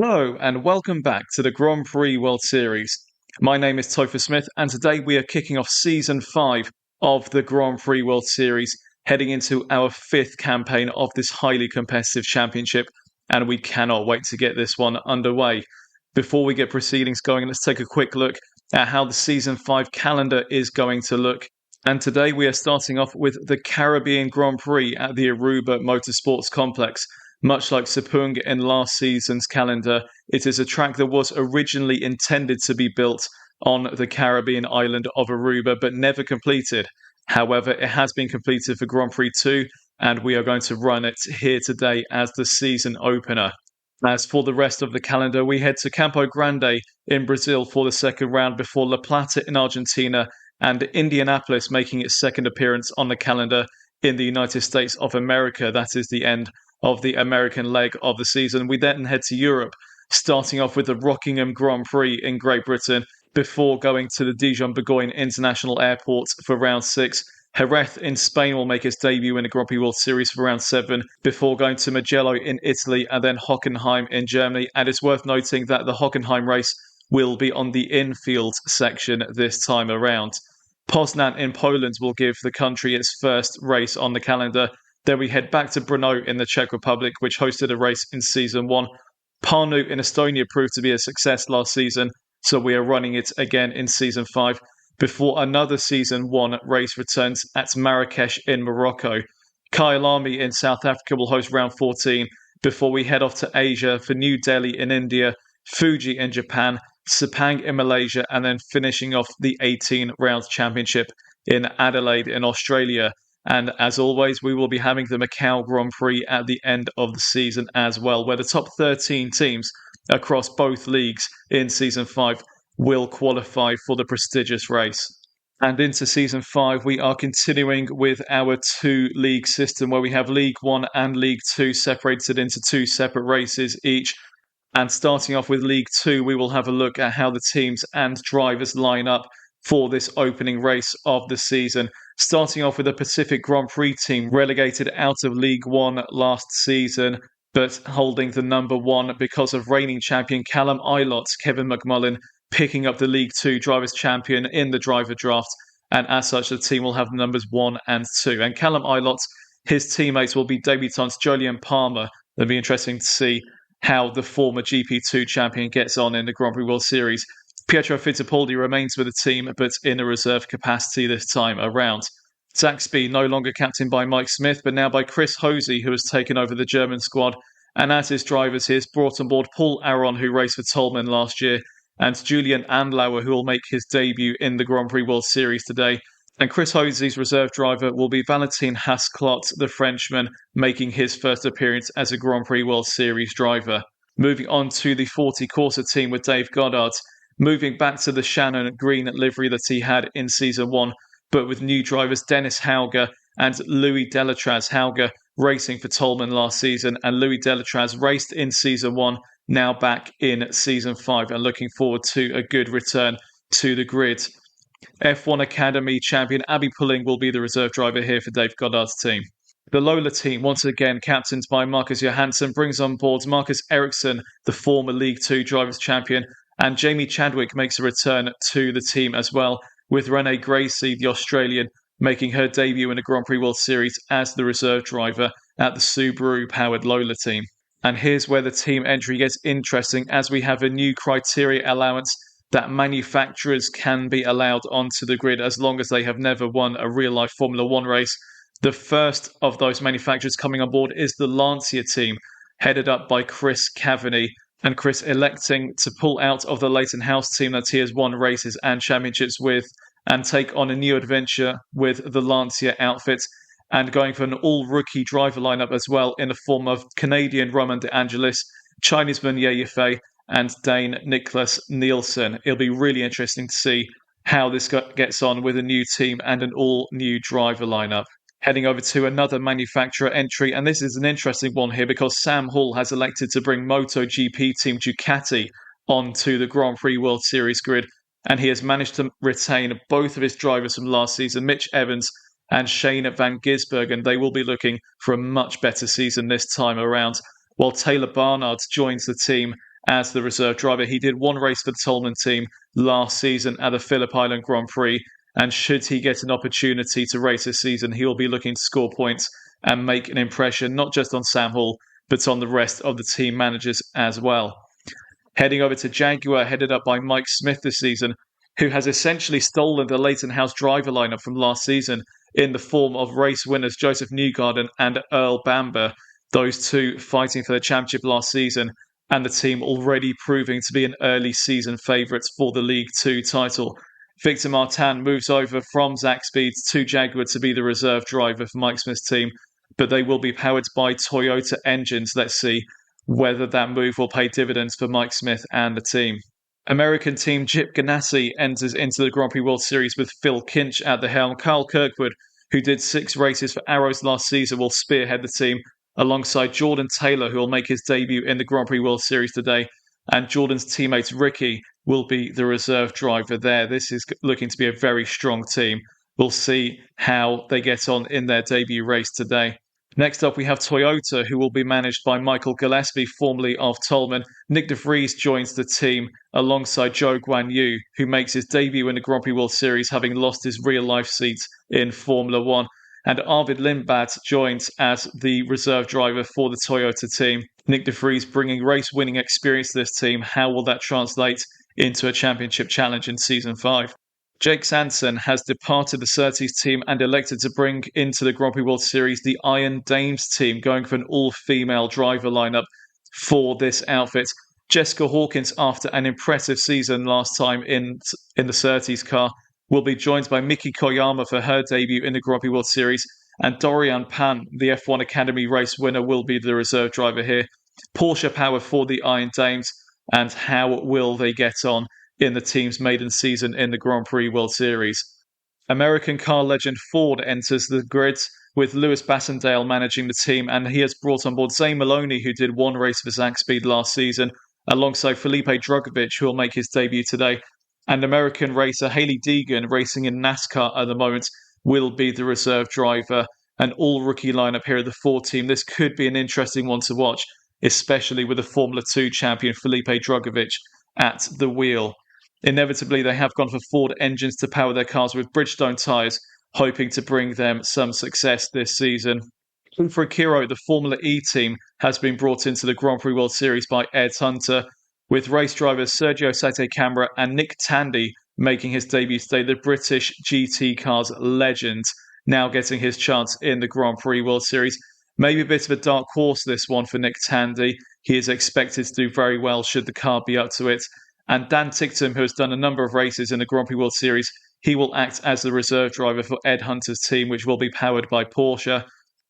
Hello and welcome back to the Grand Prix World Series. My name is Topher Smith and today we are kicking off Season 5 of the Grand Prix World Series, heading into our fifth campaign of this highly competitive championship, and we cannot wait to get this one underway. Before we get proceedings going, let's take a quick look at how the Season 5 calendar is going to look. And today we are starting off with the Caribbean Grand Prix at the Aruba Motorsports Complex. Much like Sepang in last season's calendar, it is a track that was originally intended to be built on the Caribbean island of Aruba, but never completed. However, it has been completed for Grand Prix 2, and we are going to run it here today as the season opener. As for the rest of the calendar, we head to Campo Grande in Brazil for the second round before La Plata in Argentina and Indianapolis making its second appearance on the calendar in the United States of America. That is the end of the American leg of the season. We then head to Europe, starting off with the Rockingham Grand Prix in Great Britain before going to the Dijon-Bourgogne International Airport for round 6. Jerez in Spain will make its debut in the Grand Prix World Series for round 7 before going to Mugello in Italy and then Hockenheim in Germany. And it's worth noting that the Hockenheim race will be on the infield section this time around. Poznan in Poland will give the country its first race on the calendar. Then we head back to Brno in the Czech Republic, which hosted a race in Season 1. Pärnu in Estonia proved to be a success last season, so we are running it again in Season 5, before another Season 1 race returns at Marrakesh in Morocco. Kyalami in South Africa will host round 14, before we head off to Asia for New Delhi in India, Fuji in Japan, Sepang in Malaysia, and then finishing off the 18 rounds championship in Adelaide in Australia. And as always, we will be having the Macau Grand Prix at the end of the season as well, where the top 13 teams across both leagues in Season 5 will qualify for the prestigious race. And into Season 5, we are continuing with our two-league system, where we have League 1 and League 2 separated into two separate races each. And starting off with League 2, we will have a look at how the teams and drivers line up for this opening race of the season. Starting off with the Pacific Grand Prix team, relegated out of League 1 last season, but holding the number 1 because of reigning champion Callum Ilott, Kevin McMullen, picking up the League 2 Drivers' Champion in the driver draft. And as such, the team will have numbers 1 and 2. And Callum Ilott, his teammates will be debutants Jolyon Palmer. It'll be interesting to see how the former GP2 champion gets on in the Grand Prix World Series. Pietro Fittipaldi remains with the team, but in a reserve capacity this time around. Zaxby no longer captained by Mike Smith, but now by Chris Hosey, who has taken over the German squad. And as his drivers, he has brought on board Paul Aron, who raced for Tolman last year, and Julian Andlauer, who will make his debut in the Grand Prix World Series today. And Chris Hosey's reserve driver will be Valentin Hasclot, the Frenchman, making his first appearance as a Grand Prix World Series driver. Moving on to the 40 Corsa team with Dave Goddard, moving back to the Shannon green livery that he had in Season 1, but with new drivers Dennis Hauger and Louis Delatraz. Hauger racing for Tolman last season, and Louis Delatraz raced in Season 1, now back in Season 5, and looking forward to a good return to the grid. F1 Academy champion Abby Pulling will be the reserve driver here for Dave Goddard's team. The Lola team, once again captained by Marcus Johansson, brings on board Marcus Ericsson, the former League 2 Drivers' Champion, and Jamie Chadwick makes a return to the team as well, with Renee Gracie, the Australian, making her debut in the Grand Prix World Series as the reserve driver at the Subaru-powered Lola team. And here's where the team entry gets interesting, as we have a new criteria allowance that manufacturers can be allowed onto the grid as long as they have never won a real-life Formula 1 race. The first of those manufacturers coming on board is the Lancia team, headed up by Chris Cavani, and Chris electing to pull out of the Leighton House team that he has won races and championships with and take on a new adventure with the Lancia outfit, and going for an all-rookie driver lineup as well in the form of Canadian Roman De Angelis, Chineseman Ye Yifei, and Dane Nicholas Nielsen. It'll be really interesting to see how this gets on with a new team and an all-new driver lineup. Heading over to another manufacturer entry, and this is an interesting one here because Sam Hall has elected to bring MotoGP team Ducati onto the Grand Prix World Series grid, and he has managed to retain both of his drivers from last season, Mitch Evans and Shane van Gisbergen. They will be looking for a much better season this time around, while Taylor Barnard joins the team as the reserve driver. He did one race for the Tolman team last season at the Phillip Island Grand Prix, and should he get an opportunity to race this season, he will be looking to score points and make an impression, not just on Sam Hall, but on the rest of the team managers as well. Heading over to Jaguar, headed up by Mike Smith this season, who has essentially stolen the Leighton House driver lineup from last season in the form of race winners Joseph Newgarden and Earl Bamber, those two fighting for the championship last season, and the team already proving to be an early season favourites for the League 2 title. Victor Martin moves over from Zaxby's to Jaguar to be the reserve driver for Mike Smith's team, but they will be powered by Toyota engines. Let's see whether that move will pay dividends for Mike Smith and the team. American team Chip Ganassi enters into the Grand Prix World Series with Phil Kinch at the helm. Carl Kirkwood, who did 6 races for Arrows last season, will spearhead the team alongside Jordan Taylor, who will make his debut in the Grand Prix World Series today. And Jordan's teammate Ricky will be the reserve driver there. This is looking to be a very strong team. We'll see how they get on in their debut race today. Next up, we have Toyota, who will be managed by Michael Gillespie, formerly of Tolman. Nick de Vries joins the team alongside Zhou Guanyu, who makes his debut in the Grand Prix World Series, having lost his real-life seat in Formula One. And Arvid Lindblad joins as the reserve driver for the Toyota team. Nick de Vries bringing race-winning experience to this team. How will that translate into a championship challenge in Season 5? Jake Sanson has departed the Surtees team and elected to bring into the Grand Prix World Series the Iron Dames team, going for an all-female driver lineup for this outfit. Jessica Hawkins, after an impressive season last time in the Surtees car, will be joined by Miki Koyama for her debut in the Grand Prix World Series, and Dorian Pan, the F1 Academy race winner, will be the reserve driver here. Porsche power for the Iron Dames, and how will they get on in the team's maiden season in the Grand Prix World Series? American car legend Ford enters the grid with Lewis Bassendale managing the team, and he has brought on board Zane Maloney, who did one race for Zaxby's last season, alongside Felipe Drugovich, who will make his debut today. And American racer Hailie Deegan, racing in NASCAR at the moment, will be the reserve driver. An all-rookie lineup here at the Ford team. This could be an interesting one to watch, especially with the Formula 2 champion Felipe Drugovich at the wheel. Inevitably, they have gone for Ford engines to power their cars with Bridgestone tyres, hoping to bring them some success this season. For Akiro, the Formula E team has been brought into the Grand Prix World Series by Ed Hunter, with race drivers Sergio Sette Camara and Nick Tandy making his debut today. The British GT cars legend now getting his chance in the Grand Prix World Series. Maybe a bit of a dark horse, this one, for Nick Tandy. He is expected to do very well should the car be up to it. And Dan Ticktum, who has done a number of races in the Grand Prix World Series, he will act as the reserve driver for Ed Hunter's team, which will be powered by Porsche.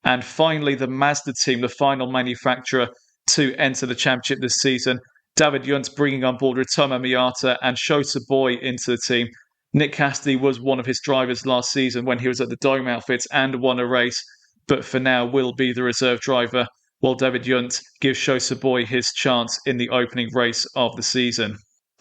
And finally, the Mazda team, the final manufacturer to enter the championship this season. David Yunt bringing on board Ritomo Miata and Shota Boy into the team. Nick Cassidy was one of his drivers last season when he was at the Dome Outfits and won a race, but for now will be the reserve driver, while David Yunt gives Shota Boy his chance in the opening race of the season.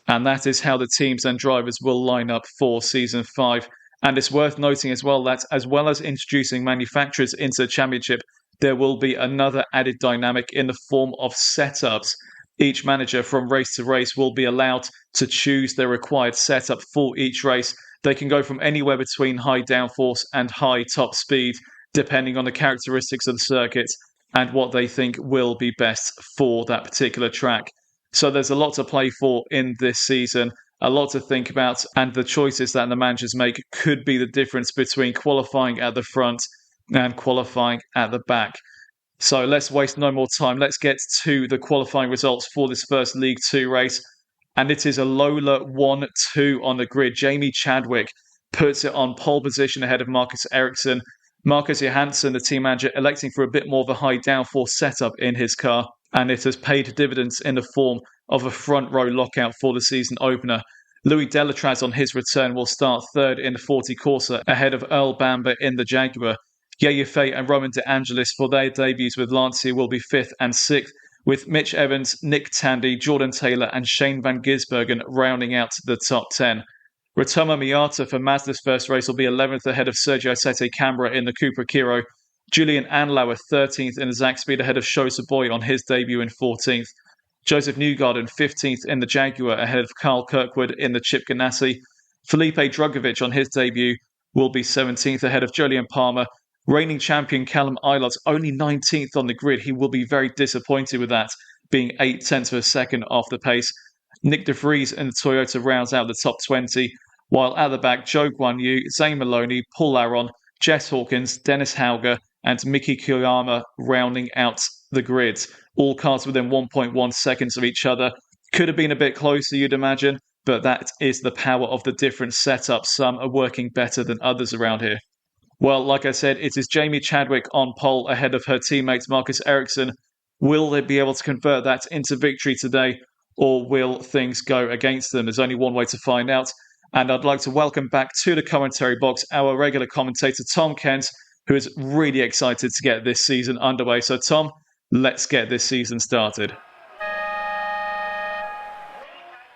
And that is how the teams and drivers will line up for Season 5. And it's worth noting as well that, as well as introducing manufacturers into the championship, there will be another added dynamic in the form of setups. Each manager from race to race will be allowed to choose their required setup for each race. They can go from anywhere between high downforce and high top speed, depending on the characteristics of the circuit and what they think will be best for that particular track. So there's a lot to play for in this season, a lot to think about, and the choices that the managers make could be the difference between qualifying at the front and qualifying at the back. So let's waste no more time. Let's get to the qualifying results for this first League 2 race. And it is a Lola 1-2 on the grid. Jamie Chadwick puts it on pole position ahead of Marcus Ericsson. Marcus Johansson, the team manager, electing for a bit more of a high downforce setup in his car. And it has paid dividends in the form of a front row lockout for the season opener. Louis Delatraz on his return will start third in the 40 Corsa ahead of Earl Bamber in the Jaguar. Yaya Fay and Roman De Angelis for their debuts with Lancia will be 5th and 6th, with Mitch Evans, Nick Tandy, Jordan Taylor and Shane Van Gisbergen rounding out the top 10. Ritomo Miata for Mazda's first race will be 11th ahead of Sergio Sette Camara in the Cupra Kiro. Julian Anlauer 13th in the Zaxby's ahead of Shota Boy on his debut in 14th. Joseph Newgarden 15th in the Jaguar ahead of Carl Kirkwood in the Chip Ganassi. Felipe Drugovich on his debut will be 17th ahead of Jolyon Palmer. Reigning champion Callum Ilott only 19th on the grid. He will be very disappointed with that, being 8/10 of a second off the pace. Nick De Vries in the Toyota rounds out the top 20, while at the back, Joe Guan Yu, Zane Maloney, Paul Aron, Jess Hawkins, Dennis Hauger, and Miki Kiyama rounding out the grid. All cars within 1.1 seconds of each other. Could have been a bit closer, you'd imagine, but that is the power of the different setups. Some are working better than others around here. Well, like I said, it is Jamie Chadwick on pole ahead of her teammate Marcus Ericsson. Will they be able to convert that into victory today, or will things go against them? There's only one way to find out. And I'd like to welcome back to the commentary box our regular commentator, Tom Cairns, who is really excited to get this season underway. So, Tom, let's get this season started.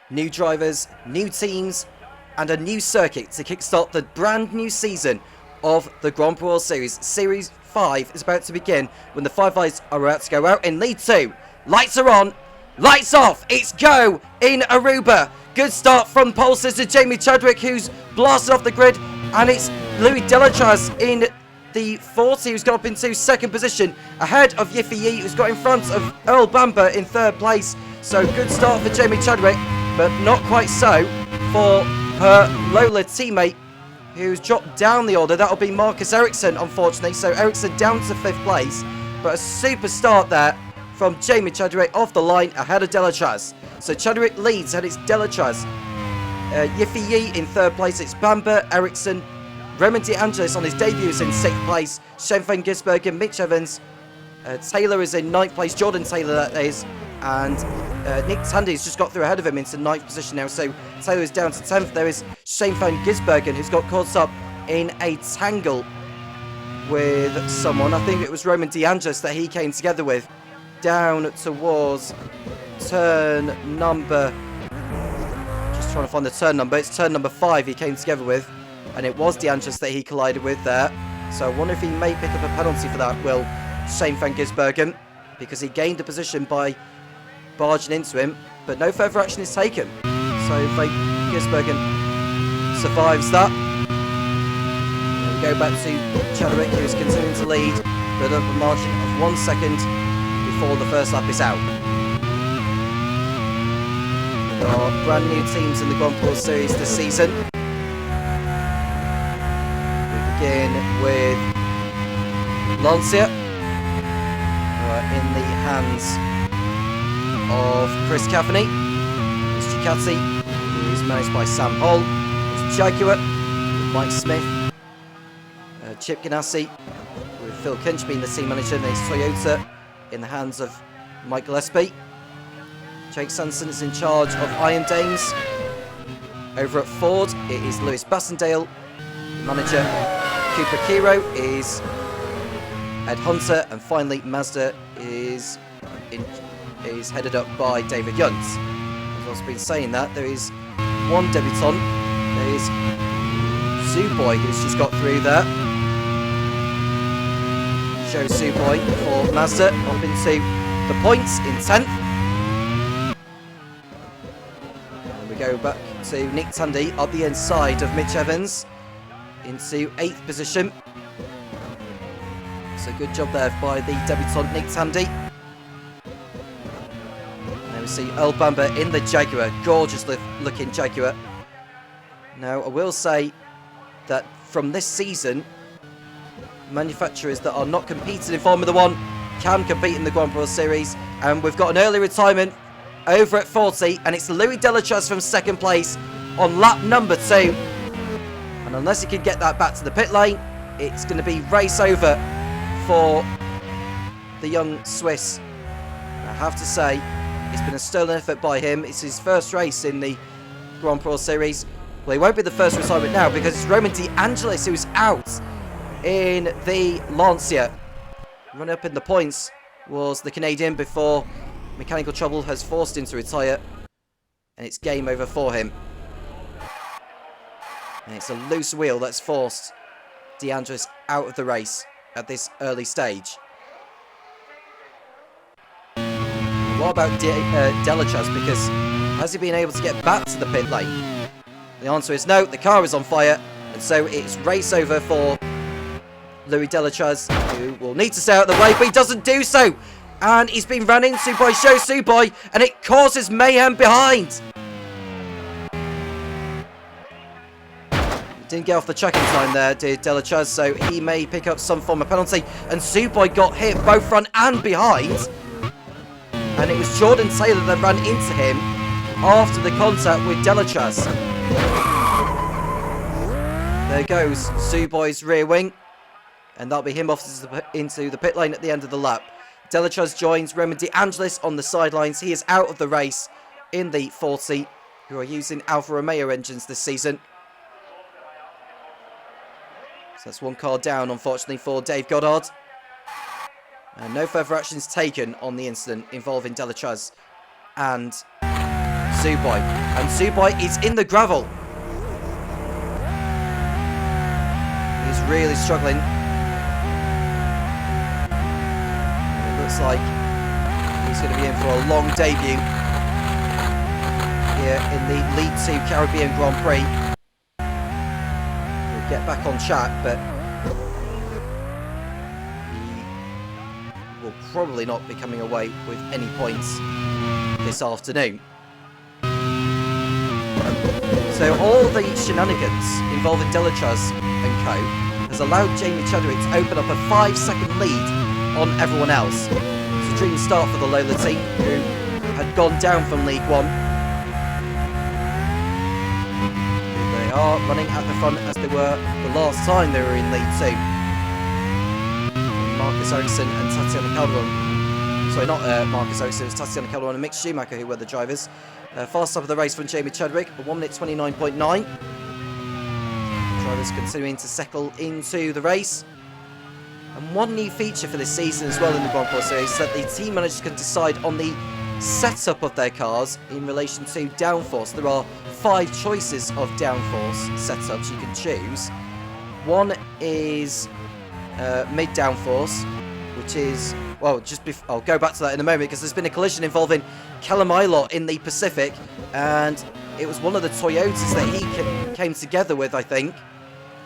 New drivers, new teams, and a new circuit to kickstart the brand new season of the Grand Prix World Series. Series 5 is about to begin when the five lights are about to go out in lead 2. Lights are on, lights off, it's go in Aruba. Good start from pole sister Jamie Chadwick, who's blasted off the grid, and it's Louis Delatraz in the 40, who's got up into second position, ahead of Yiffy Yi, who's got in front of Earl Bamber in third place. So good start for Jamie Chadwick, but not quite so for her Lola teammate, who's dropped down the order. That'll be Marcus Ericsson, unfortunately. So Ericsson down to 5th place, but a super start there from Jamie Chadwick off the line ahead of Delatraz. So Chadwick leads, and it's Delatraz. Yiffy Yi in 3rd place. It's Bamber, Ericsson. Roman De Angelis on his debut is in 6th place. Shane van Gisbergen, Mitch Evans. Taylor is in 9th place. Jordan Taylor, that is. And Nick Tandy's just got through ahead of him into 9th position now. So Taylor is down to 10th. There is Shane van Gisbergen, who's got caught up in a tangle with someone. I think it was Roman De Angelis that he came together with. Down towards turn number... Just trying to find the turn number. It's turn number 5 he came together with. And it was De Angelis that he collided with there. So I wonder if he may pick up a penalty for that, will Shane van Gisbergen, because he gained a position by barging into him, but no further action is taken. So van Gisbergen survives that. And we go back to Chadwick, who's continuing to lead, but up a margin of 1 second before the first lap is out. There are brand new teams in the Grand Prix Series this season. Begin with Lancia, in the hands of Chris Cavani. It's Ducati, who is managed by Sam Hall. It's Jaguar with Mike Smith. Chip Ganassi with Phil Kinch being the team manager. And it's Toyota in the hands of Mike Gillespie. Jake Sanson is in charge of Iron Dames. Over at Ford, it is Lewis Bassendale, the manager. Cooper Kiro is Ed Hunter, and finally Mazda is headed up by David Yunt. I've also been saying that there is one debutant. There is Zuboy, who's just got through there. Joe Zuboy for Mazda up into the points in 10th. And we go back to Nick Tandy up the inside of Mitch Evans into 8th position. So good job there by the debutant Nick Tandy. And there we see Earl Bamber in the Jaguar, gorgeous looking Jaguar. Now I will say that from this season, manufacturers that are not competing in Formula 1 can compete in the Grand Prix Series, and we've got an early retirement over at 40, and it's Louis Delatraz from 2nd place on lap number 2. And unless he can get that back to the pit lane, it's going to be race over for the young Swiss. I have to say, it's been a sterling effort by him. It's his first race in the Grand Prix Series. Well, he won't be the first retirement now, because it's Roman De Angelis who's out in the Lancia. Running up in the points was the Canadian before mechanical trouble has forced him to retire. And it's game over for him. And it's a loose wheel that's forced De Angelis out of the race at this early stage. what about Delachas? Because has he been able to get back to the pit lane? The answer is no, the car is on fire, and so it's race over for Louis Delachas, who will need to stay out of the way, but he doesn't do so. And he's been run into by Joe Suboy, and it causes mayhem behind. Didn't get off the check in time there, did Delachas, so he may pick up some form of penalty. And Suboy got hit both front and behind. And it was Jordan Taylor that ran into him after the contact with Delachas. There goes Suboy's rear wing. And that'll be him off into the pit lane at the end of the lap. Delachas joins Roman De Angelis on the sidelines. He is out of the race in the 40, who are using Alfa Romeo engines this season. So that's one car down, unfortunately, for Dave Goddard. And no further actions taken on the incident involving Delachas and Suboy. And Suboy is in the gravel. He's really struggling. It looks like he's going to be in for a long debut here in the League 2 Caribbean Grand Prix. He'll get back on track, but he will probably not be coming away with any points this afternoon. So all the shenanigans involving Delachas and co has allowed Jamie Chadwick to open up a 5-second lead on everyone else. It's a dream start for the Lola team, who had gone down from League 1. They are running at the front as they were the last time they were in League 2. Marcus Ericsson and Tatiana Calderon. Sorry, not Marcus Ericsson, it was Tatiana Calderon and Mick Schumacher who were the drivers. Fast up of the race from Jamie Chadwick, 1 minute 29.9. Drivers continuing to settle into the race. And one new feature for this season as well in the Grand Prix Series is that the team managers can decide on the setup of their cars in relation to downforce. There are 5 choices of downforce setups you can choose. One is mid downforce, which is, well, I'll go back to that in a moment because there's been a collision involving Callum Ilott in the Pacific, and it was one of the Toyotas that he came together with, I think.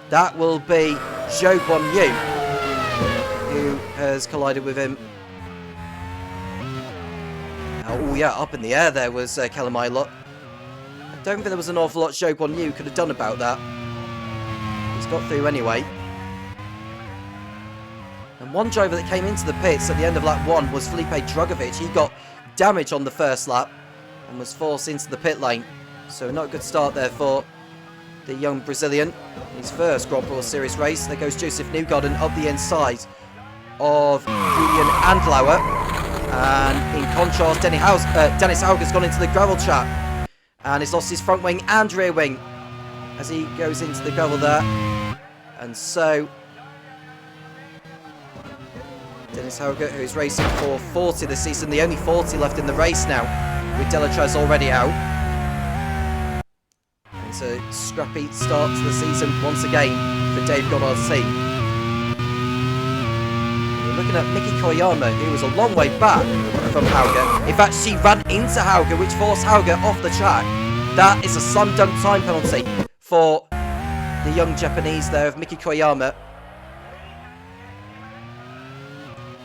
That will be Zhou Guanyu, who has collided with him. Oh yeah, up in the air there was Callum Ilott. I don't think there was an awful lot Zhou Guanyu could have done about that. He's got through anyway. And one driver that came into the pits at the end of lap 1 was Felipe Drugovich. He got damage on the first lap and was forced into the pit lane. So not a good start there for the young Brazilian. His first Grand Prix Series race. There goes Joseph Newgarden up the inside of Julian Andlauer. And in contrast, Dennis Hauger's gone into the gravel trap and he's lost his front wing and rear wing as he goes into the gravel there. And so Dennis Hauger, who is racing for 40 this season, the only 40 left in the race now, with Delachas already out. And it's a scrappy start to the season once again for Dave Goddard's team. We're looking at Miki Koyama, who was a long way back from Hauger. In fact, she ran into Hauger, which forced Hauger off the track. That is a slam dunk time penalty for the young Japanese there of Miki Koyama.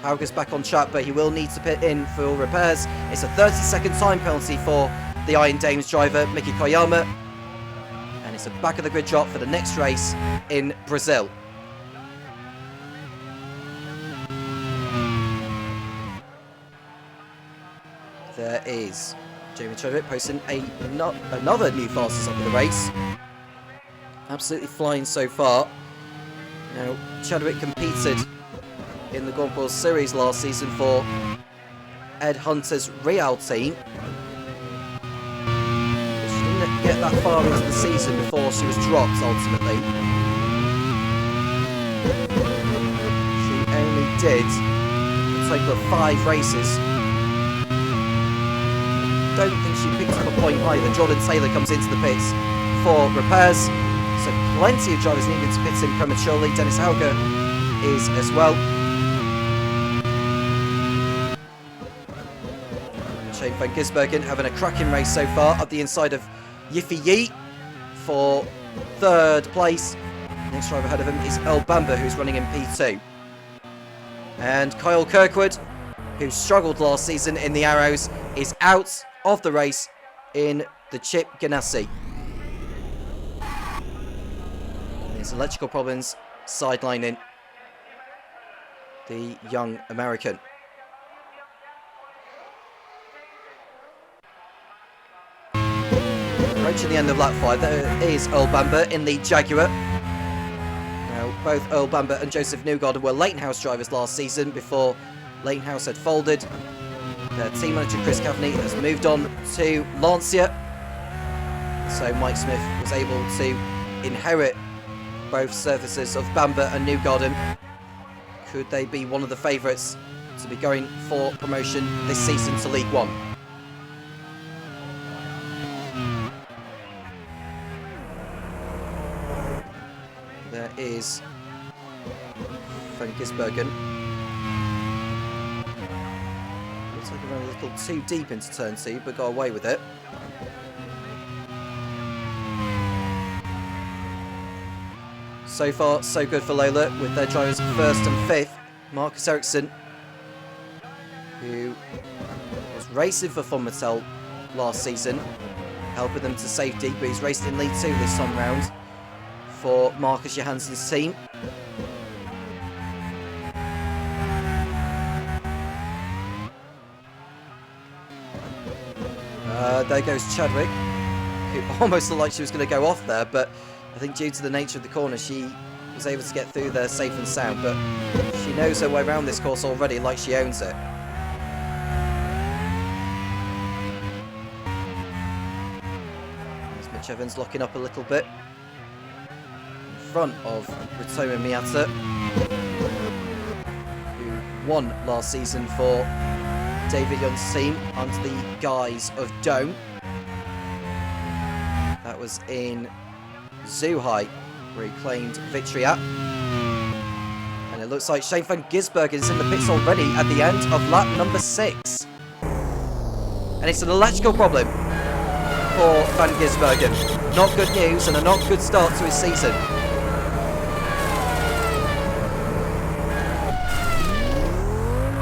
Hauger's back on track, but he will need to pit in for repairs. It's a 30-second time penalty for the Iron Dames driver, Miki Koyama. And it's a back of the grid drop for the next race in Brazil. There is Jamie Chadwick posting another new fastest up of the race. Absolutely flying so far. Now, Chadwick competed in the Grand Prix Series last season for Ed Hunter's Real team. But she didn't get that far into the season before she was dropped ultimately. She only did a total of 5 races. Don't think she picked up a point either. Jordan Taylor comes into the pits for repairs. So plenty of drivers needed to pit in prematurely. Dennis Hauger is as well. Van Gisbergen having a cracking race so far up the inside of Yiffy Yi for 3rd place. Next driver ahead of him is El Bamba, who's running in P2. And Kyle Kirkwood, who struggled last season in the Arrows, is out of the race in the Chip Ganassi. There's electrical problems sidelining the young American. Approaching the end of lap 5, there is Earl Bamber in the Jaguar. Now, both Earl Bamber and Joseph Newgarden were Leighton House drivers last season before Leighton House had folded. Their team manager Chris Cavney has moved on to Lancia. So Mike Smith was able to inherit both surfaces of Bamber and Newgarden. Could they be one of the favourites to be going for promotion this season to League One? There is Van Gisbergen. Looks like he ran a little too deep into turn 2, but got away with it. So far, so good for Lola, with their drivers 1st and 5th. Marcus Ericsson, who was racing for Fonmatel last season, helping them to safety, but he's raced in League 2 this time round for Marcus Johansson's team. There goes Chadwick, who almost looked like she was going to go off there, but I think due to the nature of the corner, she was able to get through there safe and sound, but she knows her way around this course already like she owns it. There's Mitch Evans locking up a little bit in front of Ritomo Miyata, who won last season for David Young's team under the guise of Dome. That was in Zhuhai, where he claimed victory at. And it looks like Shane Van Gisbergen is in the pits already at the end of lap number 6. And it's an electrical problem for Van Gisbergen. Not good news and a not good start to his season.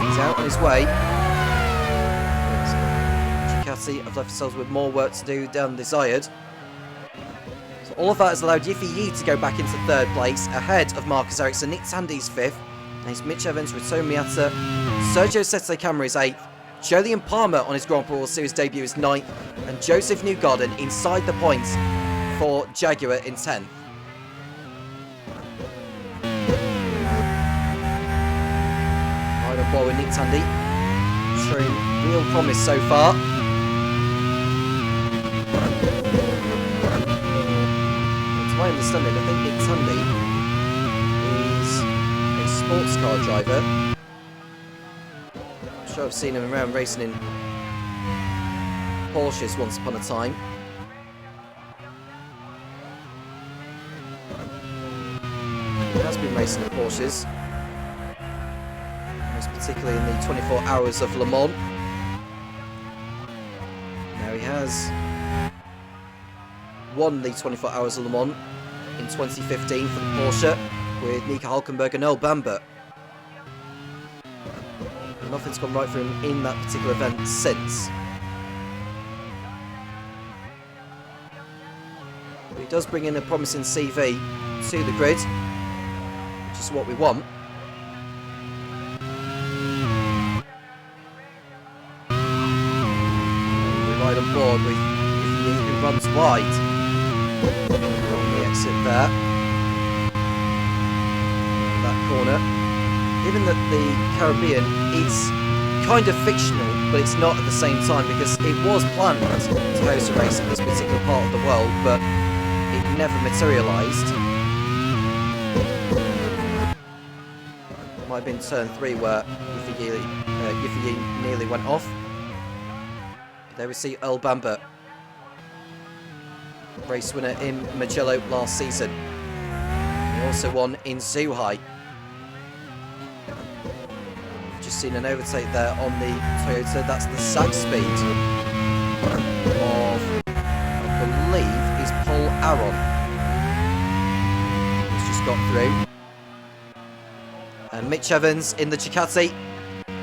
He's out on his way. Ducati have left themselves with more work to do than desired. All of that has allowed Yiffy Yi to go back into 3rd place, ahead of Marcus Ericsson. Nick Tandy's 5th. And it's Mitch Evans, Ritomo Miyata, Sergio Sette Camera is 8th. Jolyon Palmer on his Grand Prix World Series debut is 9th. And Joseph Newgarden inside the points for Jaguar in 10th. Right on board with Nick Tandy, showing real promise so far. My understanding, I think Nick Tandy is a sports car driver. I'm sure I've seen him around racing in Porsches once upon a time. He has been racing in Porsches, most particularly in the 24 Hours of Le Mans. Now he has won the 24 Hours of Le Mans in 2015 for the Porsche with Mika Hulkenberg and Earl Bamber. Nothing's gone right for him in that particular event since. But he does bring in a promising CV to the grid, which is what we want. We're right on board with Yiffy Yi, who runs wide. On the exit there, that corner. Given that the Caribbean is kind of fictional, but it's not at the same time, because it was planned to host a race in this particular part of the world, but it never materialised. It might have been turn 3 where Yiffy Yi nearly went off. But there we see Earl Bamber, race winner in Mugello last season. He also won in Zhuhai. just seen an overtake there on the Toyota. That's the sack speed of, I believe, is Paul Aron. He's just got through. And Mitch Evans in the Ducati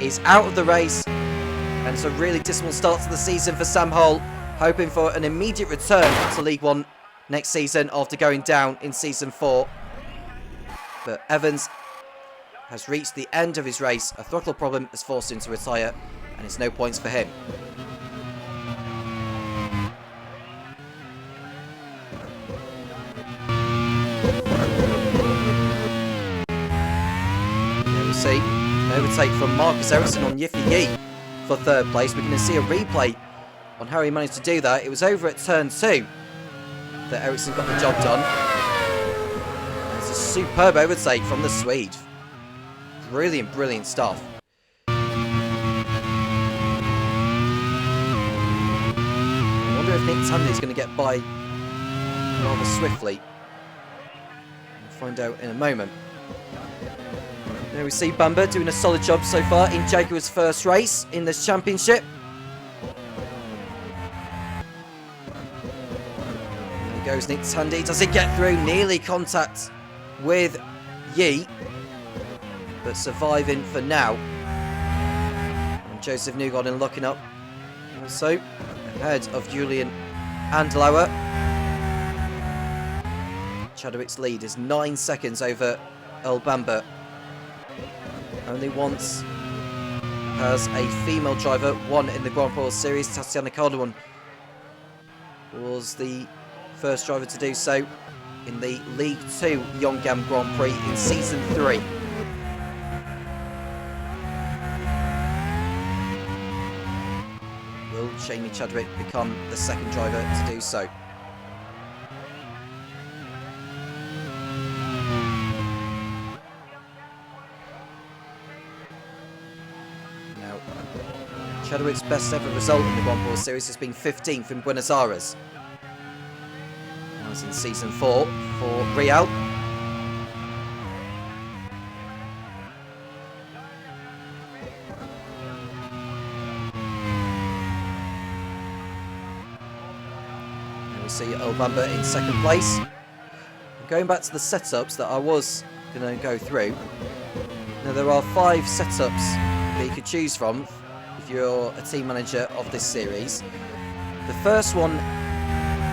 is out of the race. And it's a really dismal start to the season for Sam Hole, hoping for an immediate return to League One next season after going down in Season 4. But Evans has reached the end of his race. A throttle problem has forced him to retire, and it's no points for him. There we see an overtake from Marcus Ericsson on Yiffy Yi for third place. We're going to see a replay on how he managed to do that. It was over at turn 2 that Ericsson got the job done. It's a superb overtake from the Swede. Brilliant, brilliant stuff. I wonder if Nick Tandy's going to get by rather swiftly. We'll find out in a moment. There we see Bamber doing a solid job so far in Jaguar's first race in this championship. There goes Nick Tandy. Does he get through? Nearly contact with Yi, but surviving for now. And Joseph Newgarden locking up also ahead of Julian Andlauer. Chadwick's lead is 9 seconds over Earl Bamber. Only once has a female driver won in the Grand Prix Series. Tatiana Cardamon was the first driver to do so in the League 2 Yongam Grand Prix in Season 3. Will Jamie Chadwick become the second driver to do so? Now, Chadwick's best ever result in the Grand Prix Series has been 15th in Buenos Aires. That was in Season 4 for Real. We see Earl Bamber in second place. Going back to the setups that I was going to go through. Now there are 5 setups that you could choose from if you're a team manager of this series. The first one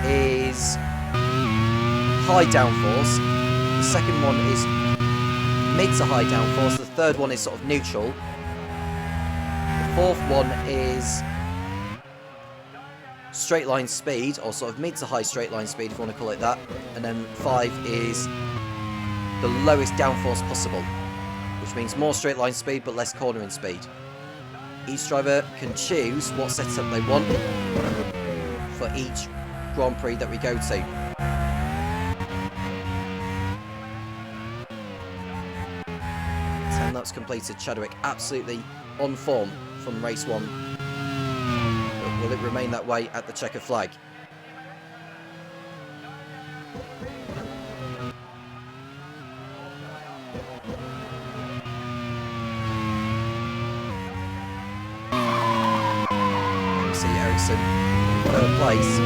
is high downforce. The second one is mid to high downforce. The third one is sort of neutral. The fourth one is straight line speed, or sort of mid to high straight line speed if you want to call it that. And then 5 is the lowest downforce possible, which means more straight line speed but less cornering speed. Each driver can choose what setup they want for each Grand Prix that we go to. 10 laps completed. Chadwick absolutely on form from race 1. Will it remain that way at the checker flag? You see Ericsson in third place.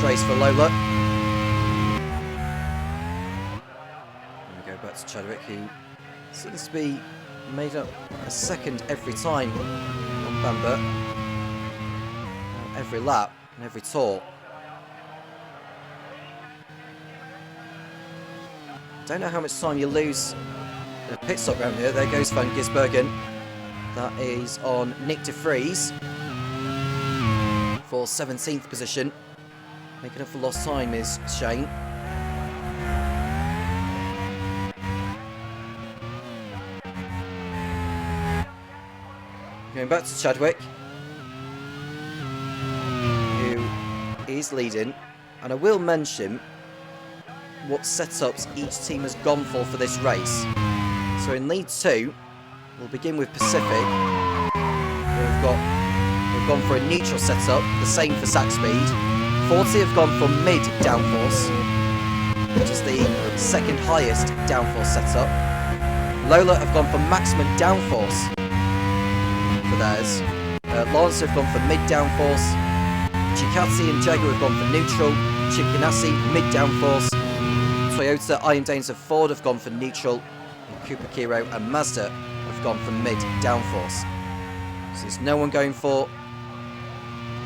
Race for Lola. We go back to Chadwick, who seems to be made up a second every time on Bamber, every lap and every tour. Don't know how much time you lose in a pit stop round here. There goes Van Gisbergen. That is on Nick de Vries for 17th position. Making up for lost time is Shane. Going back to Chadwick, who is leading. And I will mention what setups each team has gone for this race. So in lead 2, we'll begin with Pacific. We've gone for a neutral setup, the same for Sack Speed. 40 have gone for mid downforce, which is the second highest downforce setup. Lola have gone for maximum downforce for theirs. Lawrence have gone for mid downforce. Chikatsi and Jaguar have gone for neutral. Chip Ganassi mid downforce. Toyota, Iron Danes and Ford have gone for neutral. And Cooper Kiro and Mazda have gone for mid downforce. So there's no one going for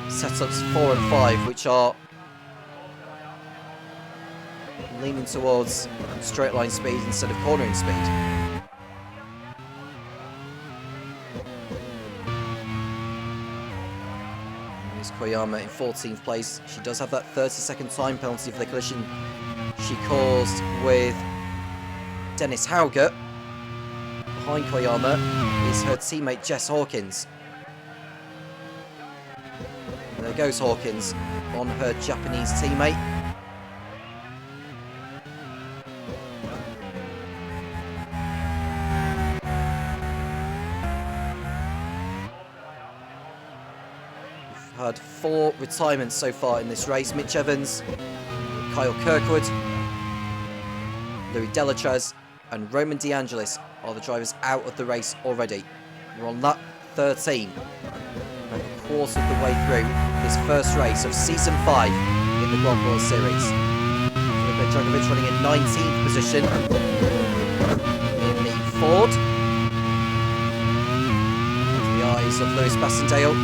setups 4 and 5, which are leaning towards straight line speed instead of cornering speed. Here's Koyama in 14th place. She does have that 30-second time penalty for the collision she caused with Dennis Hauger. Behind Koyama is her teammate Jess Hawkins. There goes Hawkins on her Japanese teammate. We've had 4 retirements so far in this race. Mitch Evans, Kyle Kirkwood, Louis Delatrez and Roman DeAngelis are the drivers out of the race already. We're on lap 13. A quarter of the way through this first race of Season 5 in the Grand Prix Series. Filipe Dragovic running in 19th position in the Ford. Into the eyes of Lewis Bassendale.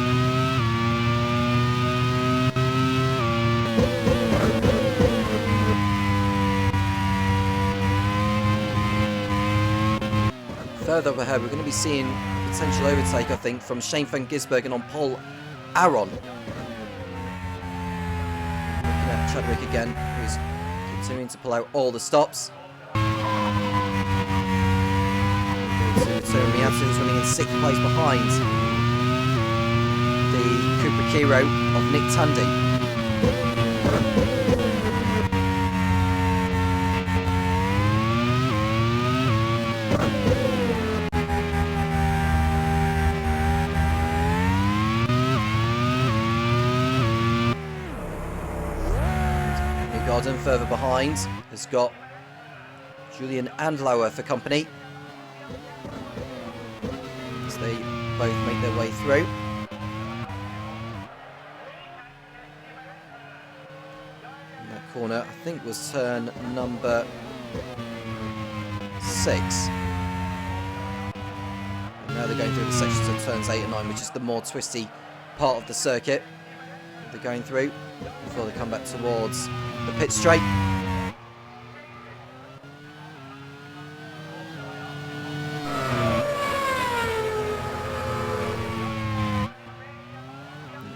Further up ahead, we're going to be seeing a potential overtake, I think, from Shane van Gisbergen on Paul Aron. Looking at Chadwick again, who's continuing to pull out all the stops. Miata, who's running in 6th place behind the Cooper Kiro of Nick Tandy. Garden further behind has got Julian Andlauer for company as they both make their way through. And that corner, I think, was turn number 6. And now they're going through the sections of turns 8 and 9, which is the more twisty part of the circuit. They're going through before they come back towards the pit straight.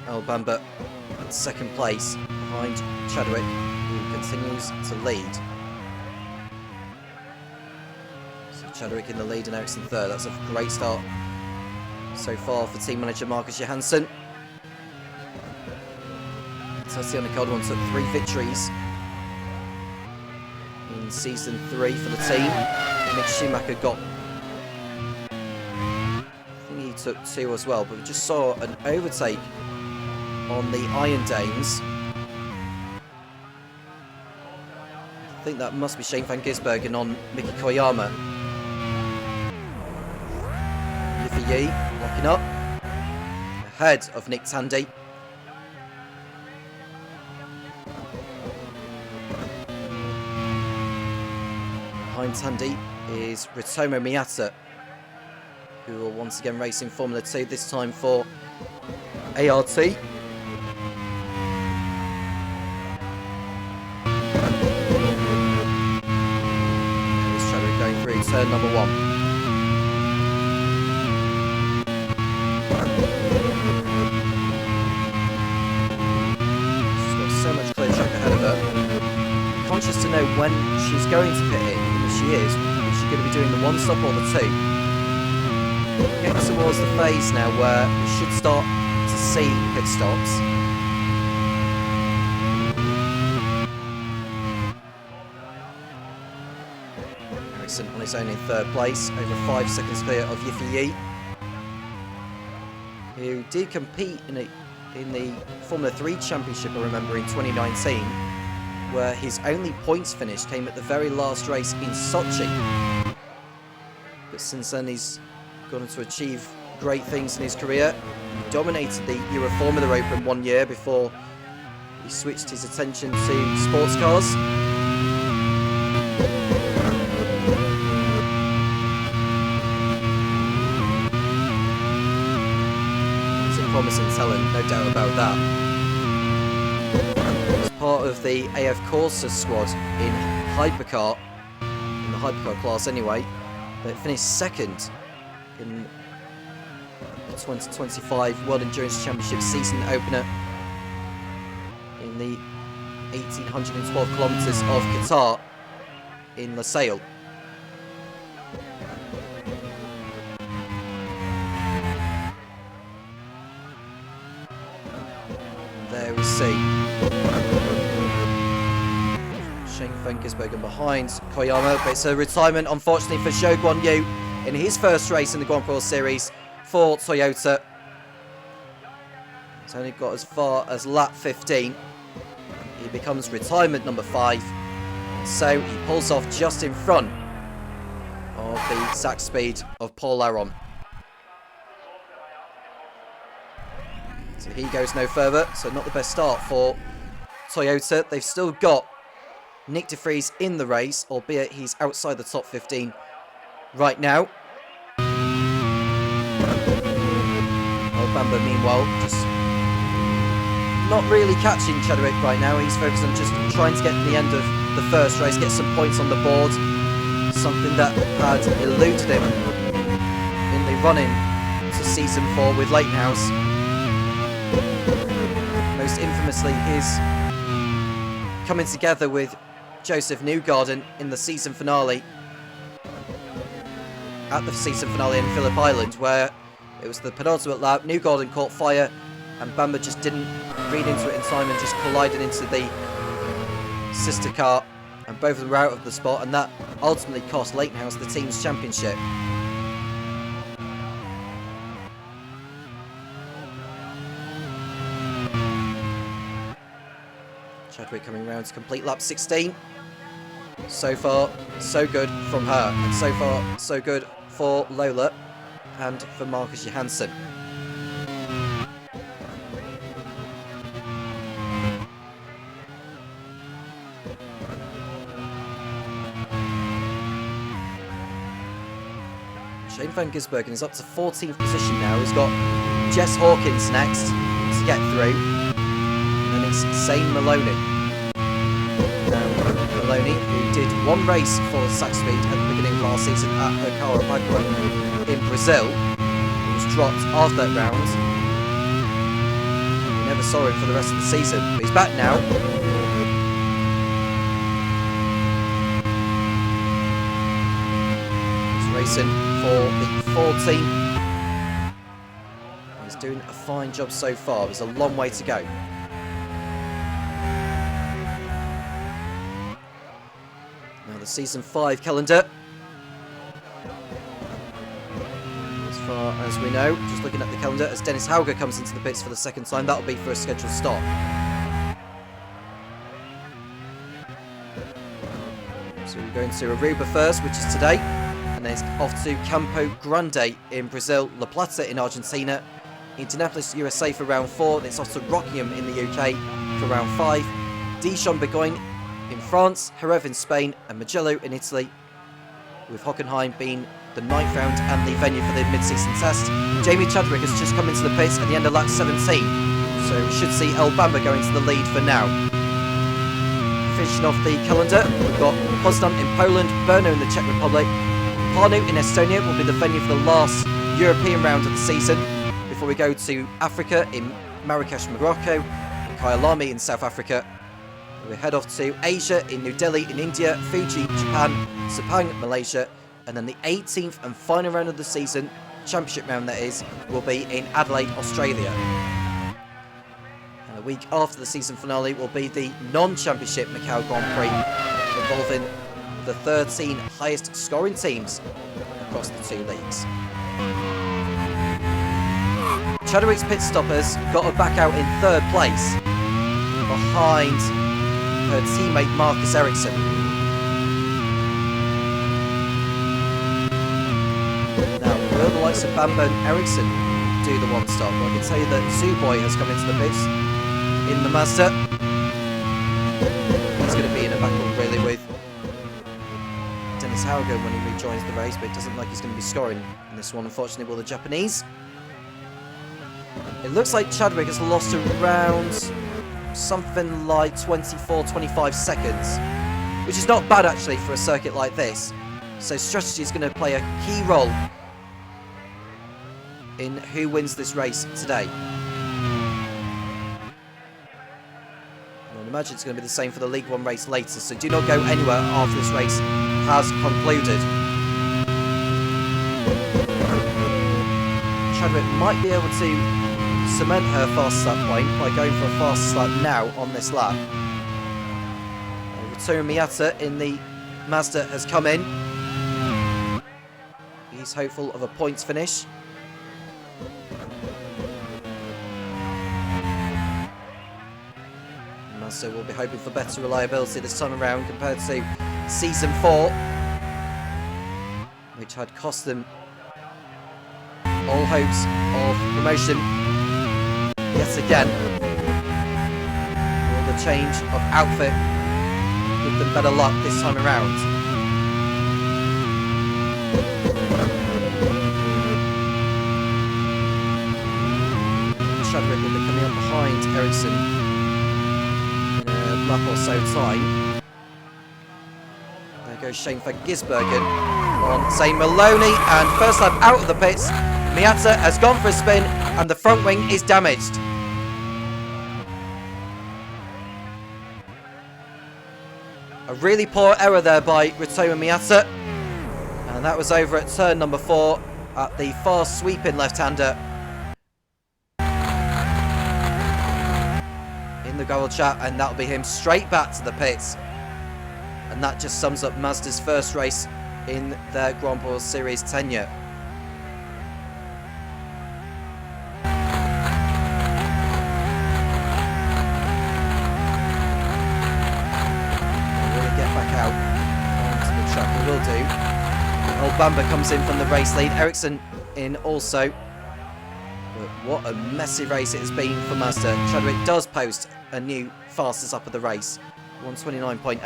Albamba in 2nd place behind Chadwick, who continues to lead. So Chadwick in the lead and Ericsson 3rd. That's a great start so far for team manager Marcus Johansson. Tatiana Calderon took 3 victories in Season 3 for the team. Mick Schumacher got, I think he took 2 as well, but we just saw an overtake on the Iron Danes. I think that must be Shane van Gisbergen on Miki Koyama. Yiffy Yi locking up ahead of Nick Tandy. Behind Tandy is Ritomo Miata, who will once again race in Formula 2, this time for ART. Here's Chadwick going through turn number 1. She's got so much clear track ahead of her. Conscious to know when she's going to pit in. She is she going to be doing the 1 stop or the 2? Getting towards the phase now where we should start to see pit stops. Ericsson on his own in third place, over 5 seconds clear of Yiffy Yi, who did compete in the Formula 3 Championship, I remember, in 2019, where his only points finish came at the very last race in Sochi. But since then he's gone on to achieve great things in his career. He dominated the Euro Formula Open 1 year before he switched his attention to sports cars. He's a promising talent, no doubt about that. He's part of the AF Corsa squad in hypercar, in the hypercar class anyway. They finished second in the 2025 World Endurance Championship season opener in the 1,812 kilometres of Qatar in Losail. There we see Shane van Gisbergen behind Koyama, but it's a retirement, unfortunately, for Zhou Guanyu in his first race in the Grand Prix Series for Toyota. He's only got as far as lap 15. He becomes retirement number 5, so he pulls off just in front of the exact speed of Paul Aron. So he goes no further, so not the best start for Toyota. They've still got Nick de Vries in the race, albeit he's outside the top 15 right now. Bamba, meanwhile, just not really catching Chadwick right now. He's focused on just trying to get to the end of the first race, get some points on the board, something that had eluded him in the run-in to Season 4 with Leightonhouse. Most infamously, his coming together with Joseph Newgarden in the season finale, at the season finale in Phillip Island, where it was the penultimate lap, Newgarden caught fire, and Bamba just didn't read into it in time and just collided into the sister car, and both of them were out of the spot, and that ultimately cost Leightonhouse the team's championship. Chadwick coming round to complete lap 16. So far, so good from her, and so far, so good for Lola and for Marcus Johansson. Shane van Gisbergen is up to 14th position now. He's got Jess Hawkins next to get through, and then it's Zane Maloney. Now, Maloney, who did one race for Sax Speed at the beginning of last season at Okara Bagua in Brazil, he was dropped after that round. We never saw him for the rest of the season, but he's back now. He's racing for the 14. He's doing a fine job so far. There's a long way to go. Now the Season 5 calendar. As far as we know, just looking at the calendar, as Dennis Hauger comes into the pits for the second time, that'll be for a scheduled stop. So we're going to Aruba first, which is today, and then it's off to Campo Grande in Brazil, La Plata in Argentina, Indianapolis, USA for round 4, then it's off to Rockingham in the UK for round 5, Dijon-Bourgogne in France, Jerez in Spain, and Mugello in Italy, with Hockenheim being the 9th round and the venue for the mid-season test. Jamie Chadwick has just come into the pits at the end of lap 17, so we should see El Bamba going to the lead for now. Finishing off the calendar, we've got Poznan in Poland, Brno in the Czech Republic, Parnu in Estonia will be the venue for the last European round of the season, before we go to Africa in Marrakesh, Morocco, and Kyalami in South Africa. We head off to Asia in New Delhi in India, Fuji, Japan, Sepang, Malaysia, and then the 18th and final round of the season, championship round that is, will be in Adelaide, Australia. And a week after the season finale will be the non-championship Macau Grand Prix, involving of the 13 highest scoring teams across the two leagues. Chadwick's pit stoppers got her back out in 3rd place behind her teammate Marcus Ericsson. Now, will the likes of Bamba and Ericsson do the one stop? Well, I can tell you that Zuboy has come into the pits in the Mazda. He's going to be in a battle really with Dennis Hauger when he rejoins the race, but it doesn't look like he's going to be scoring in this one, unfortunately, will the Japanese. It looks like Chadwick has lost around something like 24-25 seconds, which is not bad actually for a circuit like this. So strategy is going to play a key role in who wins this race today. I would imagine it's going to be the same for the League One race later, so do not go anywhere after this race has concluded. Chadwick might be able to cement her fastest lap point by going for a fastest lap now on this lap. Ritoru Miyata in the Mazda has come in. He's hopeful of a points finish. Mazda will be hoping for better reliability this time around compared to Season 4, which had cost them all hopes of promotion yet again. Will the change of outfit give them better luck this time around? Chadwick will be coming up behind Ericsson in a lap or so time. There goes Shane van Gisbergen on Zane Maloney, and first lap out of the pits. Miyata has gone for a spin and the front wing is damaged. A really poor error there by Ritomu Miyata, and that was over at turn number 4 at the fast sweeping left-hander in the goal chat, and that'll be him straight back to the pits. And that just sums up Mazda's first race in their Grand Prix Series tenure. Will do. Old Bamba comes in from the race lead. Ericsson in also. But what a messy race it has been for Mazda. Chadwick does post a new fastest up of the race. 129.8.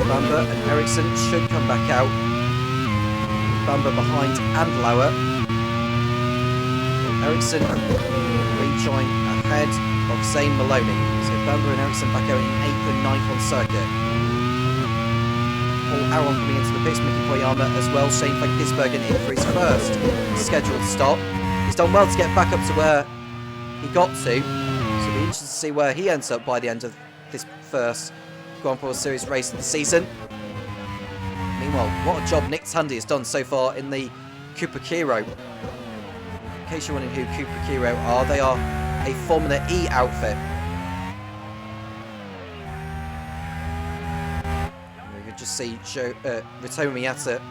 Bamba and Ericsson should come back out. Bamba behind and lower. Ericsson rejoin ahead of Zane Maloney. So Bamba and Ericsson back out in 8th and 9th on circuit. Paul Aron coming into the pits, Miki Koyama as well. Shane van Gisbergen in for his first scheduled stop. He's done well to get back up to where he got to. So it'll be interesting to see where he ends up by the end of this first Grand Prix Series race of the season. Meanwhile, what a job Nick Tandy has done so far in the Cooper Kiro. In case you're wondering who Cooper Kiro are, they are a Formula E outfit. We could just see Ritomu Miyata,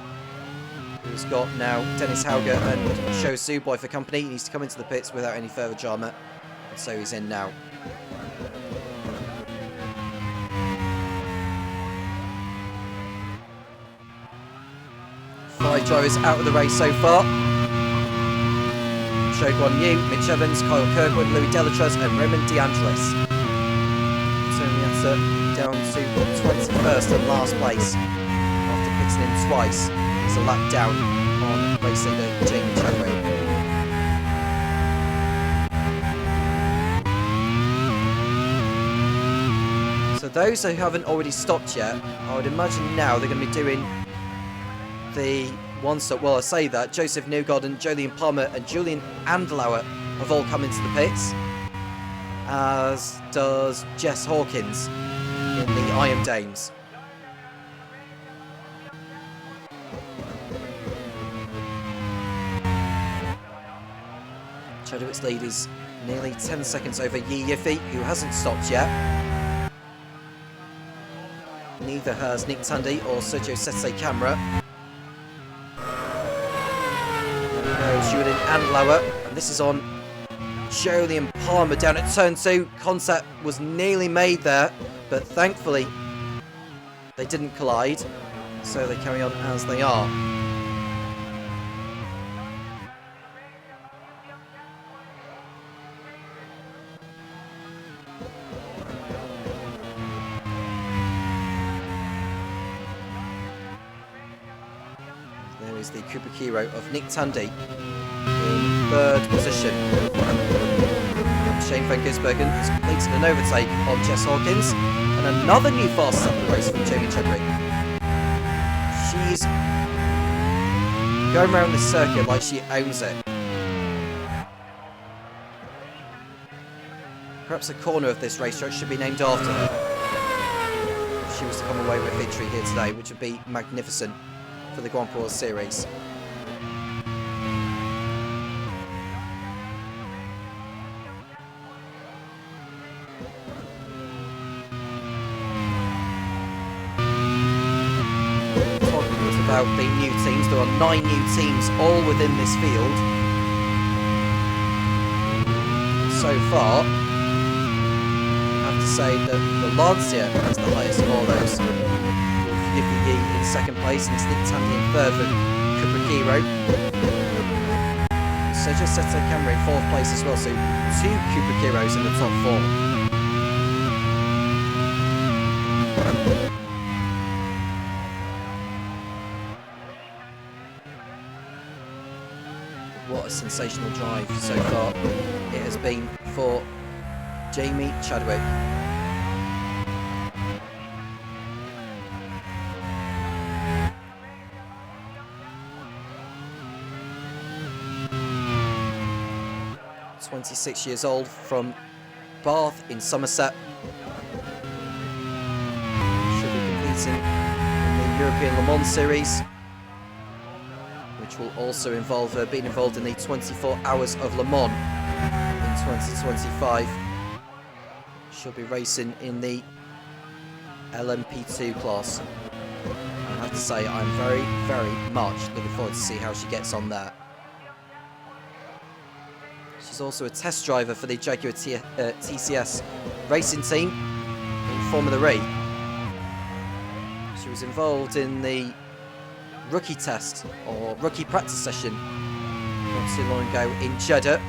who's got now Dennis Hauger and Sho Suboy for company. He needs to come into the pits without any further drama, and so he's in now. Five drivers out of the race so far. Guan Yu, Mitch Evans, Kyle Kirkwood, Louis Delatraz and Raymond DeAngelis. So Miyata down to 21st and last place after pitting in twice. It's a lap down on race leader Jamie Chadwick. So those who haven't already stopped yet, I would imagine now they're going to be doing the one stop. Well, I say that Joseph Newgarden, Jolien Palmer and Julian Andlauer have all come into the pits, as does Jess Hawkins in the Iron Dames. Chadwick's lead is nearly 10 seconds over Yi Yiffy, who hasn't stopped yet. Neither has Nick Tandy or Sergio Sette Camera. There we go, Julian Andlauer, and this is on Jolyon Palmer down at turn 2. Contact was nearly made there, but thankfully they didn't collide, so they carry on as they are. There is the Cooper Kiro of Nick Tandy in 3rd position. Shane Van Gisbergen has completed an overtake on Jess Hawkins, and another new fast start of the race from Jamie Chadwick. She's going around the circuit like she owns it. Perhaps a corner of this racetrack should be named after her. If she was to come away with victory here today, which would be magnificent for the Grand Prix Series. About the new teams, there are 9 new teams all within this field so far. I have to say that the Lancia has the highest of all those. Yiffy Yi in 2nd place, and it's Nick Tandy in 3rd for Cooper Kiro. Sergio Sette Camera in 4th place as well, so 2 Cooper Kiros in the top 4. What a sensational drive so far it has been for Jamie Chadwick. "26 years old from Bath in Somerset. Should be competing in the European Le Mans Series, which will also involve her being involved in the 24 Hours of Le Mans in 2025. She'll be racing in the LMP2 class. I have to say, I'm very, very much looking forward to see how she gets on there. She's also a test driver for the Jaguar TCS racing team in Formula E. She was involved in the rookie test or rookie practice session not too long ago in Jeddah.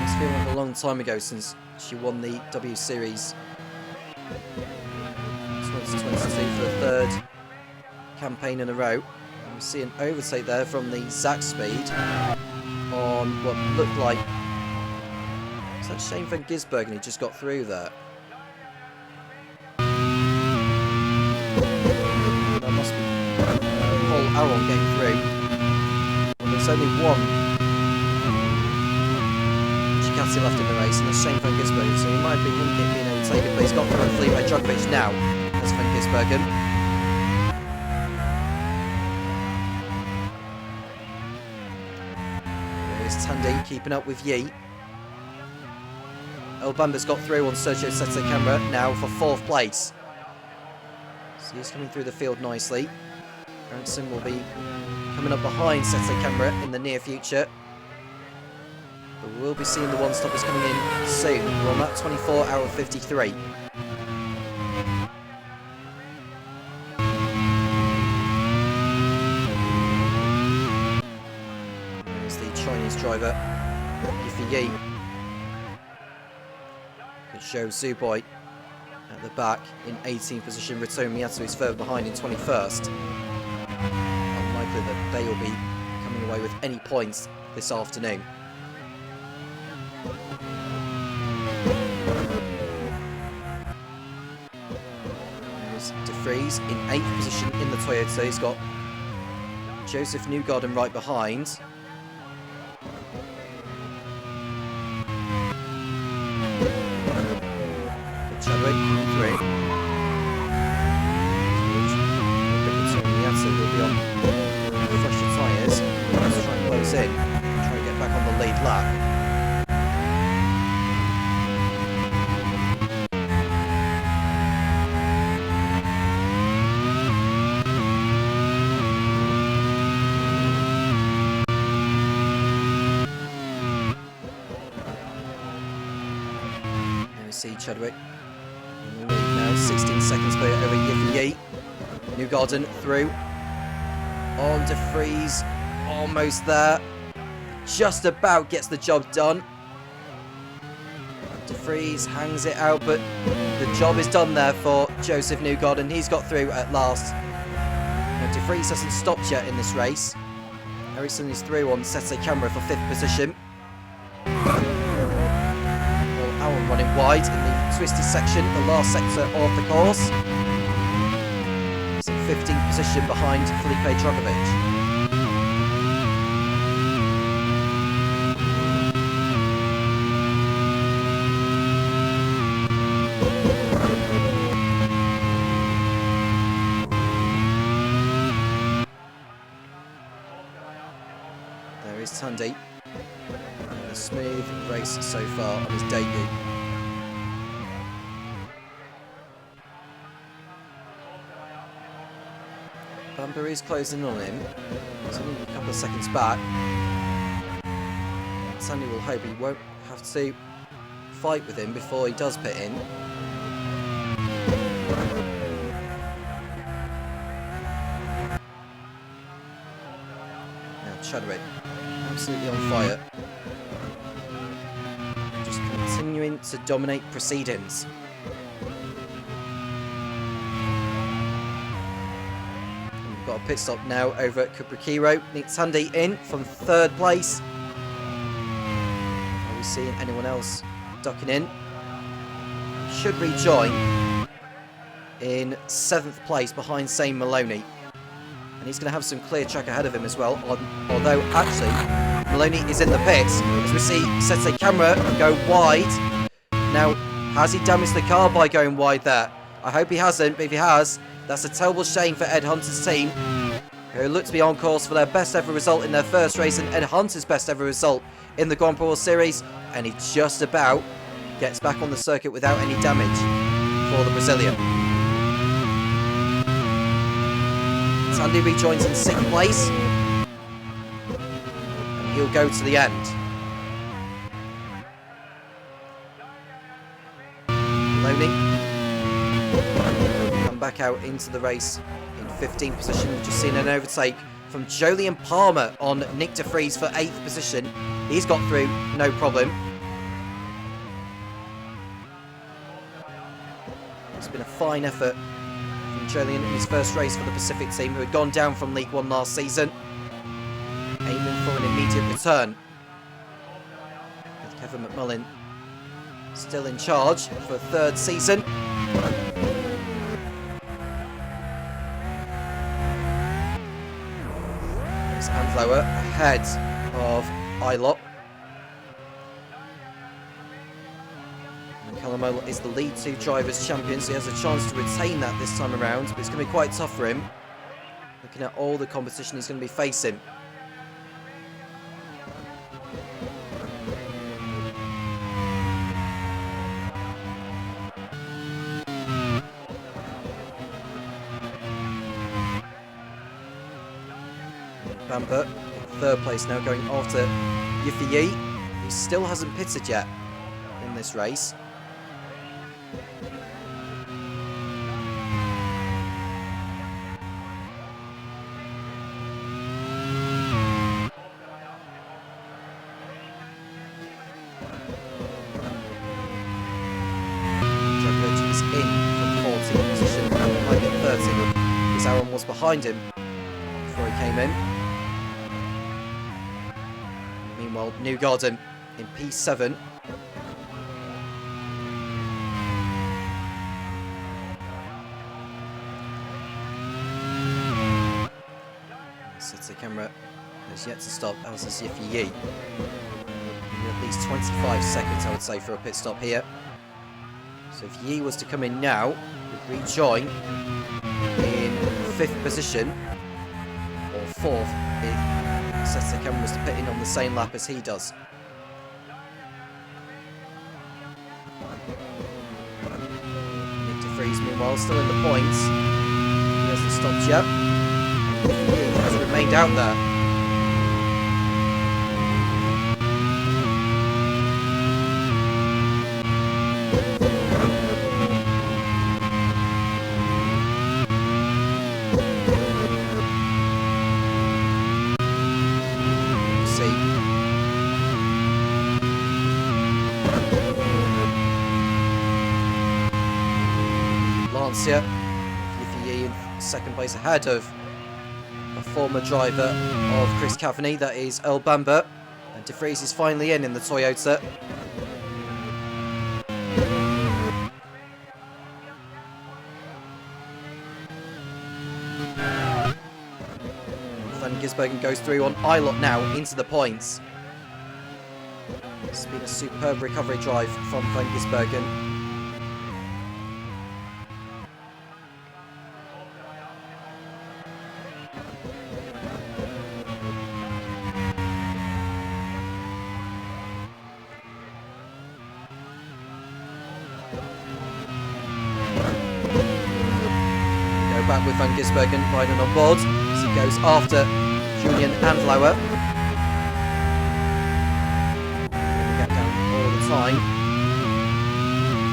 It's feeling like a long time ago since she won the W Series 2022 for the 3rd campaign in a row. And we see an overtake there from the Zach Speed on what looked like, is that Shane Van Gisbergen who just got through there? That must be Paul Aron getting through. Well, there's only one Ducati left in the race, and that's Shane Van Gisbergen, so he might be him being overtaken, but he's got through Felipe Drugovich now. That's Van Gisbergen. Tandy keeping up with Yi. El Bamba's got through on Sergio Sette Camera now for 4th place. So he's coming through the field nicely. Ericsson will be coming up behind Sette Camera in the near future. But we'll be seeing the one-stoppers coming in soon. We're on that 24-hour 53. Chinese driver Yiffy Yi. Zhou Zuboi at the back in 18th position. Rito Miyato is further behind in 21st. Unlikely that they will be coming away with any points this afternoon. There's De Vries in 8th position in the Toyota. He's got Joseph Newgarden right behind. Chadwick through. Yasso will be on fresher tyres. Let's try and close in. Try and get back on the lead lap. See Chadwick in the lead now, 16 seconds clear over Yiffy. Newgarden through. On De Vries, almost there. Just about gets the job done. De Vries hangs it out, but the job is done there for Joseph Newgarden. He's got through at last. Now, De Vries hasn't stopped yet in this race. Ericsson is through on Sete Camera for 5th position. Allen running wide in the twisty section, the last sector of the course. He's in 15th position behind Felipe Drogovic. There is Tandy. A smooth race so far on his debut. Bamber is closing on him. He's only a couple of seconds back. Sandy will hope he won't have to fight with him before he does pit in. Now Chadwick, absolutely on fire. Just continuing to dominate proceedings. We've got a pit stop now over at Cupriciro. Tandy in from 3rd place. Are we seeing anyone else ducking in? Should rejoin in 7th place behind Shane Maloney. And he's going to have some clear track ahead of him as well. Although, actually, Maloney is in the pits. As we see Sete Camera go wide. Now, has he damaged the car by going wide there? I hope he hasn't, but if he has, that's a terrible shame for Ed Hunter's team, who look to be on course for their best ever result in their first race and Ed Hunter's best ever result in the Grand Prix Series. And he just about gets back on the circuit without any damage for the Brazilian. Tandy rejoins in 6th place. And he'll go to the end. Maloney come back out into the race in 15th position. We've just seen an overtake from Jolyon Palmer on Nick De Vries for 8th position. He's got through, no problem. It's been a fine effort from Jolyon in his first race for the Pacific team, who had gone down from League One last season, aiming for an immediate return. With Kevin McMullen still in charge for a 3rd season. There's Andlower ahead of Ilott. And Calamola is the League 2 Drivers' Champion, so he has a chance to retain that this time around, but it's going to be quite tough for him, looking at all the competition he's going to be facing. Bamber in 3rd place now, going after Yiffy, who still hasn't pitted yet in this race. Drogovic is in from 14th position, behind in 13th, because Aaron was behind him before he came in. Meanwhile, Newgarden in P7. Sete Camera has yet to stop, as is Yiffy. At least 25 seconds, I would say, for a pit stop here. So So if Yi was to come in now, would rejoin in 5th position, or 4th if Seta Cameron was to pit in on the same lap as he does. Nick de Vries, meanwhile, still in the points. He hasn't stopped yet. He has remained out there. Lancia, Yi in 2nd place ahead of a former driver of Chris Cavani, that is Earl Bamber, and de Vries is finally in the Toyota. Van Gisbergen goes through on Ilott now into the points. It's been a superb recovery drive from Van Gisbergen. Back with Van Gisbergen riding on board as he goes after Julian Andlauer. Get down all the time.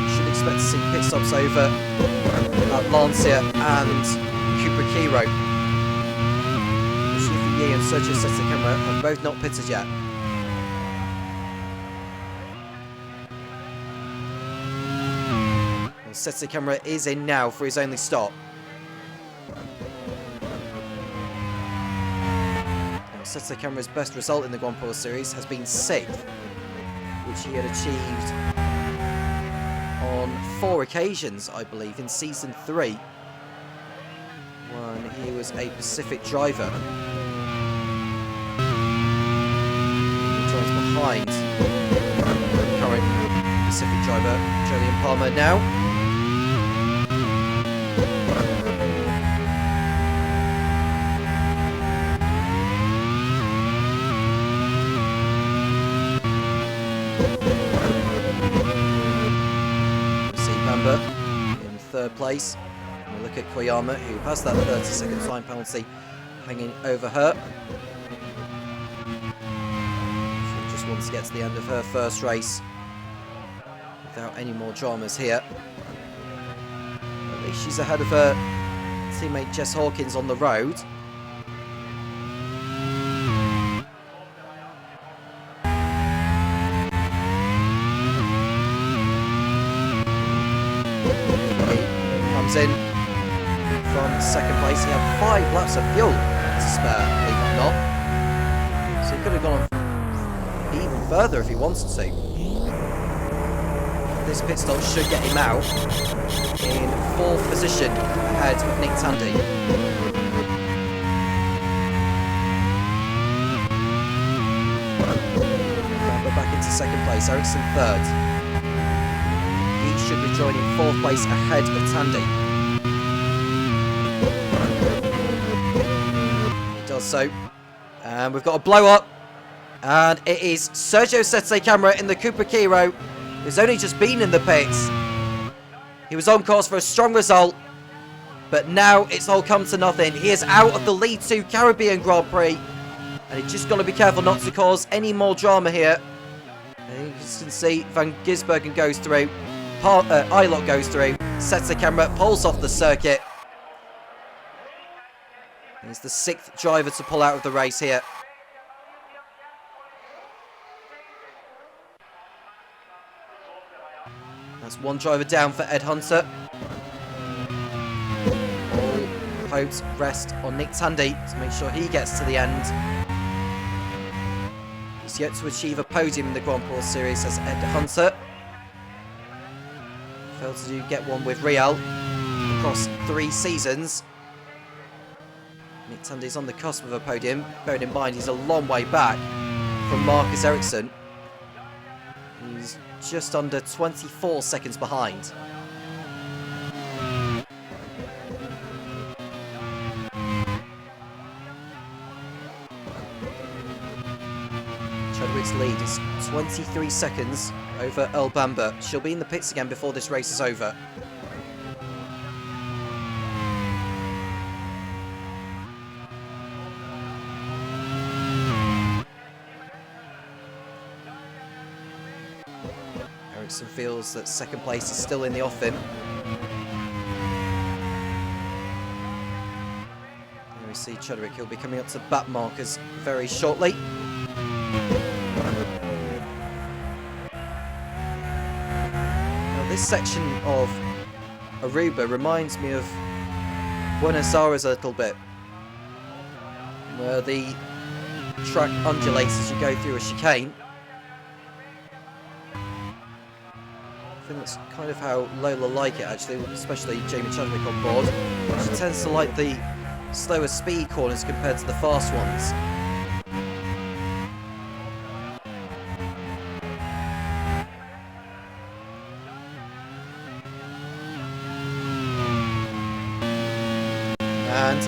You should expect to see pit stops over at Lancia and Cooper Kiro. Yi and Sergio Seta Camera have both not pitted yet. Well, Seta Camera is in now for his only stop. Seta Camera's best result in the Grand Prix Series has been 6th, which he had achieved on 4 occasions, I believe, in Season 3, when he was a Pacific driver. He joins behind the current Pacific driver, Jolyon Palmer, now. In 3rd place. And we look at Koyama, who has that 30-second time penalty hanging over her. She just wants to get to the end of her first race without any more dramas here. At least she's ahead of her teammate Jess Hawkins on the road. In from 2nd place. He had 5 laps of fuel to spare, believe it or not. So he could have gone even further if he wanted to. This pit stop should get him out in 4th position ahead of Nick Tandy. We're back into 2nd place. Ericsson 3rd. He should be joining 4th place ahead of Tandy. So, and we've got a blow up, and it is Sergio Seta Camera in the Cooper Kiro, who's only just been in the pits. He was on course for a strong result, but now it's all come to nothing. He is out of the Lead 2 Caribbean Grand Prix, and he's just got to be careful not to cause any more drama here. And you can see Van Gisbergen goes through, Ilott goes through, Seta Camera pulls off the circuit. He's the 6th driver to pull out of the race here. That's 1 driver down for Ed Hunter. All hopes rest on Nick Tandy to make sure he gets to the end. He's yet to achieve a podium in the Grand Prix Series as Ed Hunter. Failed to get one with Real across 3 seasons. Nick Tandy's on the cusp of a podium, bearing in mind he's a long way back from Marcus Ericsson. He's just under 24 seconds behind. Chadwick's lead is 23 seconds over Earl Bamber. She'll be in the pits again before this race is over. Ericsson feels that second place is still in the offing. Here we see Chadwick. He'll be coming up to back markers very shortly. Now this section of Aruba reminds me of Buenos Aires a little bit, where the track undulates as you go through a chicane. I think that's kind of how Lola like it, actually, especially Jamie Chadwick on board. She tends to like the slower speed corners compared to the fast ones. And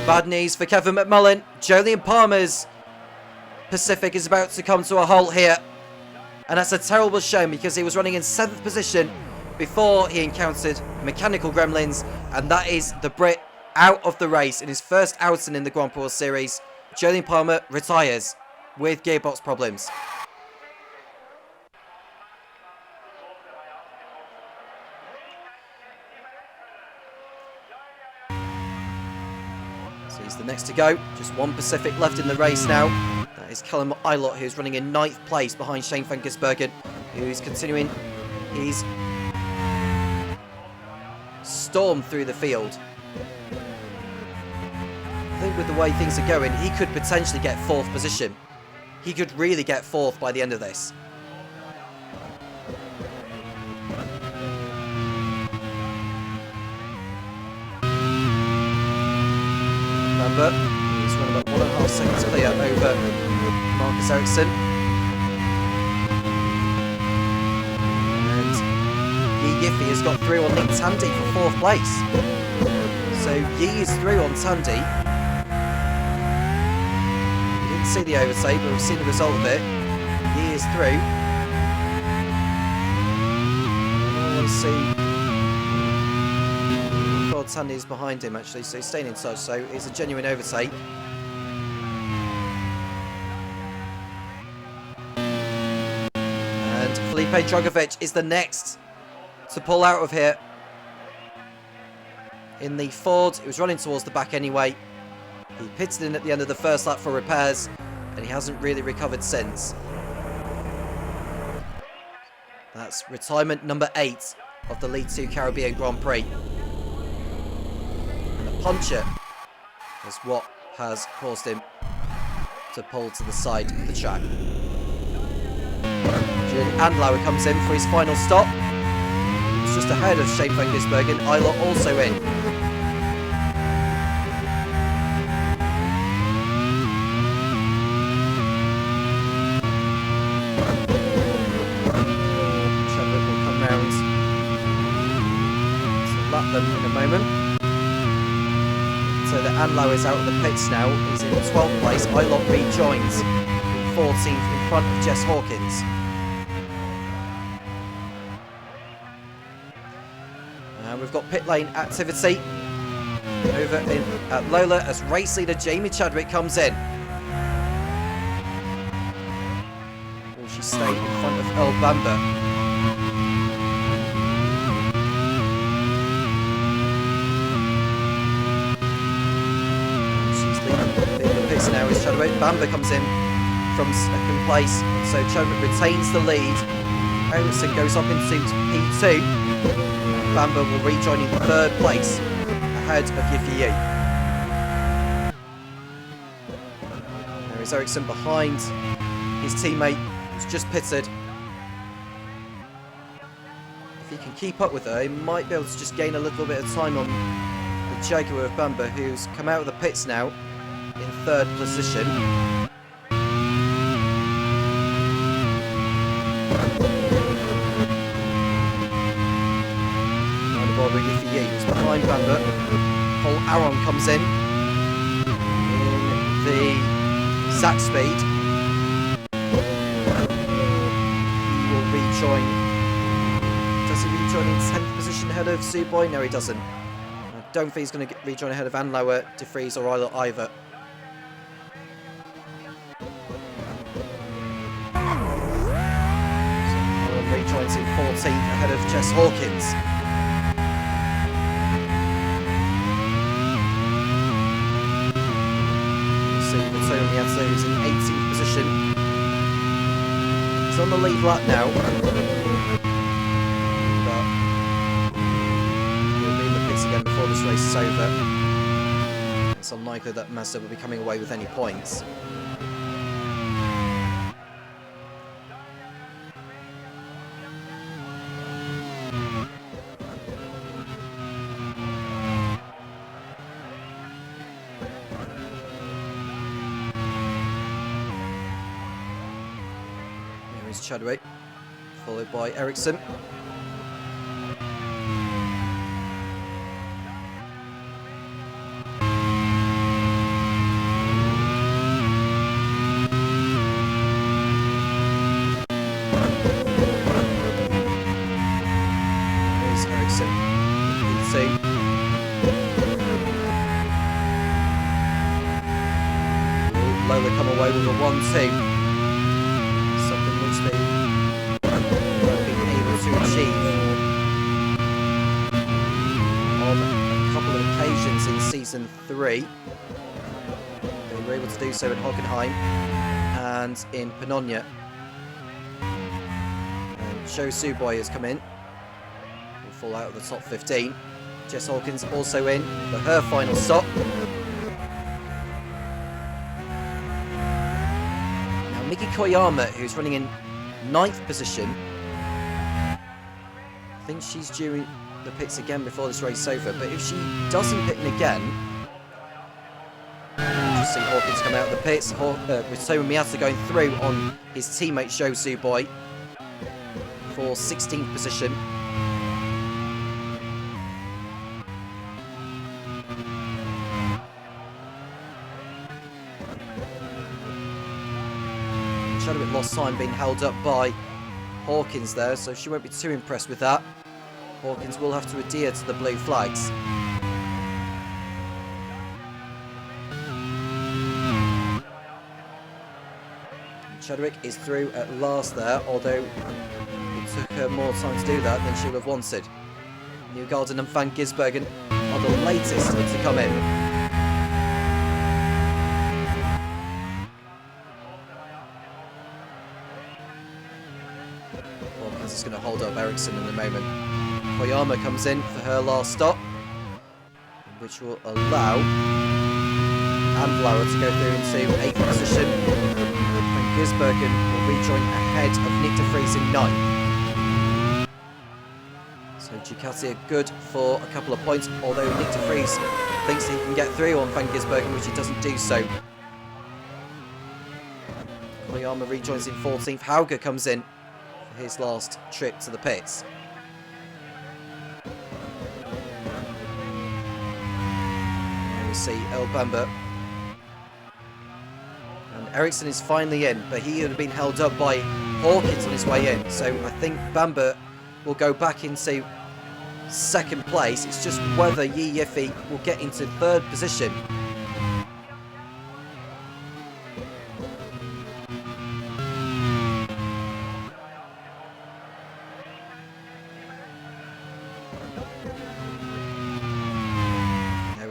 bad news for Kevin McMullen. Jolyon Palmer's Pacific is about to come to a halt here. And that's a terrible shame because he was running in 7th position before he encountered mechanical gremlins. And that is the Brit out of the race in his first outing in the Grand Prix Series. Jolyon Palmer retires with gearbox problems. So he's the next to go. Just one Pacific left in the race now. That is Callum Eilert, who's running in 9th place behind Shane van Gisbergen, who's continuing his storm through the field. I think with the way things are going, he could potentially get 4th position. He could really get 4th by the end of this. Remember, he's running about 1.5 seconds clear over Marcus Ericsson. And Yi Yiffy has got through on Nick Tandy for 4th place. So Yi is through on Tandy. We didn't see the overtake, but we've seen the result of it. Yi is through. I want to see. Tandy is behind him actually, so he's staying in touch, so it's a genuine overtake. And Felipe Drogovic is the next to pull out of here. In the Ford, he was running towards the back anyway. He pitted in at the end of the first lap for repairs, and he hasn't really recovered since. That's retirement number 8 of the League 2 Caribbean Grand Prix. Puncher is what has caused him to pull to the side of the track. Julian Andlauer comes in for his final stop. He's just ahead of Shane van Gisbergen. Eilert also in. Chadwick will come round to lap them in a moment. So that Andlau is out of the pits now. He's in 12th place. Eilert rejoins in 14th in front of Jess Hawkins. And we've got pit lane activity over at Lola as race leader Jamie Chadwick comes in. Will she stay in front of Earl Bamber? Now is Chadwick. Bamber comes in from 2nd place, so Chadwick retains the lead. Ericsson goes up into P2. Bamber will rejoin in 3rd place ahead of Yiffy Yi. There is Ericsson behind his teammate who's just pitted. If he can keep up with her, he might be able to just gain a little bit of time on the Jaguar of Bamber, who's come out of the pits now in 3rd position. On the board with Yiffy Yi, who's behind Bamber. Paul Aron comes in the Zach speed. rejoin. Does he rejoin in 10th position ahead of Suboy? No, he doesn't. I don't think he's going to rejoin ahead of Van Lauer, De Vries, or either. So rejoins in 14th ahead of Jess Hawkins. Who's in 18th position. He's on the lead lap now. But he'll be in the pits again before this race is over. It's unlikely that Mazda will be coming away with any points. Chadwick, followed by Ericsson. There's Ericsson. P2. Will Lola come away with a 1-2? In season 3, they were able to do so in Hockenheim and in Panonia. And Joe Suboy has come in, will fall out of the top 15. Jess Hawkins also in for her final stop. Now Miki Koyama, who's running in 9th position, I think she's due the pits again before this race is over, but if she doesn't pit in again, you'll see Hawkins come out of the pits, with Tomo Miyata going through on his teammate Joe Suboy for 16th position. Chadwick lost time being held up by Hawkins there, so she won't be too impressed with that. Hawkins will have to adhere to the blue flags. Chadwick is through at last there, although it took her more time to do that than she would have wanted. Newgarden and Van Gisbergen are the latest to come in. Hawkins is going to hold up Ericsson in a moment. Koyama comes in for her last stop, which will allow Lauer to go through into 8th position. Van Gisbergen will rejoin ahead of Nick De Vries in 9th. So Ducati are good for a couple of points, although Nick De Vries thinks he can get through on Van Gisbergen, which he doesn't do so. Koyama rejoins in 14th. Hauger comes in for his last trip to the pits. See El Bamba, and Ericsson is finally in, but he would have been held up by Hawkins on his way in, so I think Bamba will go back into 2nd place. It's just whether Yi Yiffy will get into 3rd position.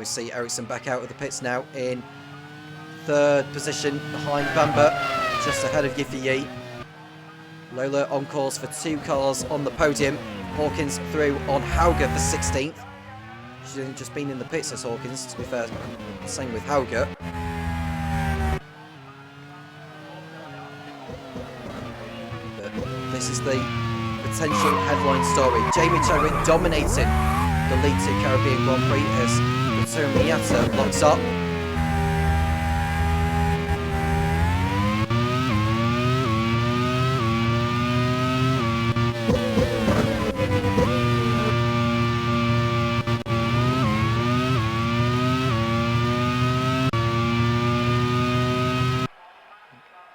See Ericsson back out of the pits now in 3rd position behind Bamba, just ahead of Yiffy Yi. Lola on course for 2 cars on the podium. Hawkins through on Hauger for 16th. She's only just been in the pits as Hawkins, to be fair. Same with Hauger. But this is the potential headline story. Jamie Chadwick dominating the League 2 Caribbean Grand Prix as Tomo Miyata locks up.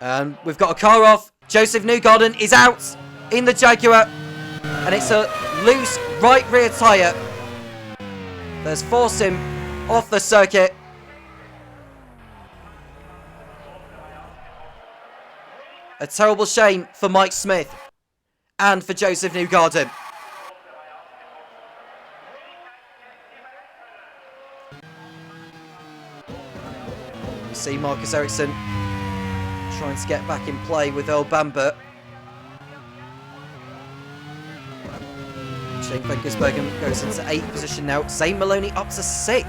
And we've got a car off. Joseph Newgarden is out in the Jaguar, and it's a loose right rear tyre that's forced him off the circuit. A terrible shame for Mike Smith and for Joseph Newgarden. We see Marcus Ericsson trying to get back in play with Earl Bamber. Shane van Gisbergen goes into 8th position now. Zane Maloney up to 6th.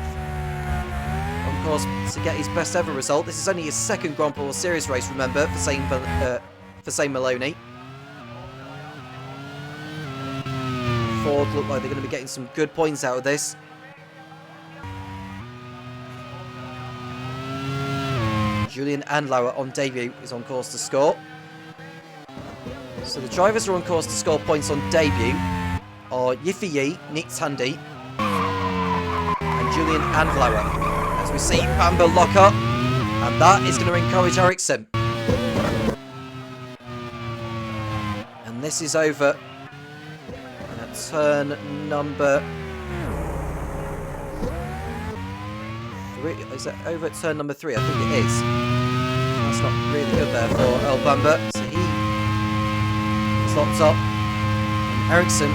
Of course, to get his best ever result. This is only his second Grand Prix Series race, remember, for Zane Maloney. Ford look like they're going to be getting some good points out of this. Julian Andlauer on debut is on course to score. So the drivers are on course to score points on debut are Yiffy Yi, Nick Tandy, and Julian Andlauer. As we see Bamber lock up, and that is going to encourage Ericsson. And this is over. And at turn number 3, is it over at turn number 3? I think it is. That's not really good there for Earl Bamber. So he is locked up. And Ericsson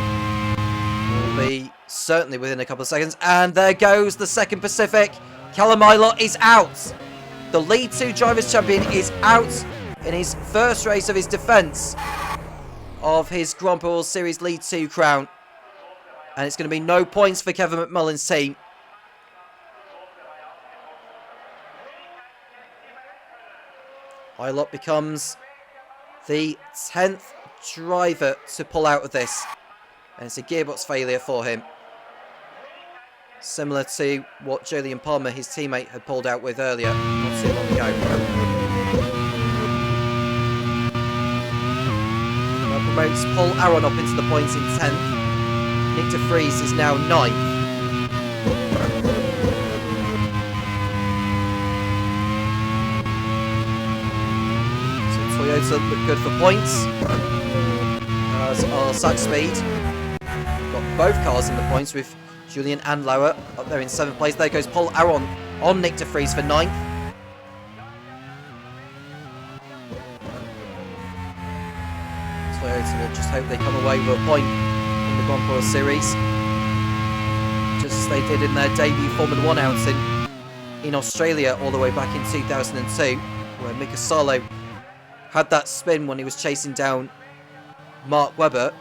will be certainly within a couple of seconds. And there goes the second Pacific. Callum Ilott is out. The Lead 2 Drivers' Champion is out in his first race of his defence of his Grand Prix Series Lead 2 crown. And it's going to be no points for Kevin McMullen's team. Ilott becomes the 10th driver to pull out of this. And it's a gearbox failure for him. Similar to what Jolyon Palmer, his teammate, had pulled out with earlier, not too long ago. That promotes Paul Aron up into the points in 10th. Nick de Vries is now 9th. So Toyota look good for points. As are Sack Speed. Got both cars in the points with Julian Andlauer up there in 7th place. There goes Paul Aron on Nick de Vries for 9th. Toyota will just hope they come away with a point in the Grand Prix Series. Just as they did in their debut Formula 1 outing in Australia all the way back in 2002, where Mika Salo had that spin when he was chasing down Mark Webber.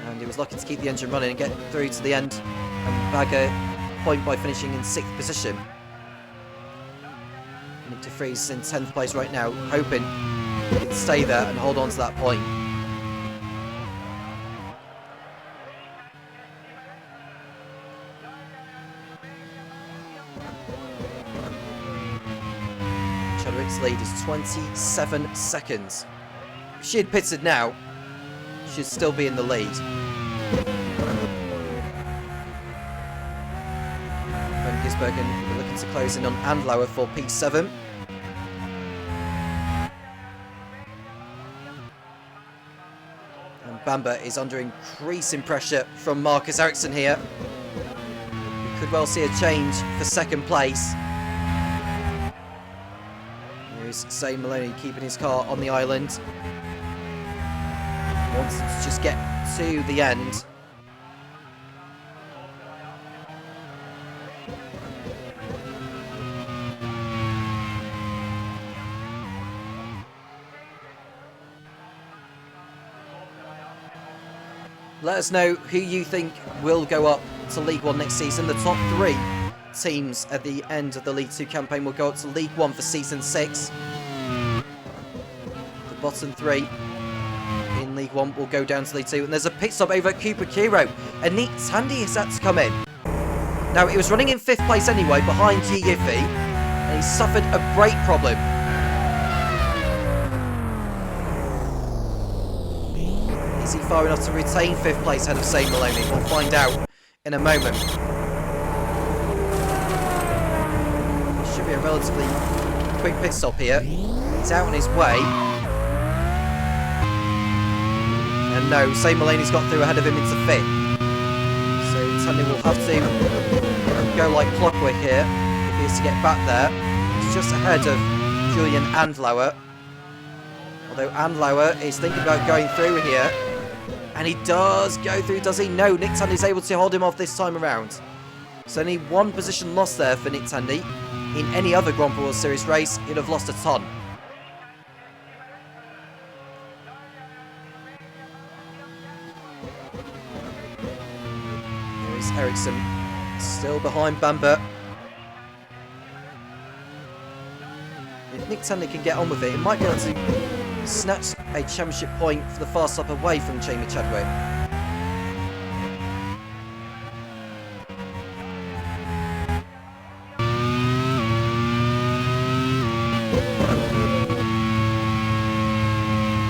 And he was lucky to keep the engine running and get through to the end and bag a point by finishing in 6th position. Nick de Vries is in 10th place right now, hoping he can stay there and hold on to that point. Chadwick's lead is 27 seconds. If she had pitted now, should still be in the lead. Van Gisbergen looking to close in on Andlauer for P7. And Bamber is under increasing pressure from Marcus Ericsson here. We could well see a change for 2nd place. Here's Zane Maloney keeping his car on the island. Wants to just get to the end. Let us know who you think will go up to League 1 next season. The top 3 teams at the end of the League 2 campaign will go up to League 1 for Season 6. The bottom 3 in League 1 will go down to League 2. And there's a pit stop over at Cooper Kiro. And Nick Tandy has had to come in. Now, he was running in 5th place anyway, behind Yi Yiffy. And he suffered a brake problem. Is he far enough to retain 5th place ahead of Zane Maloney? We'll find out in a moment. Should be a relatively quick pit stop here. He's out on his way. And no, St. Mulaney's got through ahead of him into 5th. So Tandy will have to go like clockwork here if he is to get back there. He's just ahead of Julian Andlauer. Although Andlauer is thinking about going through here. And he does go through, does he? No, Nick Tandy's able to hold him off this time around. So only 1 position lost there for Nick Tandy. In any other Grand Prix World Series race, he'd have lost a ton. Here is Ericsson, still behind Bamber. If Nick Tandy can get on with it, he might be able to snatch a championship point for the fast lap away from Jamie Chadwick.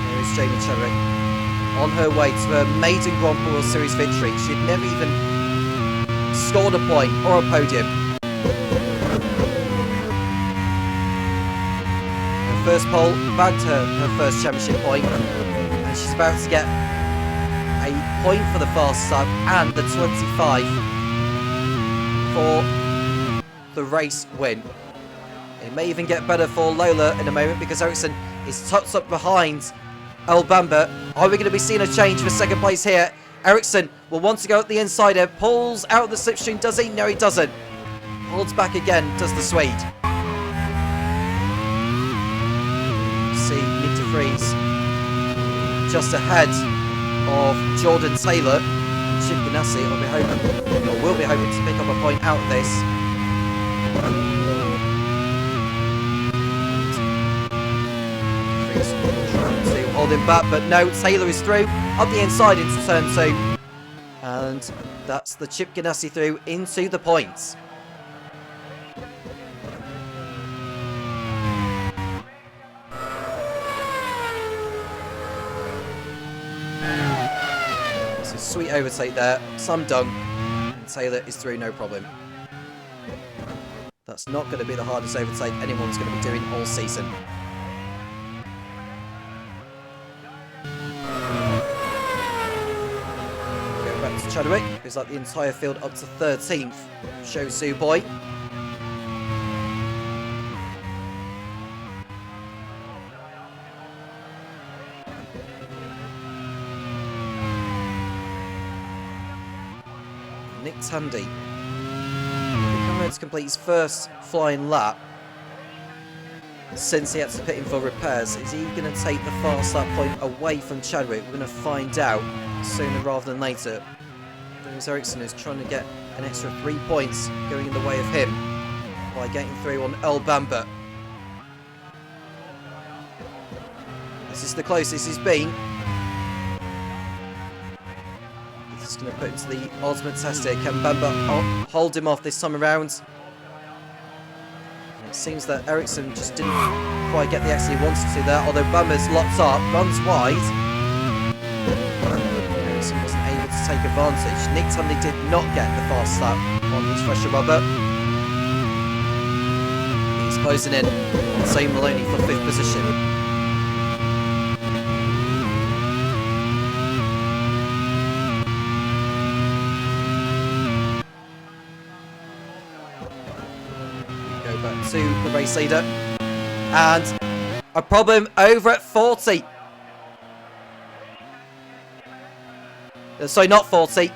There is Jamie Chadwick on her way to her maiden Grand Prix World Series victory. She'd never even scored a point or a podium. First pole bagged her first championship point, and she's about to get a point for the fast lap and the 25 for the race win. It may even get better for Lola in a moment because Ericsson is tucked up behind Earl Bamber. Are we going to be seeing a change for second place here? Ericsson will want to go at the inside here, pulls out the slipstream, does he? No, he doesn't. Holds back again, does the Swede. Freeze just ahead of Jordan Taylor. Chip Ganassi will be hoping to pick up a point out of this. Freeze trying to hold him back, but no, Taylor is through up the inside into turn 2, and that's the Chip Ganassi through into the points. Sweet overtake there, Sam Dung, and Taylor is through no problem. That's not going to be the hardest overtake anyone's going to be doing all season. Go back to Chadwick, who's like the entire field up to 13th. Show Sue Boy. Nick Tandy coming around to complete his first flying lap since he had to pit in for repairs. Is he going to take the fast lap point away from Chadwick? We're going to find out sooner rather than later. There's Ericsson who's trying to get an extra 3 points going in the way of him by getting through on Earl Bamber. This is the closest he's been. Just going to put into the ultimate test here. Can Bamber hold him off this time around? And it seems that Ericsson just didn't quite get the exit he wanted to there, although Bamber's locked up, runs wide. Ericsson wasn't able to take advantage. Nick Tandy did not get the fast lap on his fresher rubber. He's closing in on St. Maloney for 5th position. To the race leader, and a problem over at 40. Sorry, not 40.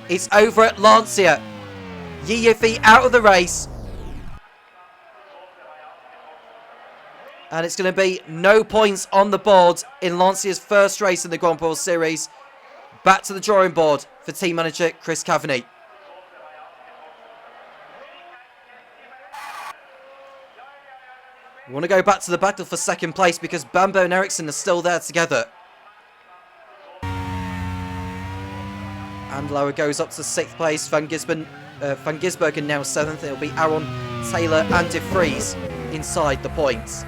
It's over at Lancia. Yi Yufi out of the race, and it's going to be no points on the board in Lancia's first race in the Grand Prix Series. Back to the drawing board for team manager Chris Cavaney. We want to go back to the battle for second place because Bamber and Ericsson are still there together. Andlauer goes up to 6th place. Van Gisbergen now 7th. It'll be Aaron, Taylor and De Vries inside the points.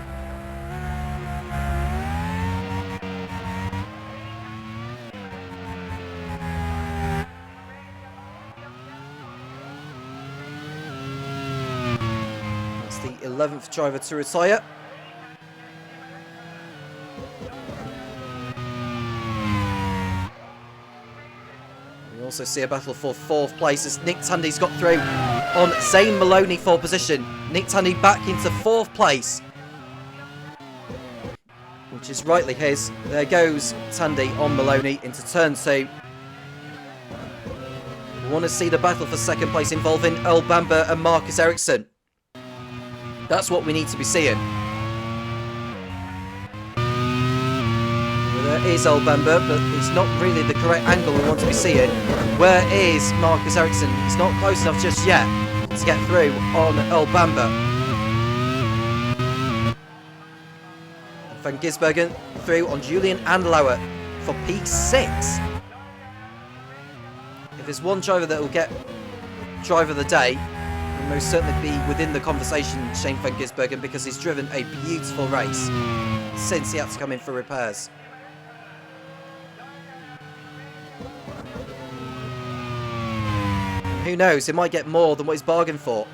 The 11th driver to retire. also see a battle for 4th place as Nick Tandy's got through on Zane Maloney for position. Nick Tandy back into 4th place, which is rightly his. There goes Tandy on Maloney into turn 2. We want to see the battle for 2nd place involving Earl Bamber and Marcus Ericsson. That's what we need to be seeing. There is Earl Bamber, but it's not really the correct angle we want to be seeing. Where is Marcus Ericsson? He's not close enough just yet to get through on Earl Bamber. Van Gisbergen through on Julian Andlauer for P6. If there's one driver that will get driver of the day, it will most certainly be within the conversation, Shane Van Gisbergen, because he's driven a beautiful race since he had to come in for repairs. Who knows, he might get more than what he's bargained for.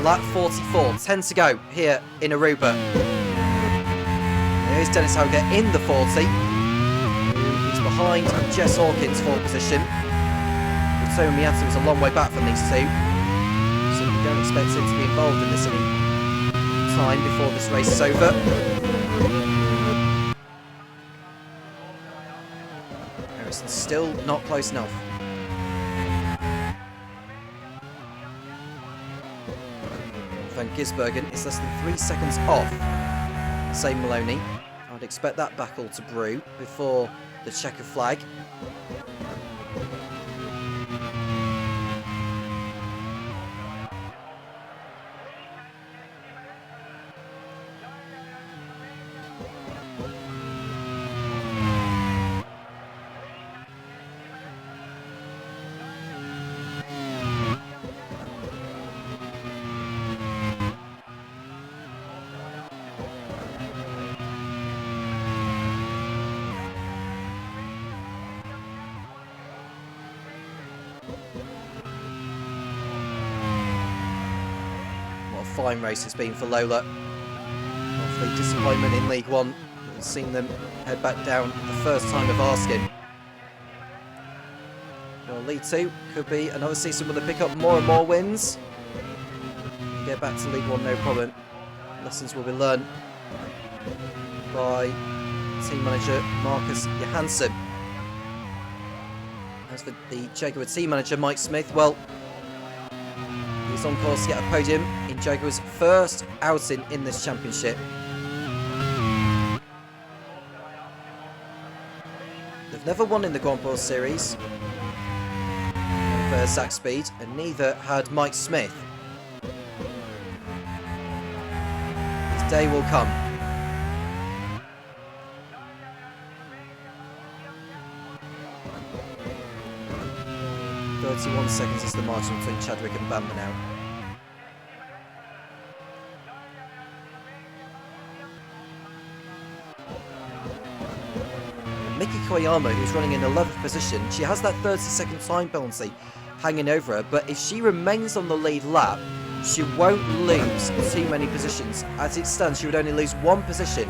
Lap 44, 10 to go here in Aruba. Here's Dennis Hauger in the 40. He's behind Jess Hawkins for position. Tomo Miyata was a long way back from these two, so we don't expect him to be involved in this any time before this race is over. Harrison's still not close enough. Van Gisbergen is less than 3 seconds off Zane Maloney. I'd expect that battle to brew before the checker flag. Fine race it's been for Lola. After the disappointment in League One, we've seen them head back down the first time of asking. Well, League 2 could be another season where they pick up more and more wins. Get back to League 1 no problem. Lessons will be learned by team manager Marcus Johansson. As for the Jaguar team manager Mike Smith, well, he's on course to get a podium in Jaguar's first outing in this championship. They've never won in the Grand Prix Series for Zach Speed, and neither had Mike Smith. His day will come. .31 seconds is the margin between Chadwick and Bamber now. Miki Koyama, who's running in 11th position, she has that 30-second time penalty hanging over her, but if she remains on the lead lap, she won't lose too many positions. As it stands, she would only lose 1 position,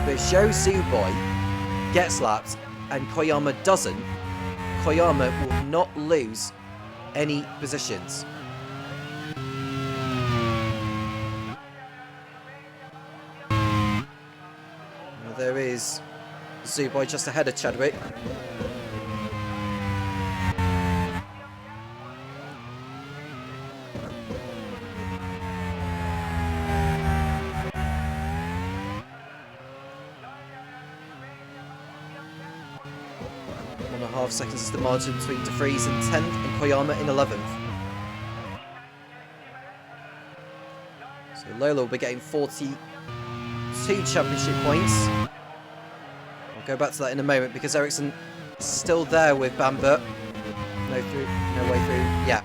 but if Joe Zuboy gets lapped and Koyama doesn't, Koyama will not lose any positions. Well, there is Zuboy just ahead of Chadwick. .5 seconds is the margin between De Vries in 10th and Koyama in 11th. So Lola will be getting 42 championship points. I'll go back to that in a moment because Ericsson is still there with Bamber. No way through. Yeah.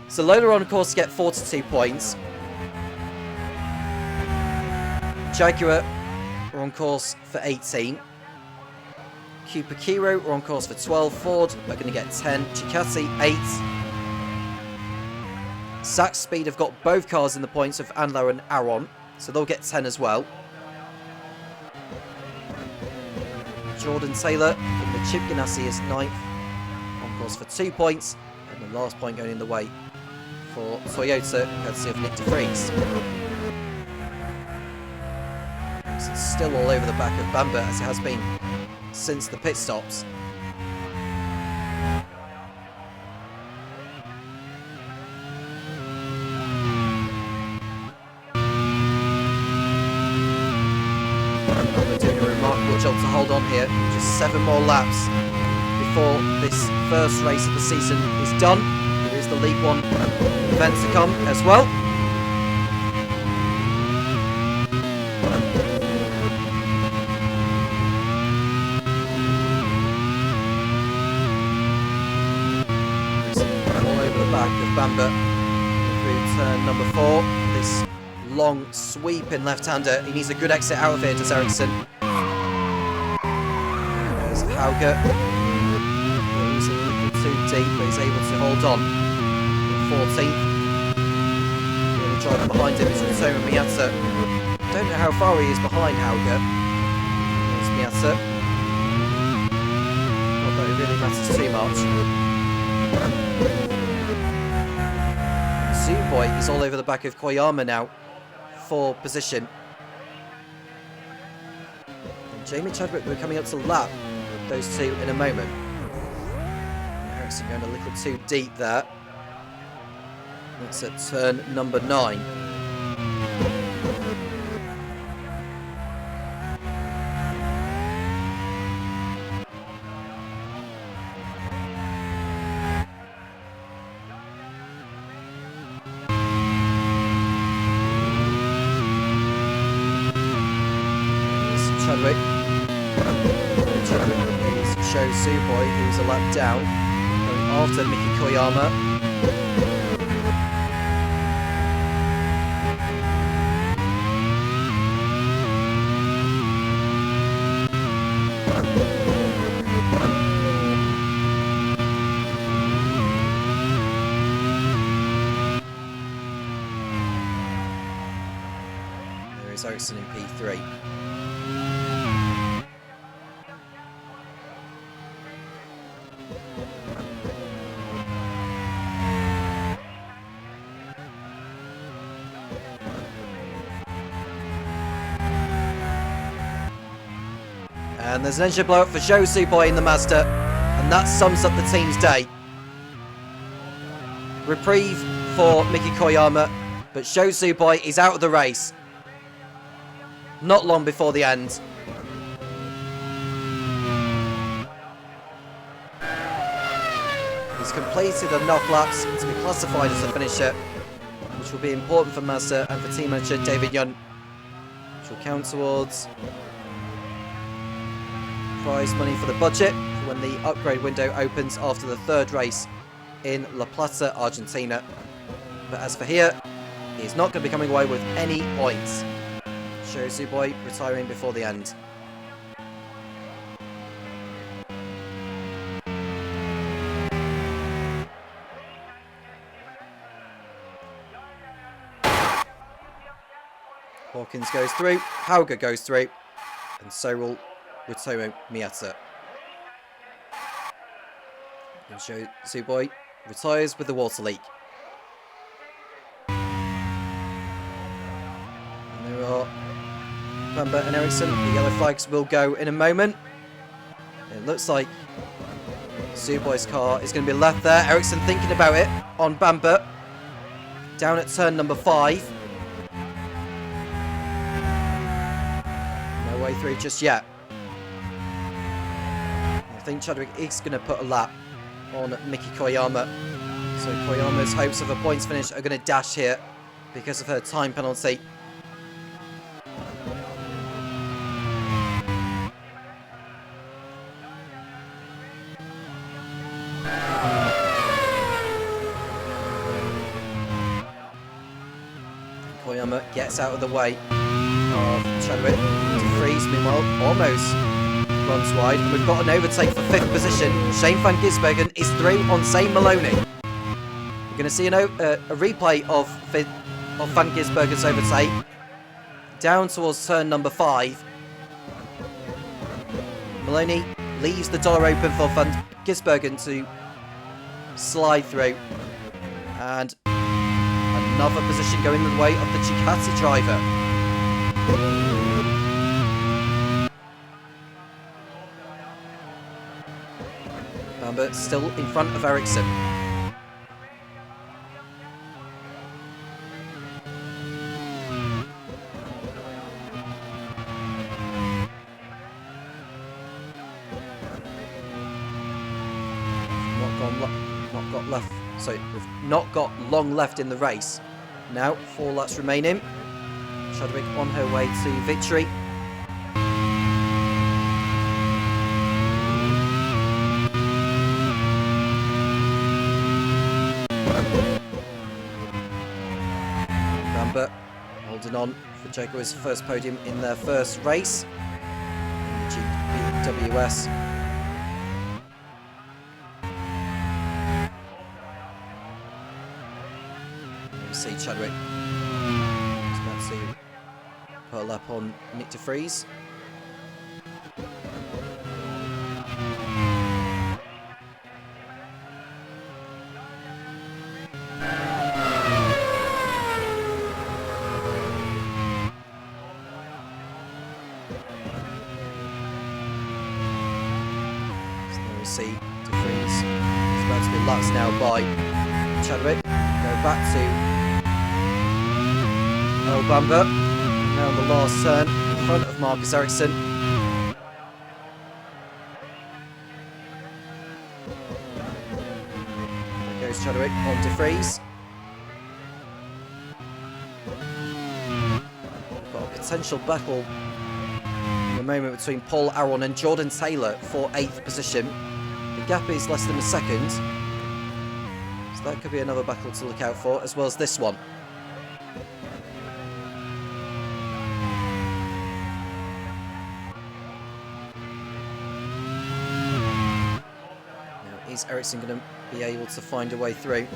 So Lola on course to get 42 points. Jaguar are on course for 18. Cooper Kiro are on course for 12. Ford are going to get 10. Ducati 8. Zach Speed have got both cars in the points of Andlau and Aron, so they'll get 10 as well. Jordan Taylor in the Chip Ganassi is 9th. On course for 2 points. And the last point going in the way for Toyota, courtesy of Nick de Vries. It's still all over the back of Bamber, as it has been since the pit stops. We're doing a remarkable job to hold on here. Just 7 more laps before this first race of the season is done. There is the League One event to come as well. All over the back of Bamber through turn number 4. This long sweeping left-hander. He needs a good exit out of here, does Ericsson. There's Hauger. He's a little too deep, but he's able to hold on. 14th. The only driver behind him is Topher Miata. Don't know how far he is behind Hauger. There's Miata. Not that it really matters too much. Boy is all over the back of Koyama now for position. And Jamie Chadwick, we're coming up to lap those two in a moment. Ericsson going a little too deep there. That's at turn number 9. Chadwick is Sho Suboy, who's a lap down, going after Miki Koyama. There is Ericsson in P3. And there's an engine blowout for Sho Suboy in the Mazda, and that sums up the team's day. Reprieve for Miki Koyama, but Sho Suboy is out of the race. Not long before the end. He's completed enough laps to be classified as a finisher, which will be important for Mazda and for team manager David Young, which will count towards prize money for the budget when the upgrade window opens after the 3rd race in La Plata, Argentina. But as for here, he is not going to be coming away with any points. Sho Suboy retiring before the end. Hawkins goes through, Hauger goes through, and so will Topher Miata. And Sho Suboy retires with the water leak. And there are Bamber and Ericsson. The yellow flags will go in a moment. It looks like Suboy's car is going to be left there. Ericsson thinking about it on Bamber. Down at turn number 5. No way through just yet. I think Chadwick is going to put a lap on Miki Koyama. So Koyama's hopes of a points finish are going to dash here because of her time penalty. Koyama gets out of the way of Chadwick. De Vries, meanwhile, almost runs wide, and we've got an overtake for 5th position. Shane van Gisbergen is through on Zane Maloney. We're going to see a replay of Van Gisbergen's overtake down towards turn number 5. Maloney leaves the door open for Van Gisbergen to slide through. And another position going the way of the Ducati driver. Bamber still in front of Ericsson. We've not got long left in the race. Now, 4 laps remaining. Chadwick on her way to victory. Bamber holding on for Jaguar's first podium in their first race. GWS. See Chadwick is about to put a lap on Nick de Vries. So we see de Vries is about to be laps now by Chadwick. Go back to Bamber, now the last turn in front of Marcus Ericsson. There goes Chadwick on de Vries. We've got a potential battle in the moment between Paul Aron and Jordan Taylor for 8th position. The gap is less than a second, so that could be another battle to look out for, as well as this one. Is Ericsson going to be able to find a way through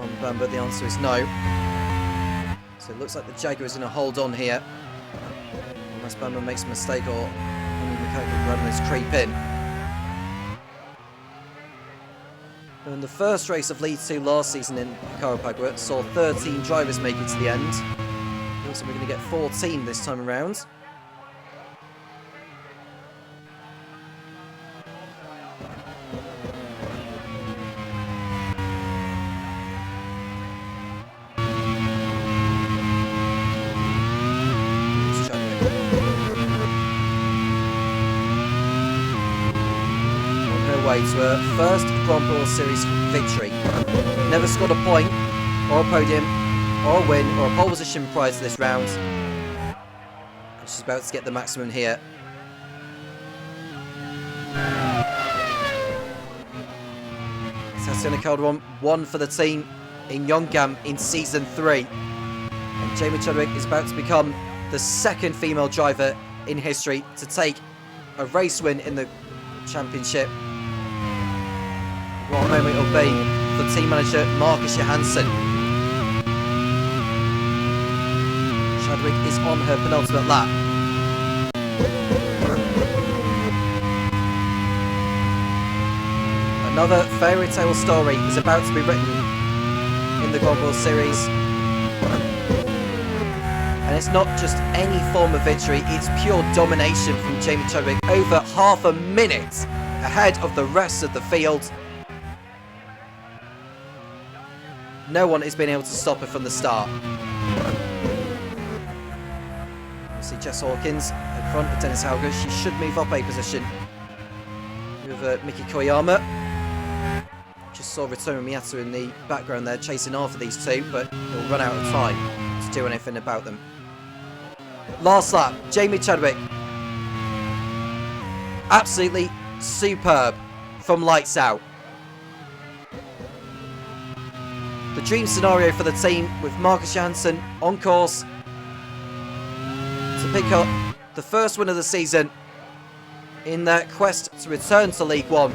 on Bamber? The answer is no. So it looks like the Jaguar is going to hold on here, unless Bamber makes a mistake or any mechanical problems creep in. In the first race of League 2 last season in Carapagua, saw 13 drivers make it to the end. Looks like we're going to get 14 this time around. To her first Grand Prix Series victory. Never scored a point, or a podium, or a win, or a pole position prior to this round. And she's about to get the maximum here. Tatiana Calderon won for the team in Yongam in Season 3. And Jamie Chadwick is about to become the second female driver in history to take a race win in the championship. What a moment it'll be for team manager Marcus Johansson. Chadwick is on her penultimate lap. Another fairy tale story is about to be written in the Grand Prix Series. And it's not just any form of victory, it's pure domination from Jamie Chadwick, over half a minute ahead of the rest of the field. No one has been able to stop her from the start. You see Jess Hawkins in front of Dennis Hauger. She should move up a position with Miki Koyama. Just saw Ritomo Miyato in the background there chasing after these two, but he'll run out of time to do anything about them. Last lap, Jamie Chadwick. Absolutely superb from lights out. The dream scenario for the team, with Marcus Johansson on course to pick up the first win of the season in their quest to return to League One.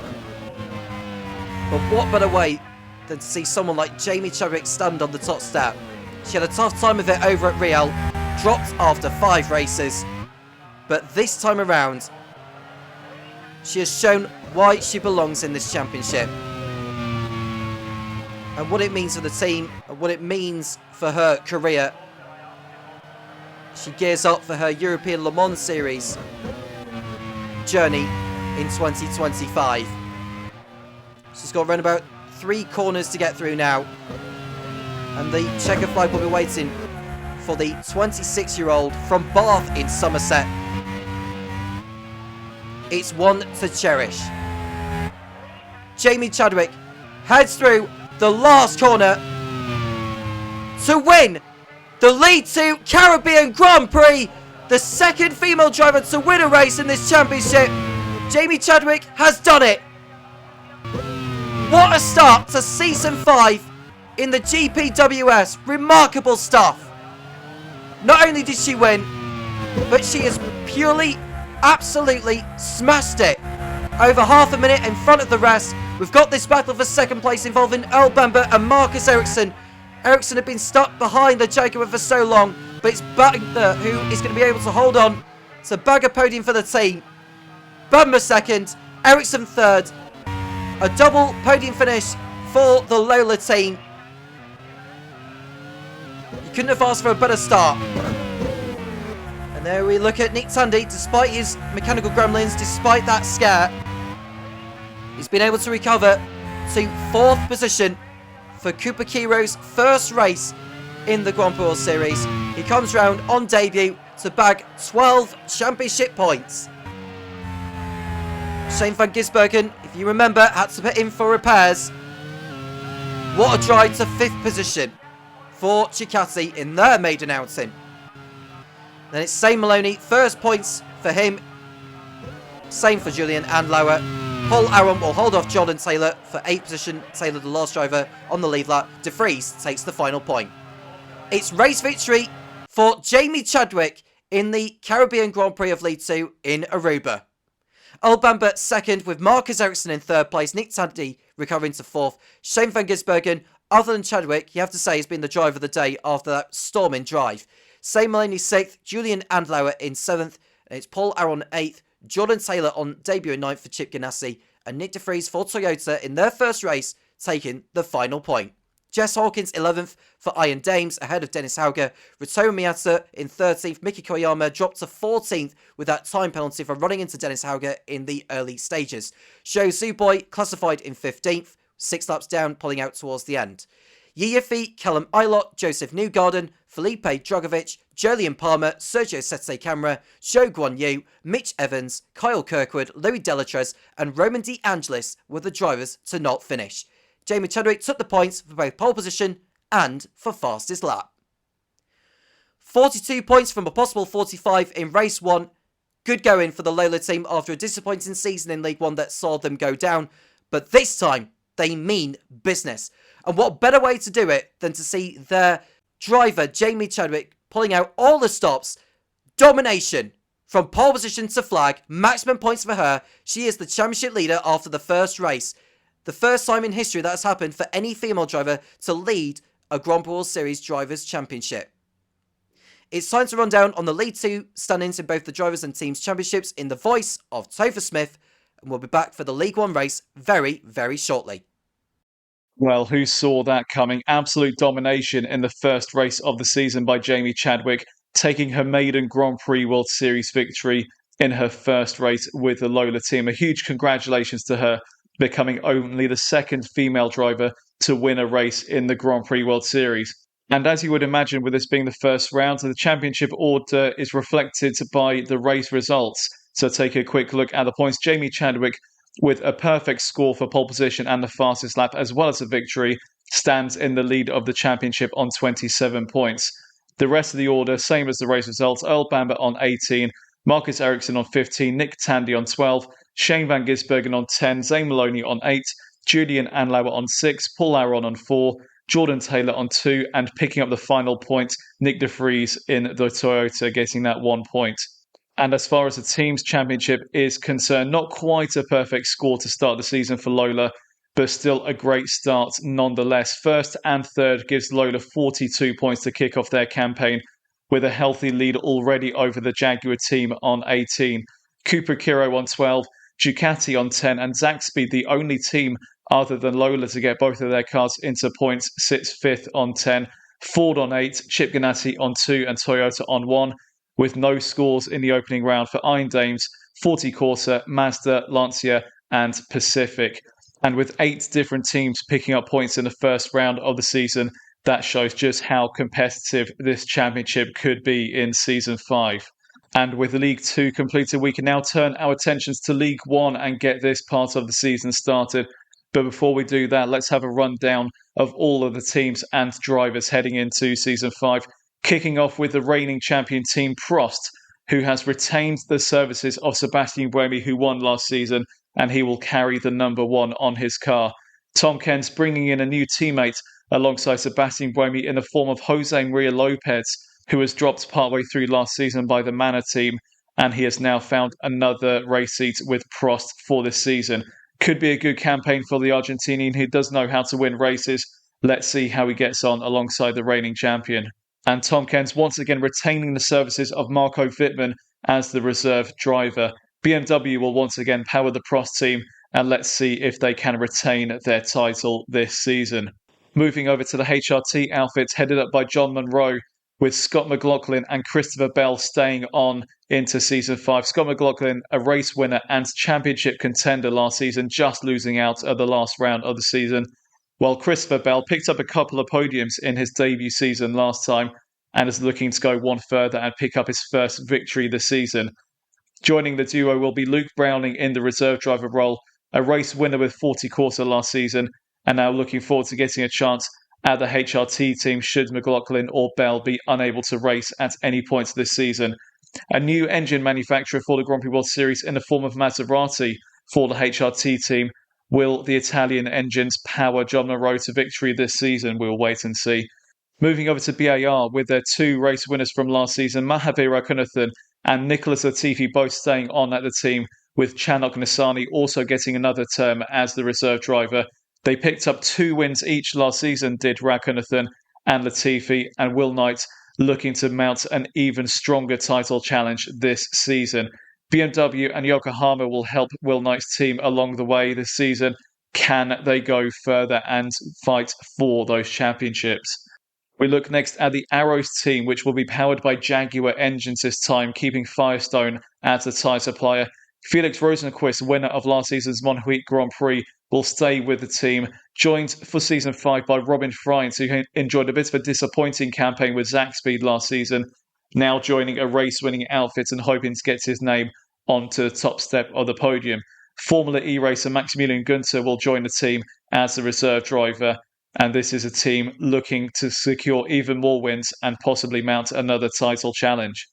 But what better way than to see someone like Jamie Chadwick stand on the top step. She had a tough time of it over at Real, dropped after 5 races, but this time around She has shown why she belongs in this championship. And what it means for the team, and what it means for her career. She gears up for her European Le Mans Series journey in 2025. She's got around about 3 corners to get through now. And the checker flag will be waiting for the 26-year-old from Bath in Somerset. It's one to cherish. Jamie Chadwick heads through the last corner to win the Lead 2 Caribbean Grand Prix, the second female driver to win a race in this championship. Jamie Chadwick has done it. What a start to Season 5 in the GPWS. Remarkable stuff. Not only did she win, but she has purely, absolutely smashed it. Over half a minute in front of the rest. We've got this battle for second place involving Earl Bamber and Marcus Ericsson. Ericsson had been stuck behind the Jaguar for so long, but it's Bamber who is going to be able to hold on to bag a podium for the team. Bamber second, Ericsson third. A double podium finish for the Lola team. You couldn't have asked for a better start. And there we look at Nick Tandy, despite his mechanical gremlins, despite that scare. He's been able to recover to 4th position for Cooper Kiro's first race in the Grand Prix Series. He comes round on debut to bag 12 championship points. Shane van Gisbergen, if you remember, had to put in for repairs. What a drive to 5th position for Ducati in their maiden outing. Then it's Zane Maloney, first points for him. Same for Julian Andlauer. Paul Aron will hold off Jordan Taylor for 8th position. Taylor, the last driver on the lead lap. De Vries takes the final point. It's race victory for Jamie Chadwick in the Caribbean Grand Prix of Lead 2 in Aruba. Earl Bamber second with Marcus Ericsson in 3rd place. Nick Tandy recovering to 4th. Shane van Gisbergen, other than Chadwick, you have to say, has been the driver of the day after that storming drive. Zane Maloney 6th. Julian Andlauer in 7th. And it's Paul Aron 8th. Jordan Taylor on debut in 9th for Chip Ganassi, and Nick De Vries for Toyota in their first race, taking the final point. Jess Hawkins 11th for Iron Dames, ahead of Dennis Hauger. Ritoa Miata in 13th. Miki Koyama dropped to 14th with that time penalty for running into Dennis Hauger in the early stages. Sho Zuboi classified in 15th, 6 laps down, pulling out towards the end. Yiafi, Callum Ilott, Joseph Newgarden, Felipe Drogovic, Jolyon Palmer, Sergio Sette Camara, Zhou Guanyu, Mitch Evans, Kyle Kirkwood, Louis Delatres, and Roman De Angelis were the drivers to not finish. Jamie Chadwick took the points for both pole position and for fastest lap. 42 points from a possible 45 in race 1. Good going for the Lola team after a disappointing season in League 1 that saw them go down. But this time, they mean business. And what better way to do it than to see their driver, Jamie Chadwick, pulling out all the stops. Domination from pole position to flag. Maximum points for her. She is the championship leader after the first race. The first time in history that has happened for any female driver to lead a Grand Prix Series Drivers' Championship. It's time to run down on the Lead 2 stand-ins in both the Drivers' and Teams' Championships in the voice of Topher Smith. And we'll be back for the League 1 race very, very shortly. Well, who saw that coming? Absolute domination in the first race of the season by Jamie Chadwick, taking her maiden Grand Prix World Series victory in her first race with the Lola team. A huge congratulations to her, becoming only the second female driver to win a race in the Grand Prix World Series. And as you would imagine, with this being the first round, the championship order is reflected by the race results. So take a quick look at the points. Jamie Chadwick, with a perfect score for pole position and the fastest lap, as well as a victory, stands in the lead of the championship on 27 points. The rest of the order, same as the race results. Earl Bamber on 18, Marcus Ericsson on 15, Nick Tandy on 12, Shane van Gisbergen on 10, Zane Maloney on 8, Julian Andlauer on 6, Paul Aron on 4, Jordan Taylor on 2, and picking up the final point, Nick De Vries in the Toyota, getting that 1 point. And as far as the team's championship is concerned, not quite a perfect score to start the season for Lola, but still a great start nonetheless. First and third gives Lola 42 points to kick off their campaign, with a healthy lead already over the Jaguar team on 18. Cooper Kiro on 12, Ducati on 10, and Zaxby, the only team other than Lola to get both of their cars into points, sits 5th on 10. Ford on 8, Chip Ganassi on 2, and Toyota on 1, with no scores in the opening round for Iron Dames, Forte Corsa, Mazda, Lancia, and Pacific. And with 8 different teams picking up points in the first round of the season, that shows just how competitive this championship could be in Season 5. And with League 2 completed, we can now turn our attentions to League 1 and get this part of the season started. But before we do that, let's have a rundown of all of the teams and drivers heading into Season 5, kicking off with the reigning champion team Prost, who has retained the services of Sebastian Buemi, who won last season, and he will carry the number 1 on his car. Tom Cairns bringing in a new teammate alongside Sebastian Buemi in the form of Jose Maria Lopez, who was dropped partway through last season by the Manor team, and he has now found another race seat with Prost for this season. Could be a good campaign for the Argentinian, who does know how to win races. Let's see how he gets on alongside the reigning champion. And Tom Cairns once again retaining the services of Marco Wittmann as the reserve driver. BMW will once again power the Prost team, and let's see if they can retain their title this season. Moving over to the HRT outfits headed up by John Munro, with Scott McLaughlin and Christopher Bell staying on into Season 5. Scott McLaughlin, a race winner and championship contender last season, just losing out at the last round of the season, while Christopher Bell picked up a couple of podiums in his debut season last time and is looking to go one further and pick up his first victory this season. Joining the duo will be Luke Browning in the reserve driver role, a race winner with Forte Corsa last season, and now looking forward to getting a chance at the HRT team should McLaughlin or Bell be unable to race at any point this season. A new engine manufacturer for the Grand Prix World Series in the form of Maserati for the HRT team. Will the Italian engines power John Munro to victory this season? We'll wait and see. Moving over to BAR with their 2 race winners from last season, Mahavir Raghunathan and Nicholas Latifi both staying on at the team, with Chanok Nassani also getting another term as the reserve driver. They picked up 2 wins each last season, did Raghunathan and Latifi, and Will Knight looking to mount an even stronger title challenge this season. BMW and Yokohama will help Will Knight's team along the way this season. Can they go further and fight for those championships? We look next at the Arrows team, which will be powered by Jaguar engines this time, keeping Firestone as the tyre supplier. Felix Rosenqvist, winner of last season's Montjuic Grand Prix, will stay with the team, joined for Season 5 by Robin Friends, who enjoyed a bit of a disappointing campaign with Zaxby last season, now joining a race-winning outfit and hoping to get his name onto the top step of the podium. Formula E racer Maximilian Günther will join the team as the reserve driver, and this is a team looking to secure even more wins and possibly mount another title challenge.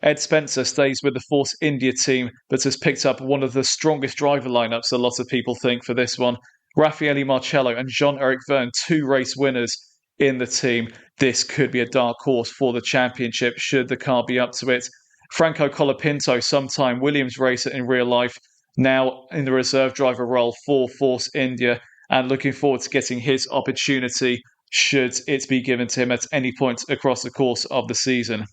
Ed Spencer stays with the Force India team, but has picked up one of the strongest driver lineups, a lot of people think, for this one. Raffaele Marcello and Jean-Eric Verne, 2 race winners in the team. This could be a dark horse for the championship, should the car be up to it. Franco Colapinto, sometime Williams racer in real life, now in the reserve driver role for Force India, and looking forward to getting his opportunity should it be given to him at any point across the course of the season.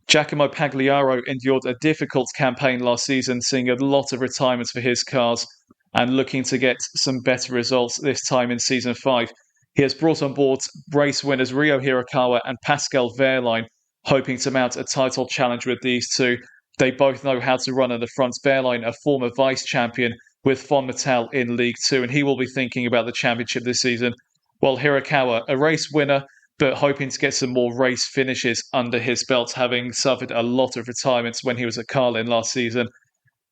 Giacomo Pagliaro endured a difficult campaign last season, seeing a lot of retirements for his cars and looking to get some better results this time in Season 5. He has brought on board race winners Rio Hirakawa and Pascal Wehrlein, hoping to mount a title challenge with these two. They both know how to run at the front. Wehrlein, a former vice champion with Fon-Matal in League 2, and he will be thinking about the championship this season. While Hirakawa, a race winner, but hoping to get some more race finishes under his belt, having suffered a lot of retirements when he was at Carlin last season.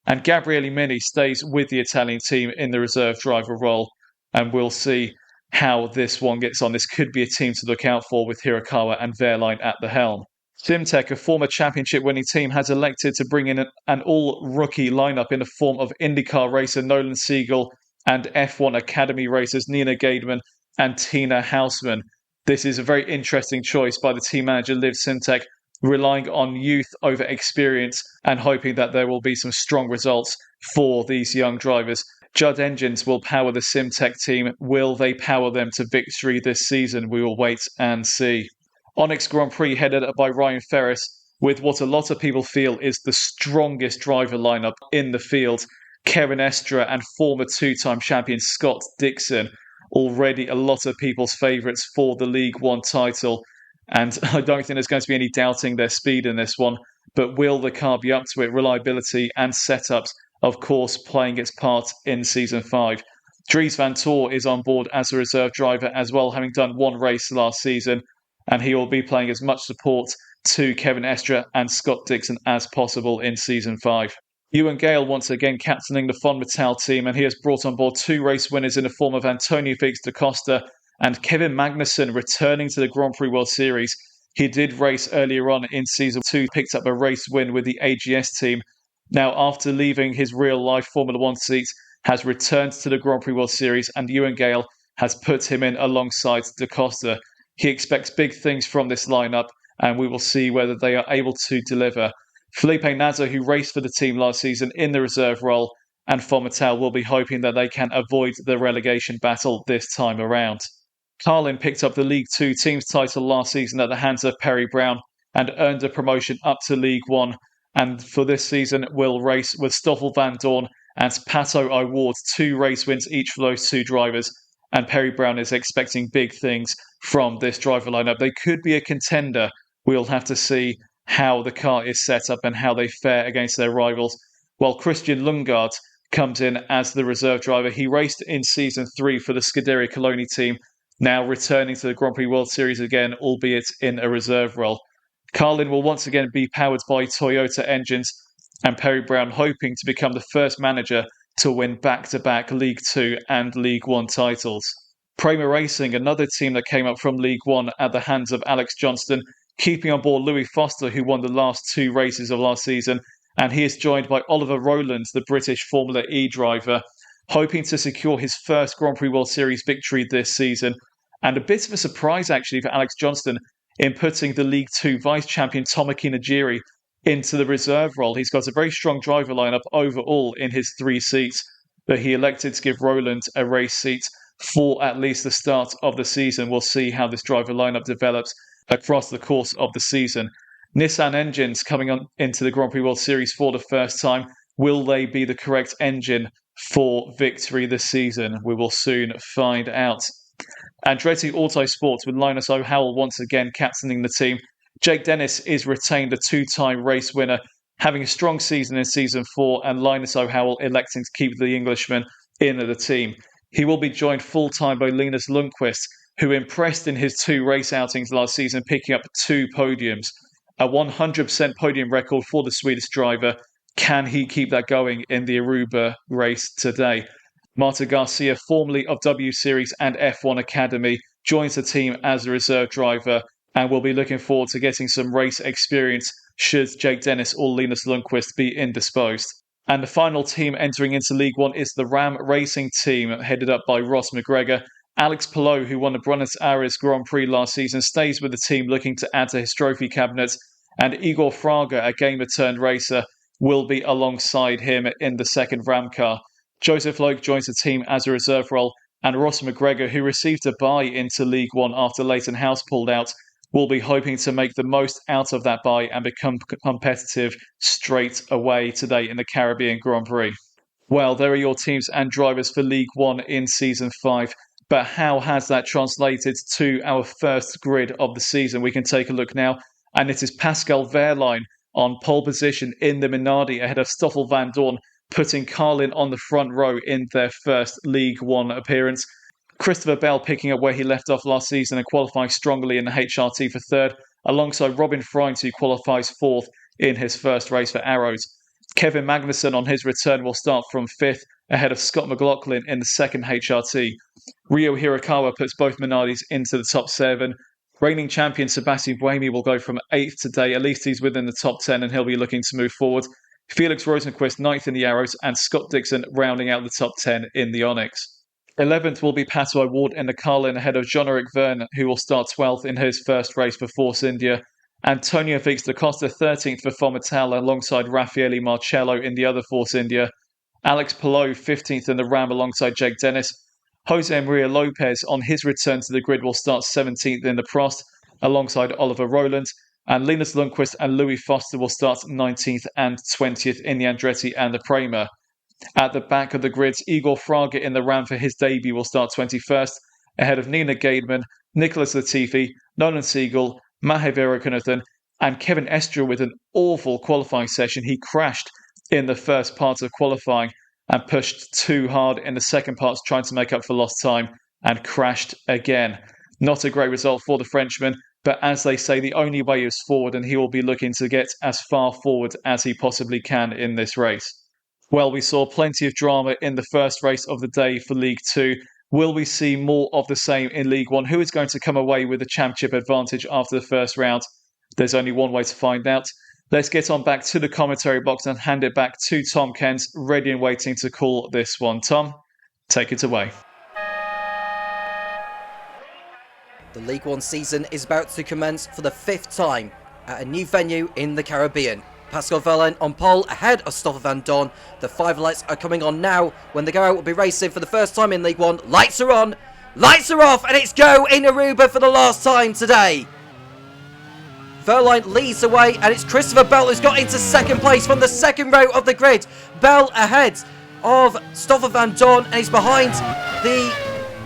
And Gabriele Mini stays with the Italian team in the reserve driver role, and we'll see how this one gets on. This could be a team to look out for with Hirakawa and Wehrlein at the helm. Simtek, a former championship-winning team, has elected to bring in an all-rookie lineup in the form of IndyCar racer Nolan Siegel and F1 Academy racers Nina Gademan and Tina Hausman. This is a very interesting choice by the team manager Liv Simtek, relying on youth over experience and hoping that there will be some strong results for these young drivers. Judd Engines will power the Simtek team. Will they power them to victory this season? We will wait and see. Onyx Grand Prix headed up by Ryan Ferris, with what a lot of people feel is the strongest driver lineup in the field. Kevin Estre and former two-time champion Scott Dixon, already a lot of people's favourites for the League One title. And I don't think there's going to be any doubting their speed in this one. But will the car be up to it? Reliability and setups, of course, playing its part in Season 5. Dries van Tor is on board as a reserve driver as well, having done one race last season. And he will be playing as much support to Kevin Estre and Scott Dixon as possible in Season 5. Ewan Gale once again captaining the Fonmetal team, and he has brought on board two race winners in the form of Antonio Felix da Costa and Kevin Magnussen returning to the Grand Prix World Series. He did race earlier on in Season 2, picked up a race win with the AGS team. Now, after leaving his real-life Formula 1 seat, has returned to the Grand Prix World Series, and Ewan Gale has put him in alongside da Costa. He expects big things from this lineup, and we will see whether they are able to deliver. Felipe Nasr, who raced for the team last season in the reserve role, and Fonmetal will be hoping that they can avoid the relegation battle this time around. Carlin picked up the League 2 team's title last season at the hands of Perry Brown and earned a promotion up to League 1, and for this season will race with Stoffel van Dorn and Pato O'Ward, 2 race wins each for those 2 drivers, and Perry Brown is expecting big things from this driver lineup. They could be a contender. We'll have to see how the car is set up and how they fare against their rivals. While Christian Lundgaard comes in as the reserve driver. He raced in Season 3 for the Scuderia Coloni team, now returning to the Grand Prix World Series again, albeit in a reserve role. Carlin will once again be powered by Toyota engines, and Perry Brown hoping to become the first manager to win back-to-back League 2 and League 1 titles. Prema Racing, another team that came up from League 1 at the hands of Alex Johnston, keeping on board Louis Foster, who won the last 2 races of last season, and he is joined by Oliver Rowland, the British Formula E driver, hoping to secure his first Grand Prix World Series victory this season. And a bit of a surprise, actually, for Alex Johnston in putting the League 2 vice-champion Tomo Kinajiri into the reserve role. He's got a very strong driver lineup overall in his 3 seats, but he elected to give Rowland a race seat for at least the start of the season. We'll see how this driver lineup develops across the course of the season. Nissan engines coming on into the Grand Prix World Series for the first time. Will they be the correct engine for victory this season? We will soon find out. Andretti Autosport with Linus O'Howell once again captaining the team. Jake Dennis is retained a 2-time race winner, having a strong season in Season 4, and Linus O'Howell electing to keep the Englishman in the team. He will be joined full-time by Linus Lundqvist, who impressed in his 2 race outings last season, picking up 2 podiums. A 100% podium record for the Swedish driver. Can he keep that going in the Aruba race today? Marta Garcia, formerly of W Series and F1 Academy, joins the team as a reserve driver and will be looking forward to getting some race experience should Jake Dennis or Linus Lundqvist be indisposed. And the final team entering into League 1 is the Ram Racing team, headed up by Ross McGregor. Alex Palou, who won the Buenos Aires Grand Prix last season, stays with the team looking to add to his trophy cabinet, and Igor Fraga, a gamer-turned racer, will be alongside him in the second Ram car. Joseph Loke joins the team as a reserve role, and Ross McGregor, who received a bye into League 1 after Leighton House pulled out, will be hoping to make the most out of that bye and become competitive straight away today in the Caribbean Grand Prix. Well, there are your teams and drivers for League 1 in Season 5. But how has that translated to our first grid of the season? We can take a look now. And it is Pascal Wehrlein on pole position in the Minardi ahead of Stoffel van Dorn, putting Carlin on the front row in their first League 1 appearance. Christopher Bell picking up where he left off last season and qualifying strongly in the HRT for 3rd, alongside Robin Freund, who qualifies 4th in his first race for Arrows. Kevin Magnussen on his return will start from 5th, ahead of Scott McLaughlin in the 2nd HRT. Ryo Hirakawa puts both Minardis into the top 7. Reigning champion Sebastian Buemi will go from 8th today. At least he's within the top 10 and he'll be looking to move forward. Felix Rosenquist 9th in the Arrows, and Scott Dixon rounding out the top 10 in the Onyx. 11th will be Pato O'Ward in the Carlin ahead of Jean-Eric Verne, who will start 12th in his first race for Force India. Antonio Felix da Costa 13th for Fonmetal alongside Raffaele Marcello in the other Force India. Alex Palou 15th in the Ram alongside Jake Dennis. Jose Maria Lopez on his return to the grid will start 17th in the Prost alongside Oliver Rowland, and Linus Lundqvist and Louis Foster will start 19th and 20th in the Andretti and the Prema. At the back of the grids, Igor Fraga in the Ram for his debut will start 21st, ahead of Nina Gaidman, Nicholas Latifi, Nolan Siegel, Mahe Veerakanathan, and Kevin Estre with an awful qualifying session. He crashed in the first part of qualifying and pushed too hard in the second part, trying to make up for lost time, and crashed again. Not a great result for the Frenchman, but as they say, the only way is forward, and he will be looking to get as far forward as he possibly can in this race. Well, we saw plenty of drama in the first race of the day for League 2. Will we see more of the same in League 1? Who is going to come away with the championship advantage after the first round? There's only one way to find out. Let's get on back to the commentary box and hand it back to Tom Cairns, ready and waiting to call this one. Tom, take it away. The League 1 season is about to commence for the 5th time at a new venue in the Caribbean. Pascal Wehrlein on pole ahead of Topher Van Dorn. The 5 lights are coming on now when the Go will be racing for the first time in League 1. Lights are on, lights are off, and it's Go in Aruba for the last time today. Wehrlein leads the way, and it's Christopher Bell who's got into second place from the second row of the grid. Bell ahead of Topher Van Dorn, and he's behind the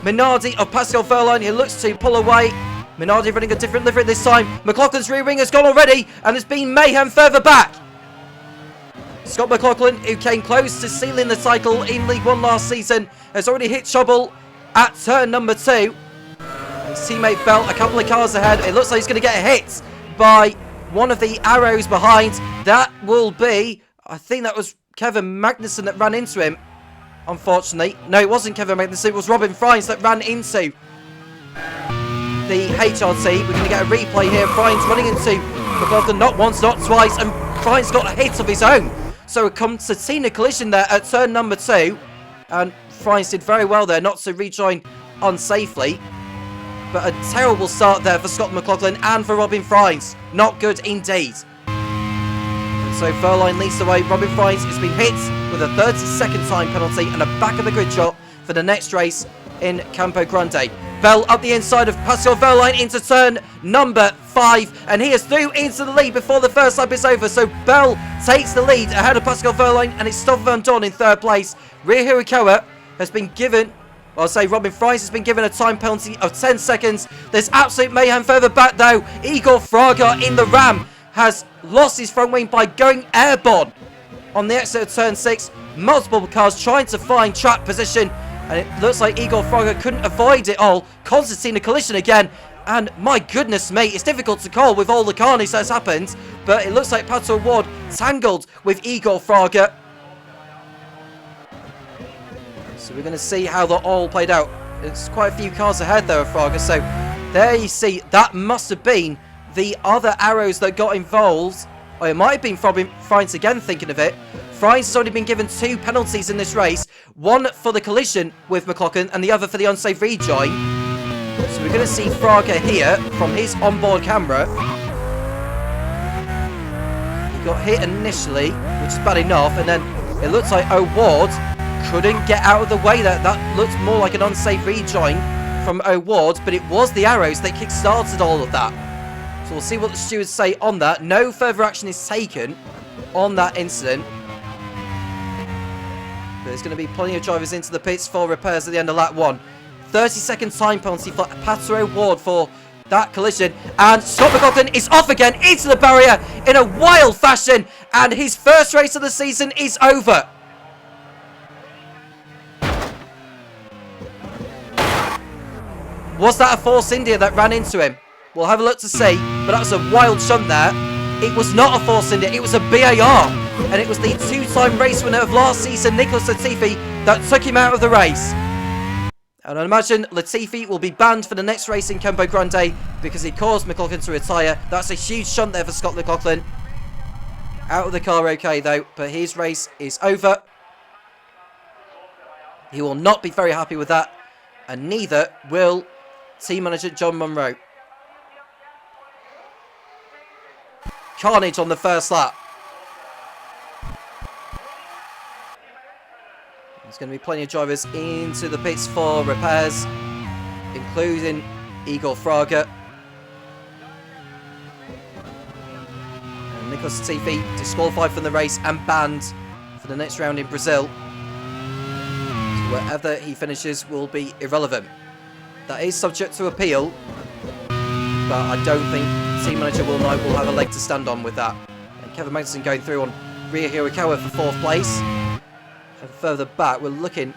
Minardi of Pascal Wehrlein. He looks to pull away. Minardi running a different livery this time. McLaughlin's rear wing has gone already, and there's been mayhem further back. Scott McLaughlin, who came close to sealing the title in League 1 last season, has already hit trouble at turn number 2. His teammate Bell a couple of cars ahead. It looks like he's going to get hit by one of the arrows behind. That will be, I think that was Kevin Magnussen that ran into him, unfortunately. No, it wasn't Kevin Magnussen, it was Robin Friends that ran into the HRT. We're going to get a replay here. Friends running into McLaughlin not once, not twice, and Friends got a hit of his own. So a concertina collision there at turn number 2, and Friends did very well there not to rejoin unsafely. But a terrible start there for Scott McLaughlin and for Robin Friends. Not good indeed. And so Wehrlein leads the way. Robin Friends has been hit with a 30-second time penalty and a back of the grid shot for the next race in Campo Grande. Bell up the inside of Pascal Wehrlein into turn number 5, and he is through into the lead before the first lap is over. So Bell takes the lead ahead of Pascal Wehrlein, and it's Topher Van Dorn in 3rd place. Ria Hirakawa has been given, I'll say Robin Friends has been given a time penalty of 10 seconds. There's absolute mayhem further back though. Igor Fraga in the Ram has lost his front wing by going airborne on the exit of turn 6. Multiple cars trying to find track position, and it looks like Igor Fraga couldn't avoid it all. Constantine collision again, and my goodness me, it's difficult to call with all the carnage that's happened, but it looks like Pato Ward tangled with Igor Fraga. So we're going to see how that all played out. It's quite a few cars ahead there of Fraga, so there you see, that must have been the other arrows that got involved. Or it might have been Friends again, thinking of it. Friends has already been given 2 penalties in this race. One for the collision with McLaughlin and the other for the unsafe rejoin. So we're going to see Fraga here from his onboard camera. He got hit initially, which is bad enough, and then it looks like O'Ward couldn't get out of the way there. That looks more like an unsafe rejoin from O'Ward, but it was the arrows that kick-started all of that. So we'll see what the stewards say on that. No further action is taken on that incident. But there's going to be plenty of drivers into the pits for repairs at the end of lap 1. 30-second time penalty for Pato O'Ward for that collision. And Scott McLaughlin is off again into the barrier in a wild fashion. And his first race of the season is over. Was that a Force India that ran into him? We'll have a look to see, but that was a wild shunt there. It was not a Force India, it was a BAR. And it was the 2-time race winner of last season, Nicholas Latifi, that took him out of the race. And I imagine Latifi will be banned for the next race in Campo Grande because he caused McLaughlin to retire. That's a huge shunt there for Scott McLaughlin. Out of the car okay though, but his race is over. He will not be very happy with that, and neither will team manager John Munro. Carnage on the first lap. There's going to be plenty of drivers into the pits for repairs, including Igor Fraga. And Nicholas Latifi disqualified from the race and banned for the next round in Brazil. wherever he finishes will be irrelevant. That is subject to appeal, but I don't think team manager Will Knight will have a leg to stand on with that. And Kevin Magnussen going through on Ria Hirakawa for 4th place. And further back, we're looking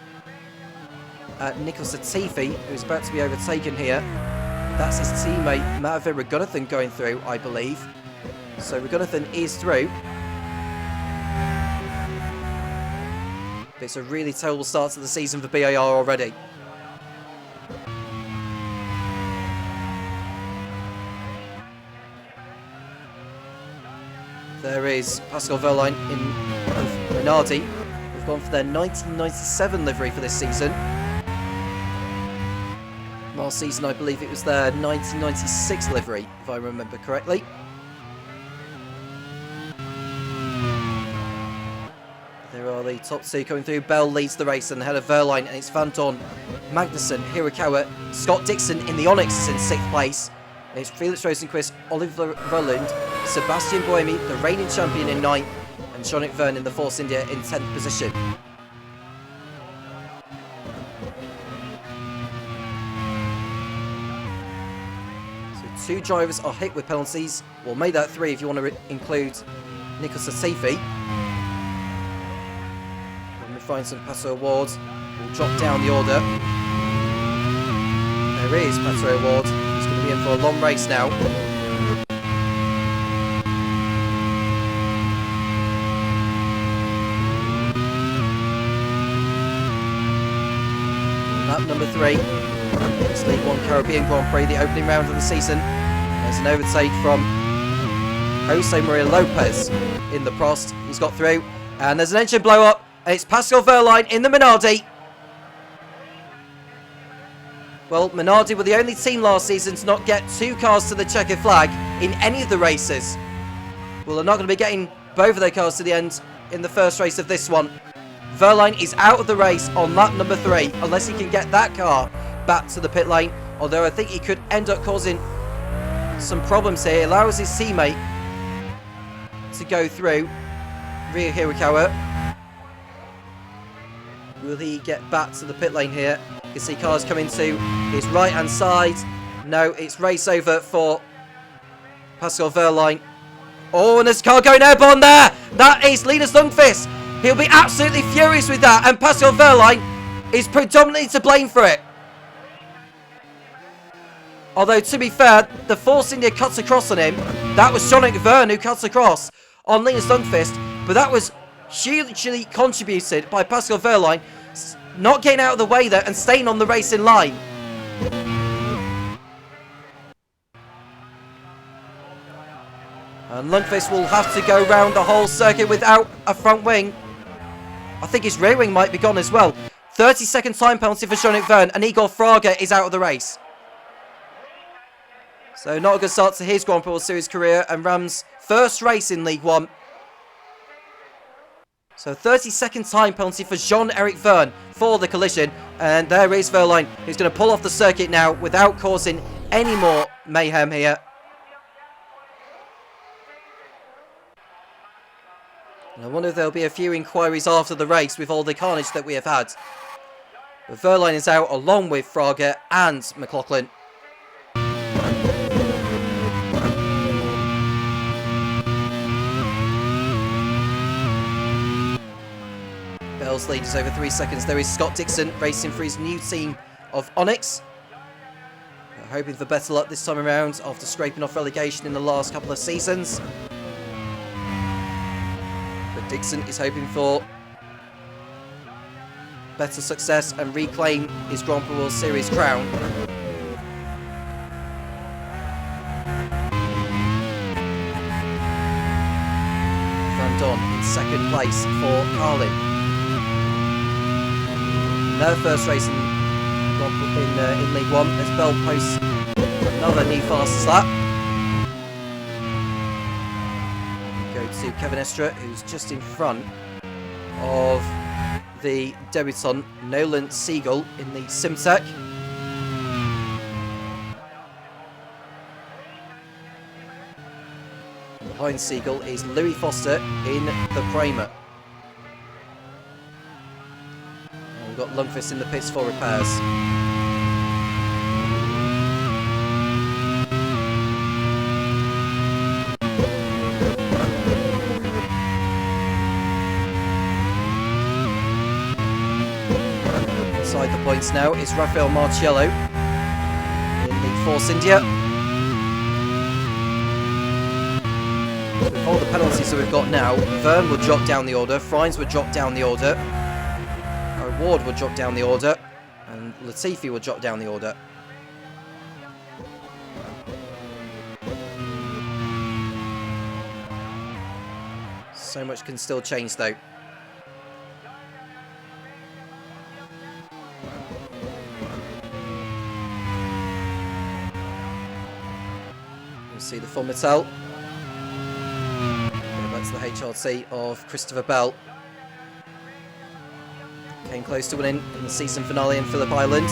at Nicholas Latifi, who's about to be overtaken here. That's his teammate Matthew Raghunathan going through, I believe. So Raghunathan is through. But it's a really terrible start to the season for BAR already. There is Pascal Wehrlein of Minardi. We've gone for their 1997 livery for this season. Last season, I believe it was their 1996 livery, if I remember correctly. There are the top two coming through. Bell leads the race and ahead of Wehrlein, and it's Van Dorn, Magnussen, Hirakawa, Scott Dixon in the Onyx is in 6th place. It's Felix Rosenquist, Oliver Roland, Sebastian Buemi, the reigning champion, in 9th, and Jean-Luc Verne in the Force India in 10th position. So 2 drivers are hit with penalties. We'll make that 3 if you want to include Nicholas Latifi. When we find some Pato awards, we'll drop down the order. There is Pato award. He's going to be in for a long race now. Lap number 3. It's League 1 Caribbean Grand Prix, the opening round of the season. There's an overtake from Jose Maria Lopez in the Prost. He's got through. And there's an engine blow up. And it's Pascal Wehrlein in the Minardi. Well, Minardi were the only team last season to not get 2 cars to the checkered flag in any of the races. Well, they're not going to be getting both of their cars to the end in the first race of this one. Wehrlein is out of the race on lap number 3, unless he can get that car back to the pit lane. Although I think he could end up causing some problems here. He allows his teammate to go through, Ria Hirakawa. Will he get back to the pit lane here? You can see cars coming to his right-hand side. No, it's race over for Pascal Wehrlein. Oh, and there's a car going airborne there. That is Linus Lundqvist. He'll be absolutely furious with that. And Pascal Wehrlein is predominantly to blame for it. Although, to be fair, the Force India cuts across on him. That was Jean-Luc Verne who cuts across on Linus Lundqvist. But that was hugely contributed by Pascal Wehrlein not getting out of the way there and staying on the racing line. And Lundqvist will have to go round the whole circuit without a front wing. I think his rear wing might be gone as well. 30-second time penalty for Jean-Luc Verne, and Igor Fraga is out of the race. So not a good start to his Grand Prix World Series career, and Ram's first race in League 1. So 30-second time penalty for Jean-Eric Verne for the collision. And there is Wehrlein, who's going to pull off the circuit now without causing any more mayhem here. And I wonder if there'll be a few inquiries after the race with all the carnage that we have had. But Wehrlein is out along with Fraga and McLaughlin. Bell's lead is over 3 seconds. There is Scott Dixon racing for his new team of Onyx. We're hoping for better luck this time around after scraping off relegation in the last couple of seasons. But Dixon is hoping for better success and reclaim his Grand Prix World Series crown. Van Dorn in 2nd place for Carlin. Their first race in League 1 as Bell posts another new fastest lap. Go to Kevin Estra, who's just in front of the debutant Nolan Siegel in the Simtech. Behind Siegel is Louis Foster in the Prema. We've got Lundqvist in the pits for repairs. Inside the points now is Rafael Marciello in the Force India. With all the penalties that we've got now, Verne will drop down the order, Frines would drop down the order, Ward will drop down the order, and Latifi will drop down the order. So much can still change though. You'll see the Formatel. That's the HRT of Christopher Bell. Came close to winning in the season finale in Phillip Island.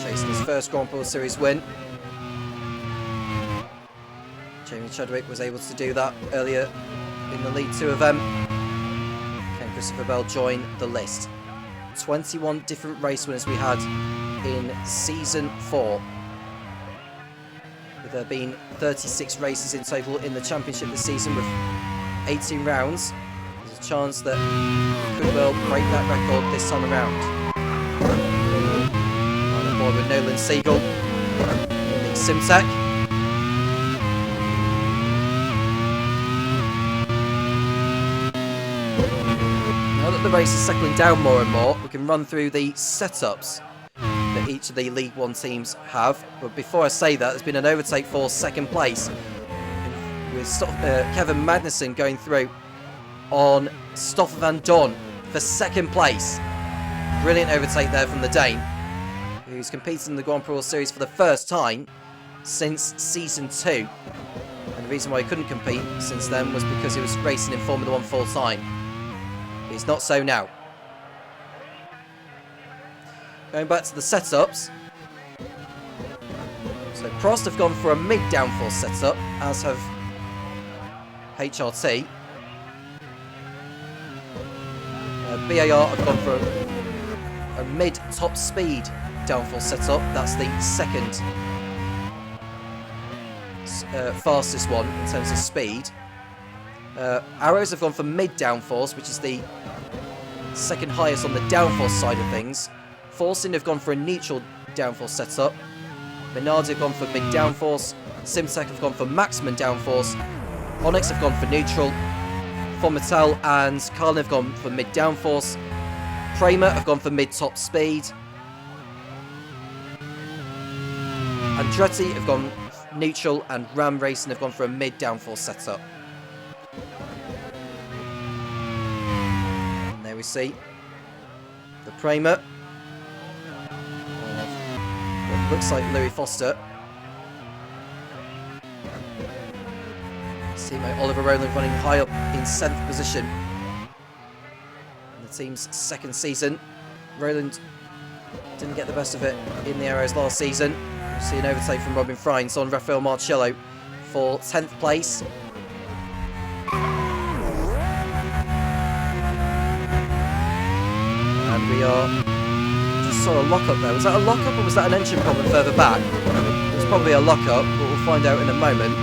Chasing his first Grand Prix Series win. Jamie Chadwick was able to do that earlier in the League 2 event. Can Christopher Bell join the list? 21 different race winners we had in Season 4. With there being 36 races in total in the Championship this season with 18 rounds, there's a chance that we could well break that record this time around. On board with Nolan Siegel in the Simtech. Now that the race is settling down more and more, we can run through the setups that each of the League 1 teams have. But before I say that, there's been an overtake for second place, with Kevin Magnussen going through on Stoffel van Dorn for second place. Brilliant overtake there from the Dane, who's competed in the Grand Prix Series for the first time since Season 2. And the reason why he couldn't compete since then was because he was racing in Formula 1 full time. But it's not so now. Going back to the setups. So Prost have gone for a mid-downforce setup, as have HRT. BAR have gone for a mid-top speed downforce setup. That's the second fastest one in terms of speed. Arrows have gone for mid-downforce, which is the second highest on the downforce side of things. Forcing have gone for a neutral downforce setup. Menardi have gone for mid-downforce. Simtech have gone for maximum downforce. Onyx have gone for neutral. Formatel and Carlin have gone for mid-downforce. Kramer have gone for mid-top speed. Andretti have gone neutral, and Ram Racing have gone for a mid-downforce setup. And there we see the Kramer. What looks like Louis Foster. Teammate Oliver Rowland running high up in 7th position in the team's second season. Rowland didn't get the best of it in the Arrows last season. We'll see an overtake from Robin Frines on Rafael Marciello for 10th place. And we just saw a lock-up there. Was that a lock-up or was that an engine problem further back? It was probably a lock-up, but we'll find out in a moment.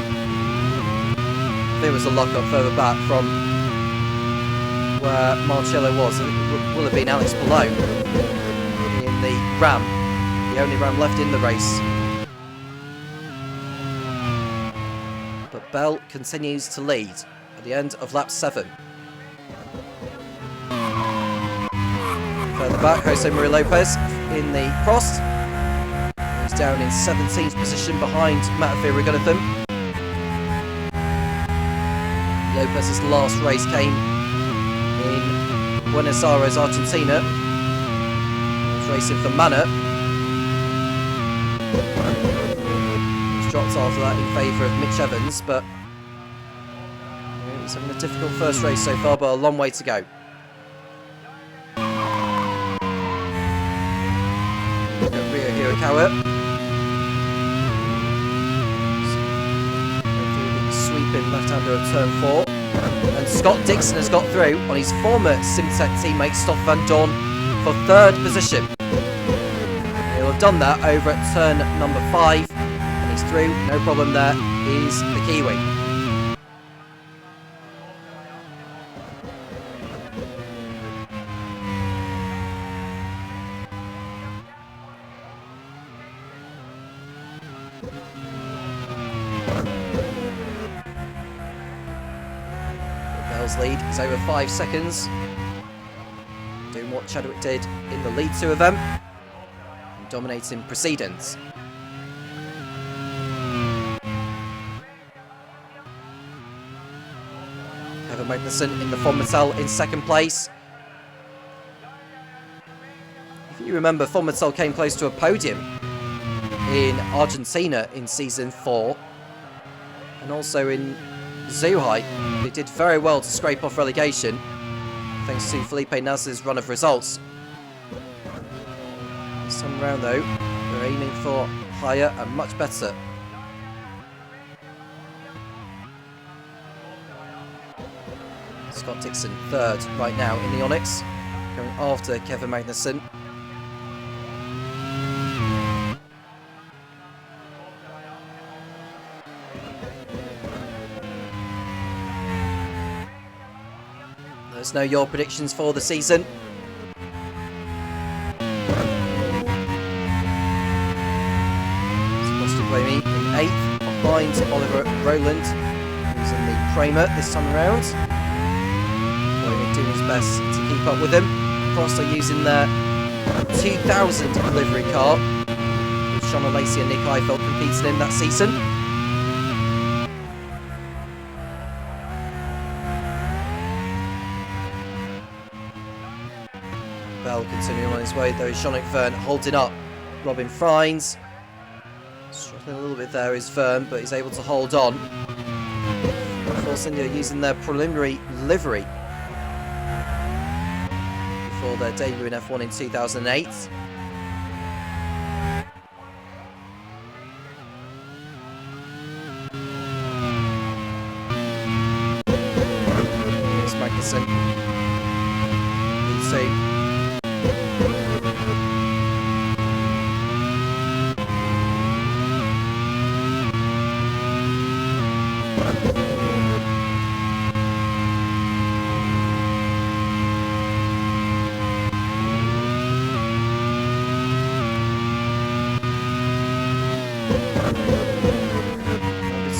I think it was a lock-up further back from where Marciello was. It will have been Alex Palou in the Ram, the only Ram left in the race. But Bell continues to lead at the end of lap 7. Further back, Jose Maria Lopez in the Prost. He's down in 17th position behind Matafia Raghunathan. Lopez's last race came in Buenos Aires, Argentina. He was racing for Manor. He was dropped after that in favour of Mitch Evans, but he's having a difficult first race so far, but a long way to go. Rio Hirakawa. Sweeping left-hander of turn 4. And Scott Dixon has got through on his former Simtech teammate Stoffel van Dorn for 3rd position. He'll have done that over at turn number 5, and he's through, no problem there. He's the Kiwi. Bell's lead is over 5 seconds. Doing what Chadwick did in the lead 2 of them, and dominating precedence. Kevin Magnussen in the Von Mattel in 2nd place. If you remember, Von Mattel came close to a podium in Argentina in season 4, and also in Zhuhai. They did very well to scrape off relegation, thanks to Felipe Nasr's run of results. This time round though, they're aiming for higher and much better. Scott Dixon 3rd right now in the Onyx, going after Kevin Magnussen. Let us know your predictions for the season. Sebastian Buemi in 8th, behind Oliver Rowland, who's in the Prema this time around. Buemi doing his best to keep up with him. Prost are using their 2000 delivery car, with Sean Lacey and Nick Heifeld competing in that season. Bell continuing on his way though, Jean-Luc Verne holding up Robin Frines. Struggling a little bit there is Verne, but he's able to hold on. Force India using their preliminary livery before their debut in F1 in 2008. Here's Magnussen. Lead 2.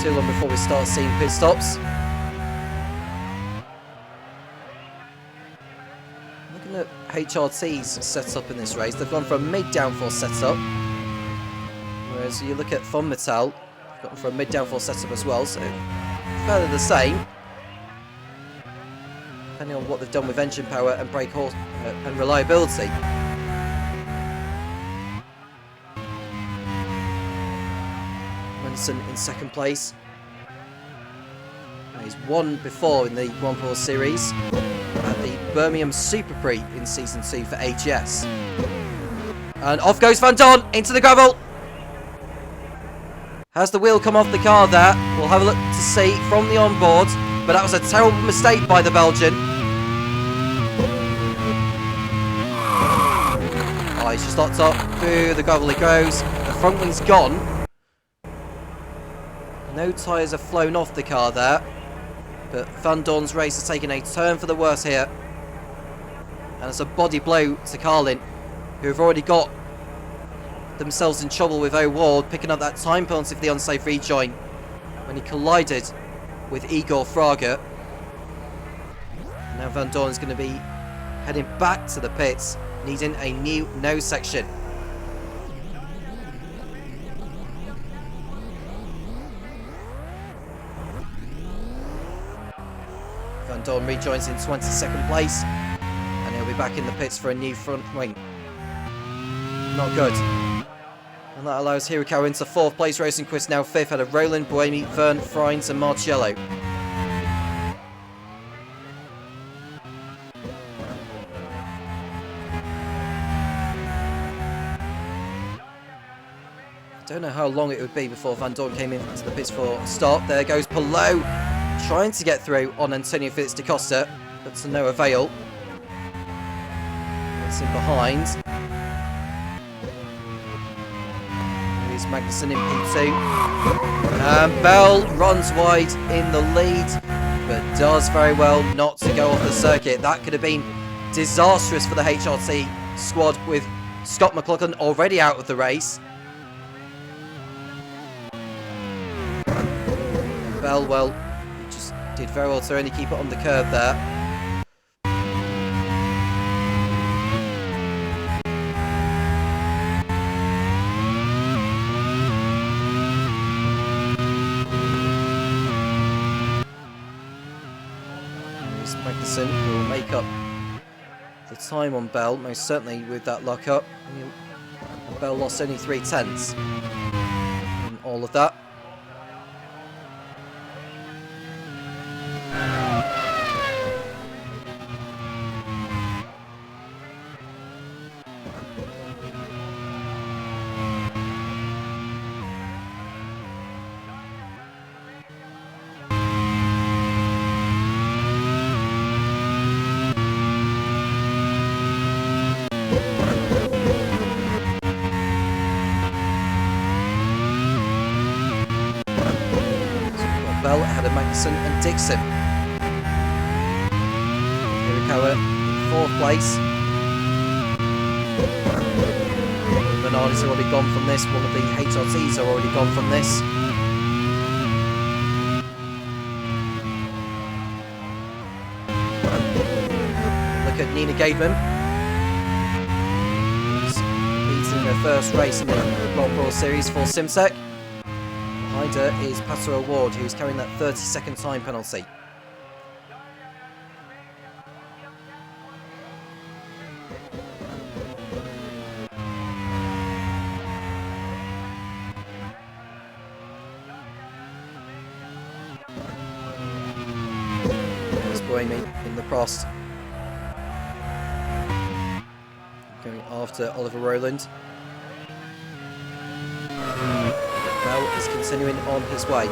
Too long before we start seeing pit stops. Looking at HRT's setup in this race, they've gone for a mid-downforce setup, whereas you look at Von Mattel, they've gone for a mid-downforce setup as well, so fairly the same, depending on what they've done with engine power and brake horse and reliability. In 2nd place. He's won before in the Grand Prix Series at the Birmingham Super Prix in Season 2 for AGS. And off goes Van Dorn into the gravel. Has the wheel come off the car there? We'll have a look to see from the onboard, but that was a terrible mistake by the Belgian. Oh, he's just locked up. Through the gravel he goes. The front wing's gone. No tyres have flown off the car there, but Van Dorn's race has taken a turn for the worse here, and it's a body blow to Carlin, who have already got themselves in trouble with O'Ward picking up that time penalty for the unsafe rejoin when he collided with Igor Fraga. Now Van Dorn is going to be heading back to the pits, needing a new nose section. Van Dorn rejoins in 22nd place, and he'll be back in the pits for a new front wing. Not good. And that allows Hirakawa into 4th place. Rosenquist now 5th, out of Roland, Buemi, Verne, Frines and Marcello. I don't know how long it would be before Van Dorn came into the pits for a start. There goes Palou, trying to get through on Antonio Felix da Costa, but to no avail. It's in behind. Here's Magnussen in P2. And Bell runs wide in the lead, but does very well not to go off the circuit. That could have been disastrous for the HRT squad with Scott McLaughlin already out of the race. Bell, well, he just did very well to only keep it on the curb there. Here's Magnussen, who will make up the time on Bell, most certainly with that lock up. Bell lost only 3/10 in all of that. Bell ahead of Magnussen and Dixon. Hirakawa in 4th place. Bernardi's already gone from this. One of the HRTs are already gone from this. Look at Nina Gademan. Who's beating her first race in the Grand Prix Series for Simsec. Behind her is Pato Award, who's carrying that 30-second time penalty. There's Boemi in the Prost. Going after Oliver Rowland. Bell is continuing on his way.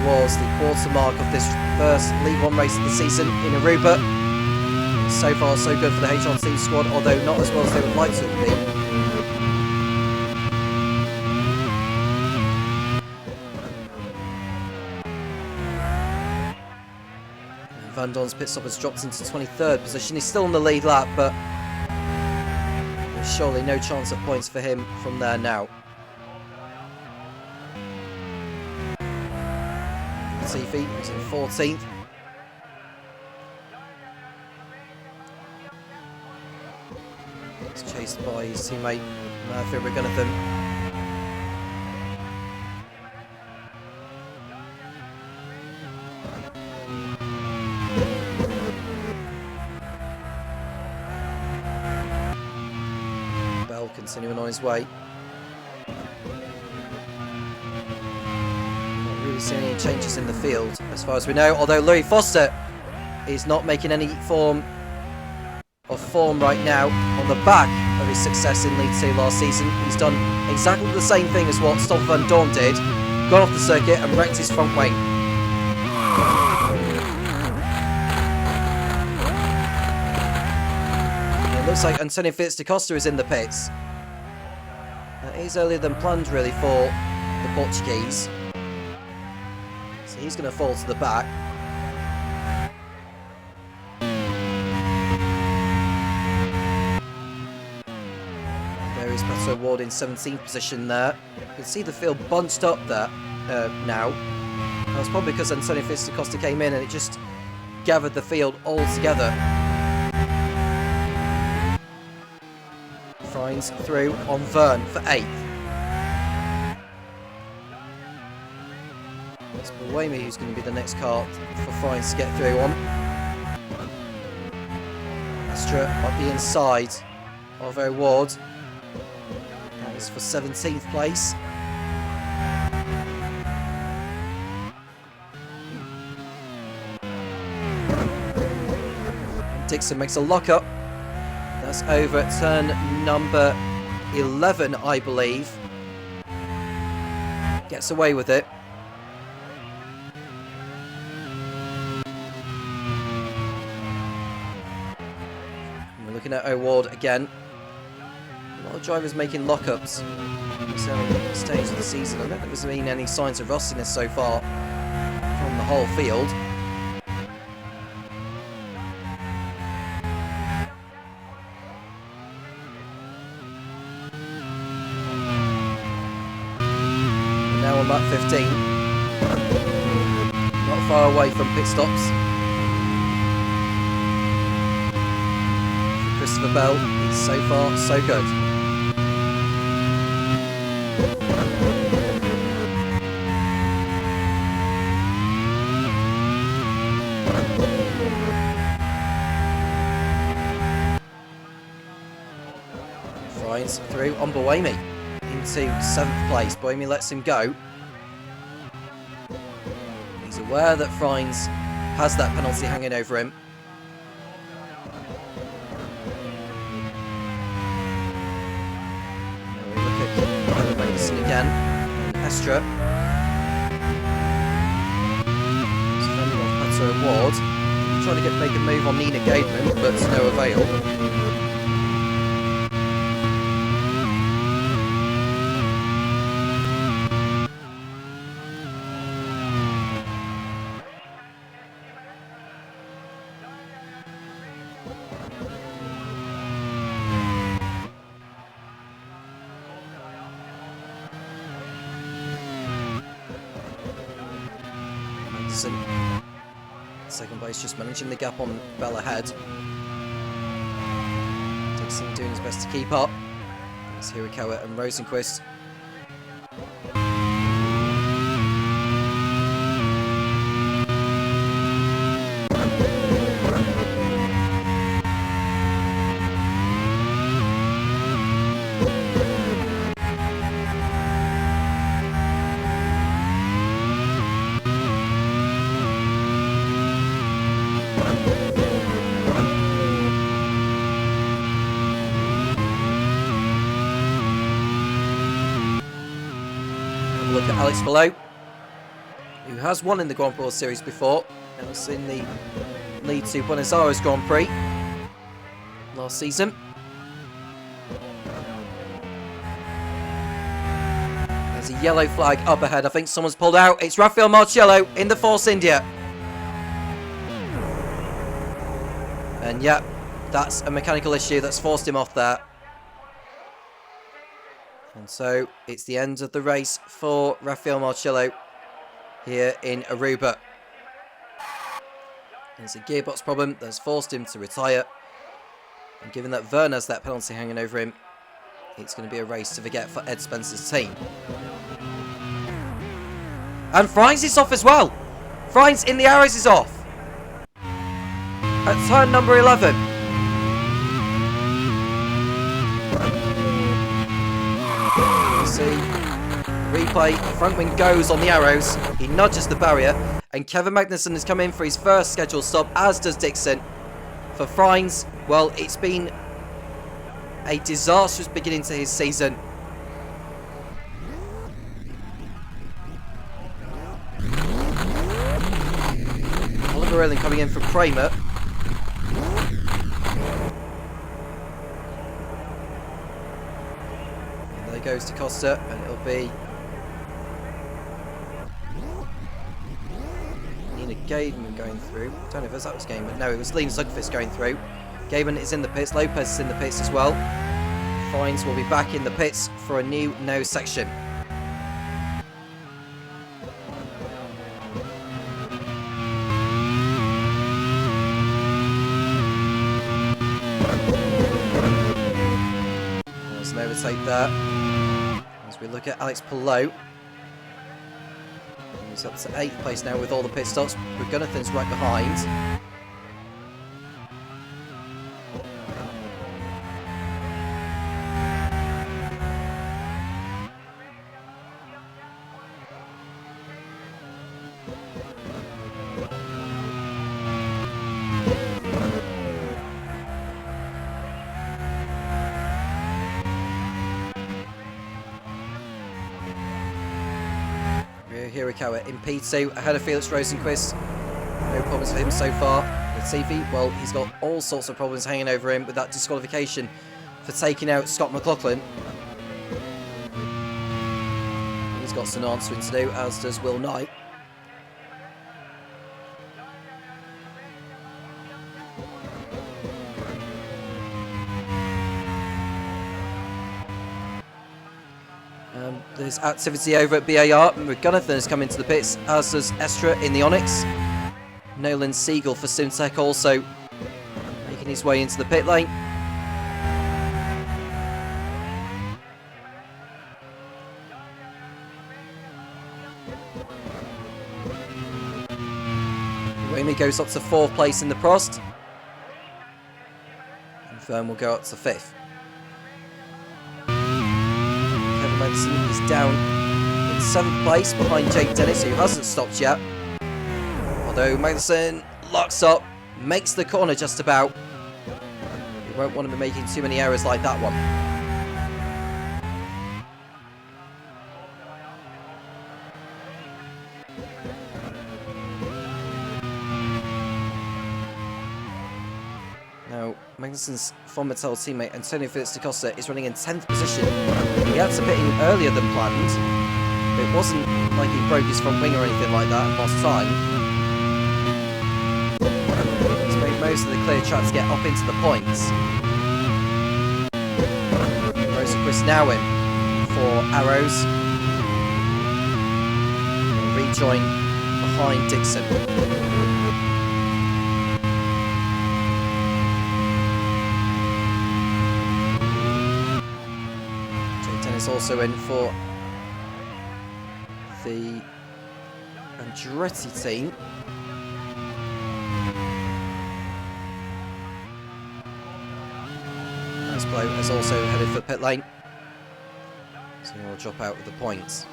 Was the quarter mark of this first League One race of the season in Aruba. So far so good for the HRT squad, although not as well as they would like to have been. Van Dorn's pit stop has dropped into 23rd position. He's still in the lead lap, but there's surely no chance of points for him from there now. Latifi, who's in 14th. He's chased by his teammate Murphy Regunathan. Bell continuing on his way. Seeing any changes in the field as far as we know, although Louis Foster is not making any form right now on the back of his success in League 2 last season. He's done exactly the same thing as what Stoffel Van Dorn did, gone off the circuit and wrecked his front wing. It looks like Antonio Felix da Costa is in the pits. That is earlier than planned really for the Portuguese. He's going to fall to the back. There is Pato Ward in 17th position there. You can see the field bunched up there now. That's probably because Antonio Felix da Costa came in and it just gathered the field all together. Fryns through on Vern for 8th. It's Buemi who's going to be the next car for Fryns to get through on. Astra up the inside of O'Ward. That is for 17th place. Dixon makes a lock-up. That's over at turn number 11, I believe. Gets away with it. And we're looking at O'Ward again. A lot of drivers making lockups. This early stage of the season. I don't think there's been any signs of rustiness so far from the whole field. Now on lap 15. Not far away from pit stops. For Christopher Bell, it's so far so good. Fryns through on Buemi into 7th place. Buemi lets him go. He's aware that Fryns has that penalty hanging over him. Now we look at Magnussen again. Estra. Defending off Pato Ward. Trying to make a move on Nina Gaidman, but to no avail. Second place, just managing the gap on Bell ahead. Dixon doing his best to keep up. It's Hirakawa and Rosenquist. Look at Alex Below, who has won in the Grand Prix Series before. That was in the lead to Buenos Aires Grand Prix last season. There's a yellow flag up ahead. I think someone's pulled out. It's Rafael Marcello in the Force India. And yeah, that's a mechanical issue that's forced him off there. And so it's the end of the race for Rafael Marcello here in Aruba. There's a gearbox problem that's forced him to retire. And given that Vern has that penalty hanging over him, it's going to be a race to forget for Ed Spencer's team. And Fryns is off as well. Fryns in the arrows is off. At turn number 11. See, replay, front wing goes on the arrows, he nudges the barrier, and Kevin Magnussen has come in for his first scheduled stop, as does Dixon. For Fryns, well, it's been a disastrous beginning to his season. Oliver Earling coming in for Kramer. Goes to Costa, and it'll be Nina Gaidman going through. Don't know if that was Gaidman. No, it was Liam Sugfist going through. Gaidman is in the pits. Lopez is in the pits as well. Fryns will be back in the pits for a new no section. overtake there. As we look at Alex Palou. He's up to 8th place now with all the pit stops. Gunnathan's right behind. Hirakawa in P2 ahead of Felix Rosenquist. No problems for him so far. Latifi, well, he's got all sorts of problems hanging over him with that disqualification for taking out Scott McLaughlin. He's got some answering to do, as does Will Knight. There's activity over at BAR. Gunnathan has come into the pits, as does Estra in the Onyx. Nolan Siegel for Simtech also making his way into the pit lane. Remy goes up to 4th place in the Prost. And Fern will go up to 5th. Madison is down in 7th place behind Jake Dennis, who hasn't stopped yet. Although Madison locks up, makes the corner just about. You won't want to be making too many errors like that one. Now, Magnussen's former Mattel teammate Antonio Felix da Costa is running in 10th position. He had to pit in earlier than planned. It wasn't like he broke his front wing or anything like that and lost time. He's made most of the clear track to get up into the points. Rosenquist now in for Arrows. He'll rejoin behind Dixon. Also in for the Andretti team. Nice blow has also headed for pit lane, so he'll drop out with the points.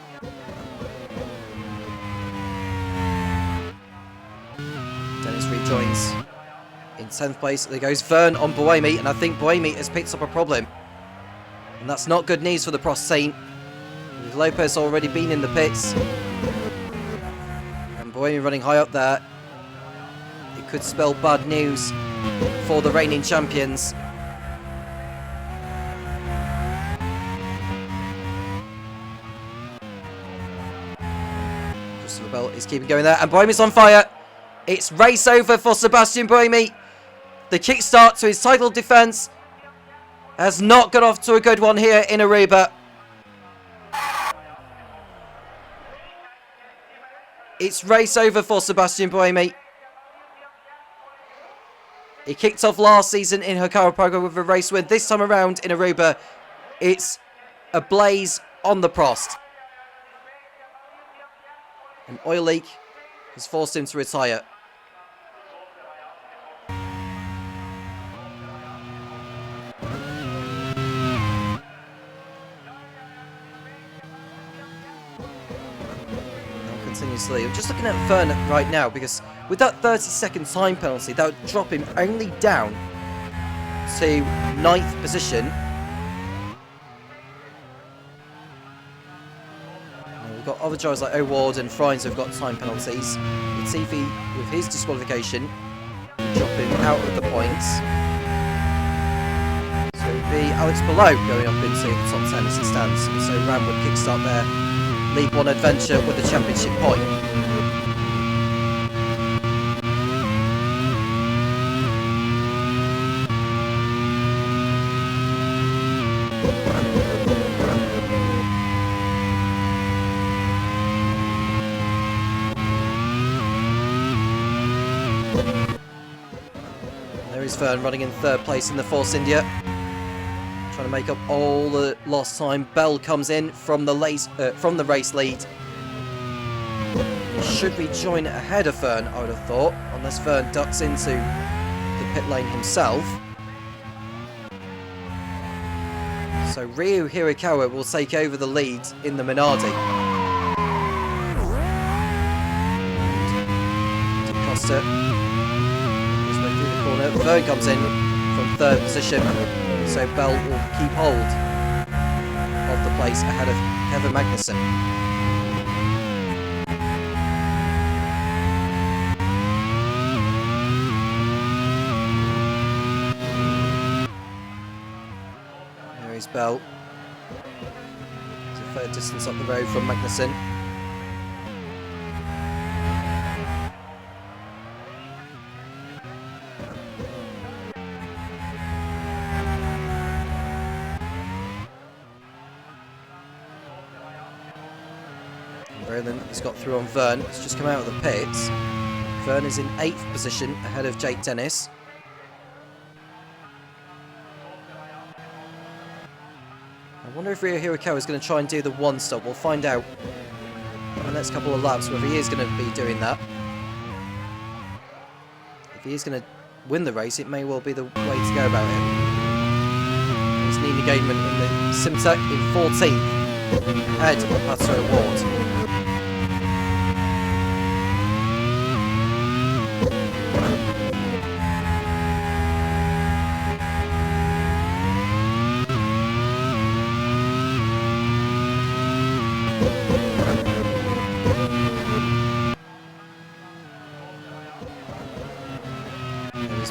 Dennis rejoins in 10th place. There goes Vern on Buemi, and I think Buemi has picked up a problem. And that's not good news for the Prost team. With Lopez already been in the pits. And Buemi running high up there. It could spell bad news for the reigning champions. Christopher Bell is keeping going there. And Buemi's on fire. It's race over for Sebastian Buemi. The kickstart to his title defence has not got off to a good one here in Aruba. It's race over for Sebastian Buemi. He kicked off last season in Hokara with a race win. This time around in Aruba, it's a blaze on the Prost. An oil leak has forced him to retire. Continuously. I'm just looking at Fern right now, because with that 30-second time penalty, that would drop him only down to 9th position. We've got other drivers like O'Ward and Frines who've got time penalties. Latifi, with his disqualification, drop him out of the points. So it would be Alex Palou going up into the top 10 as it stands. So Ram would kickstart their League One adventure with the championship point. There is Vern running in 3rd place in the Force India. Trying to make up all the lost time. Bell comes in from the race lead. He should rejoin ahead of Vern, I would have thought, unless Vern ducks into the pit lane himself. So Ryu Hirakawa will take over the lead in the Minardi. Costa his way through the corner. Vern comes in from third position, so Bell will keep hold of the place ahead of Kevin Magnussen. There is Bell. It's a fair distance up the road from Magnussen. Roland has got through on Vern. He's just come out of the pits. Vern is in 8th position ahead of Jake Dennis. I wonder if Ryo Hirakawa is going to try and do the one stop. We'll find out in the next couple of laps whether he is going to be doing that. If he is going to win the race, it may well be the way to go about it. There's Nina Gaiman in the Simtek in 14th, ahead of Pato Ward.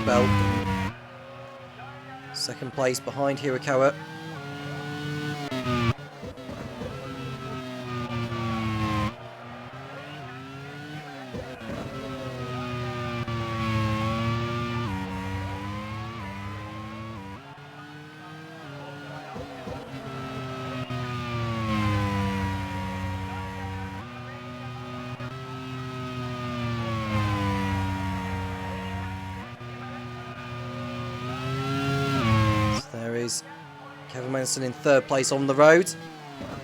Bell. Second place behind Hirakawa. Kevin Magnussen in third place on the road.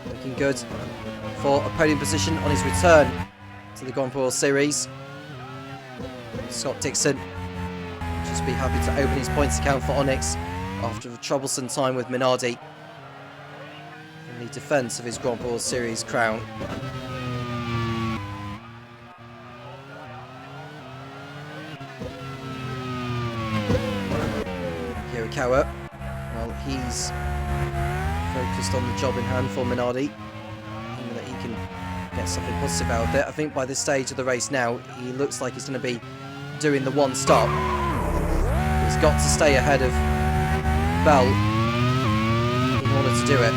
Looking good for a podium position on his return to the Grand Prix Series. Scott Dixon just be happy to open his points account for Onyx after a troublesome time with Minardi in the defence of his Grand Prix Series crown. Hirakawa, well, he's focused on the job in hand for Minardi, and that he can get something positive out of it. I think by this stage of the race now, he looks like he's going to be doing the one stop. He's got to stay ahead of Bell in order to do it.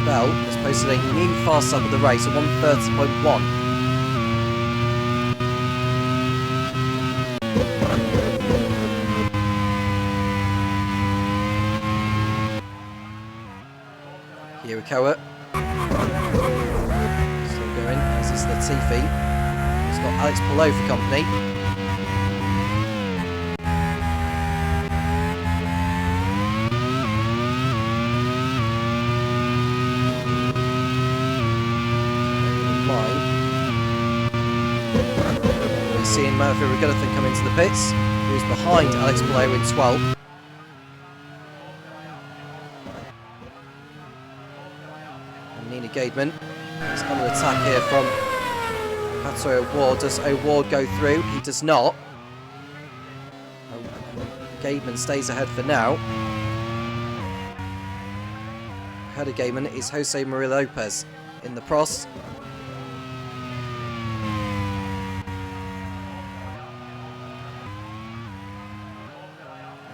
Bell has posted a new fast stop of the race at 1:30.1. Hirakawa still going, as is Latifi. He's got Alex Palou for company. We're seeing Murphy Regalathan come into the pits, who's behind Alex Palou in 12th. Gaidman is under attack here from Pato O'Ward. Does O'Ward go through? He does not. Gaidman stays ahead for now. Ahead of Gaidman is Jose Maria Lopez in the Prost.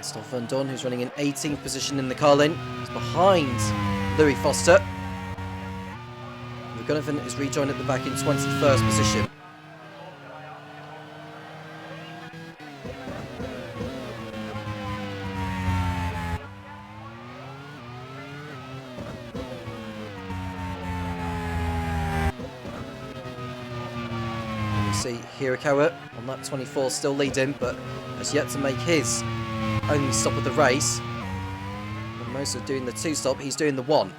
Stoff Van Dorn, who's running in 18th position in the Carlin, is behind Louis Foster. Gunnavan is rejoined at the back in 21st position. see Hirakawa on lap 24 still leading, but has yet to make his only stop of the race. And most are doing the 2-stop, he's doing the 1.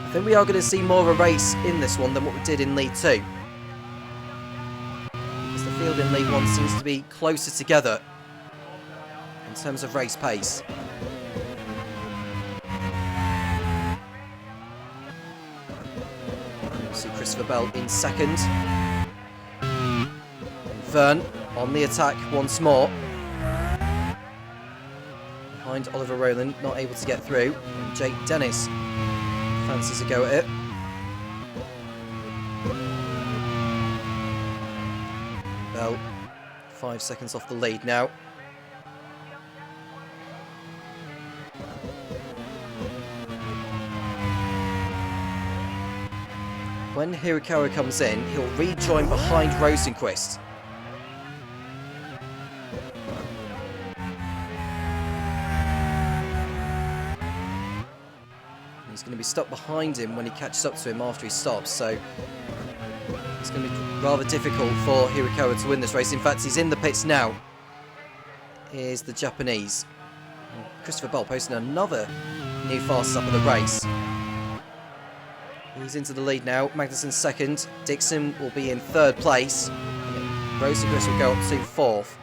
I think we are going to see more of a race in this one than what we did in League 2. Because the field in League 1 seems to be closer together in terms of race pace. We'll see Christopher Bell in second. And Vern on the attack once more. Behind Oliver Rowland, not able to get through. And Jake Dennis fancies a go at it. Bell, 5 seconds off the lead now. When Hirakawa comes in, he'll rejoin behind Rosenquist. He's going to be stuck behind him when he catches up to him after he stops, so it's going to be rather difficult for Hirakawa to win this race. In fact, he's in the pits now. Here's the Japanese. Christopher Bell posting another new fast up of the race. He's into the lead now. Magnusson second. Dixon will be in third place. Rosenquist will go up to fourth.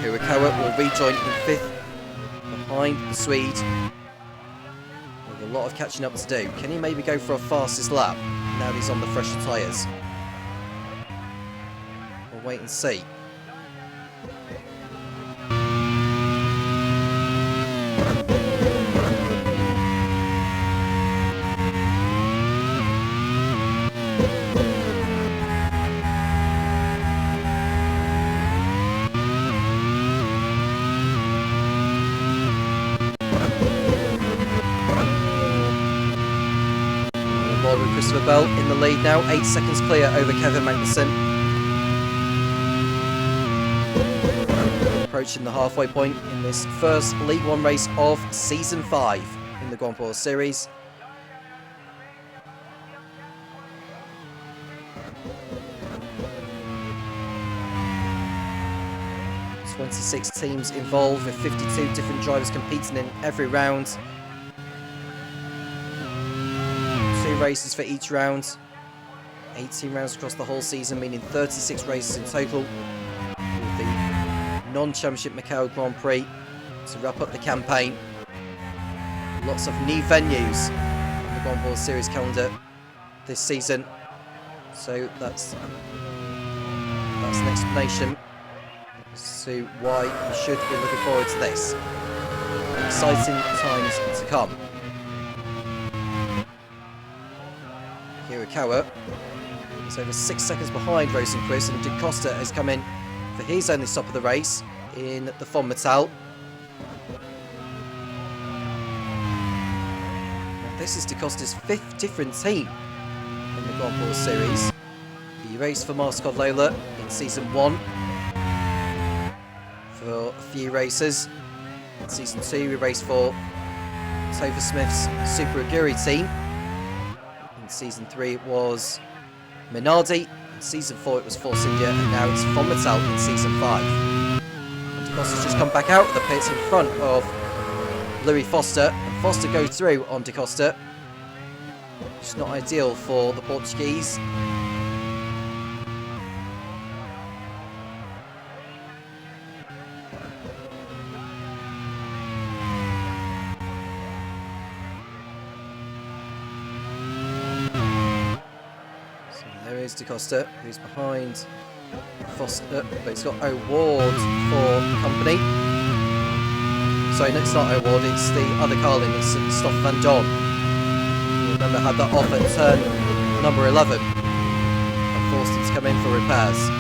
Hirakawa will rejoin in fifth behind the Swede. With a lot of catching up to do. Can he maybe go for a fastest lap now that he's on the fresher tyres? We'll wait and see. Christopher Bell in the lead now, 8 seconds clear over Kevin Magnussen. Approaching the halfway point in this first League 1 race of Season 5 in the Grand Prix Series. .26 teams involved with 52 different drivers competing in every round. 2 races for each round. 18 rounds across the whole season, meaning 36 races in total. With the non-championship Macau Grand Prix to wrap up the campaign. Lots of new venues on the Grand Prix Series calendar this season. So that's an explanation as to why you should be looking forward to this. Exciting times to come. Hirakawa is over 6 seconds behind Rosenquist, and Da Costa has come in for his only stop of the race in the Von Metal. Now, this is Da Costa's 5th different team in the Grand Prix Series. He raced for Mastercard Lola in Season 1 for a few races. In Season 2 he raced for Topher Smith's Super Aguri team. In Season 3 it was Minardi. In Season 4 it was Force India, and now it's Von Metal in Season 5. And Da Costa's just come back out of the pits in front of Louis Foster, and Foster goes through on Da Costa. It's not ideal for the Portuguese. Is Da Costa, who's behind Foster, but he's got O'Ward for company. Sorry, no, it's not O'Ward, it's the other Carlin, it's Stoff Van Don. You remember, had that off at turn number 11 and forced him to come in for repairs.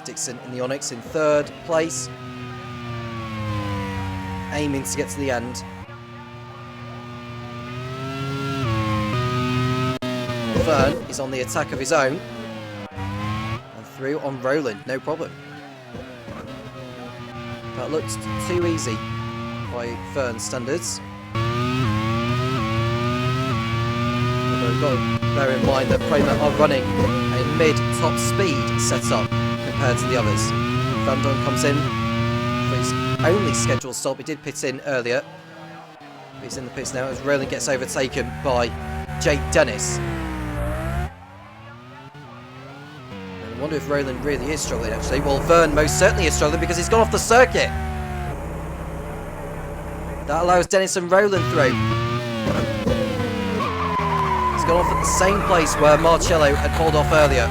Dixon in the Onyx in 3rd place, aiming to get to the end. Vern is on the attack of his own. And through on Roland, no problem. That looked too easy by Vern's standards. Although we've got to bear in mind that Prema are running a mid-top speed setup compared to the others. Van Dorn comes in for his only scheduled stop. He did pit in earlier. He's in the pits now as Roland gets overtaken by Jake Dennis. I wonder if Roland really is struggling actually. Well, Vern most certainly is struggling because he's gone off the circuit. That allows Dennis and Roland through. He's gone off at the same place where Marcello had pulled off earlier.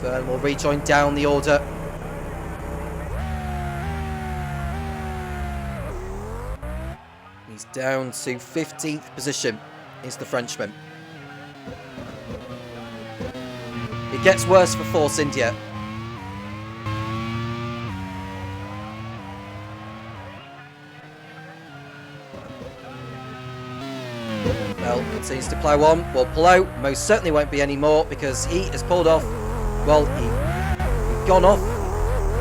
Vern will rejoin down the order. He's down to 15th position, is the Frenchman. It gets worse for Force India. Bell continues to plough on. Well, Plough most certainly won't be any more because he has pulled off. Well, he'd gone off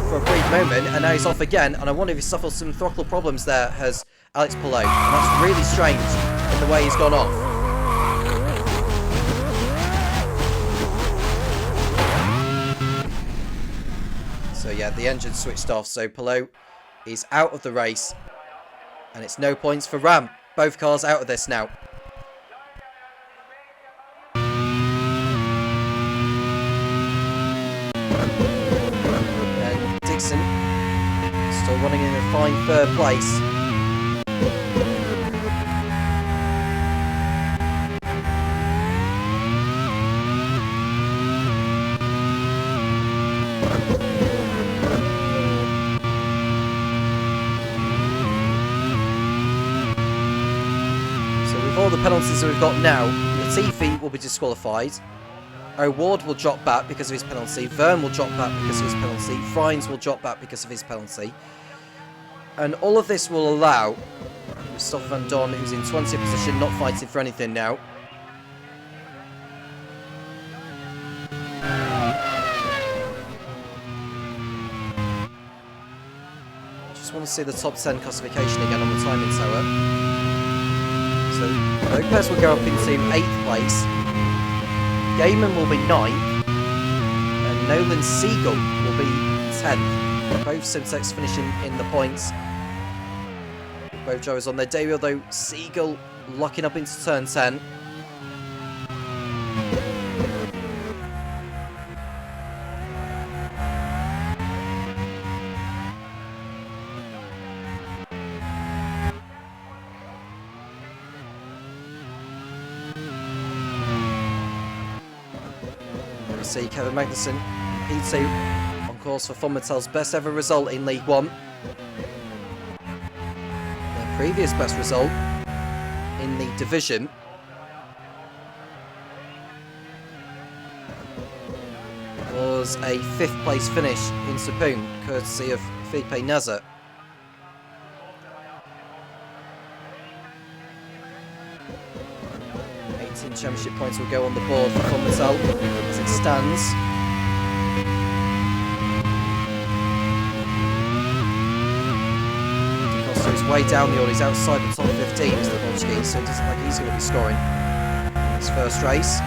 for a brief moment and now he's off again. And I wonder if he suffered some throttle problems there, has Alex Plough. And that's really strange in the way he's gone off. So yeah, the engine switched off. So Plough is out of the race. And it's no points for Ram. Both cars out of this now. Still running in a fine third place. So with all the penalties that we've got now, Latifi will be disqualified. O'Ward will drop back because of his penalty. Vern will drop back because of his penalty. Frines will drop back because of his penalty. And all of this will allow Topher Van Dorn, who's in 20th position, not fighting for anything now. Just want to see the top 10 classification again on the timing tower. So Lopez will go up into 8th place. Gaiman will be 9th, and Nolan Siegel will be 10th. Both Simtex finishing in the points. Both drivers on their debut, although Siegel locking up into turn 10. See Kevin Magnussen, P2, on course for Fonmatel's best ever result in League One. Their previous best result in the division was a 5th place finish in Sapoon, courtesy of Felipe Nasser. Championship points will go on the board for Fonmatel as it stands. De Costa is way down the order, he's outside the top 15 as the Volchki, so it doesn't look like he's going to be scoring his first race.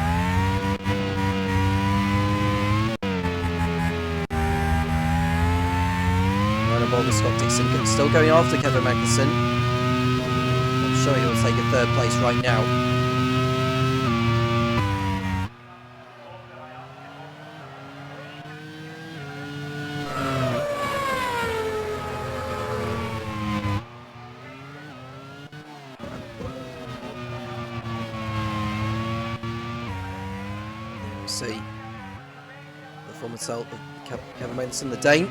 Runner Scott Dixon still going after Kevin Magnussen. I'm sure he'll take a 3rd place right now. See the former self of Kevin Magnussen, the Dane.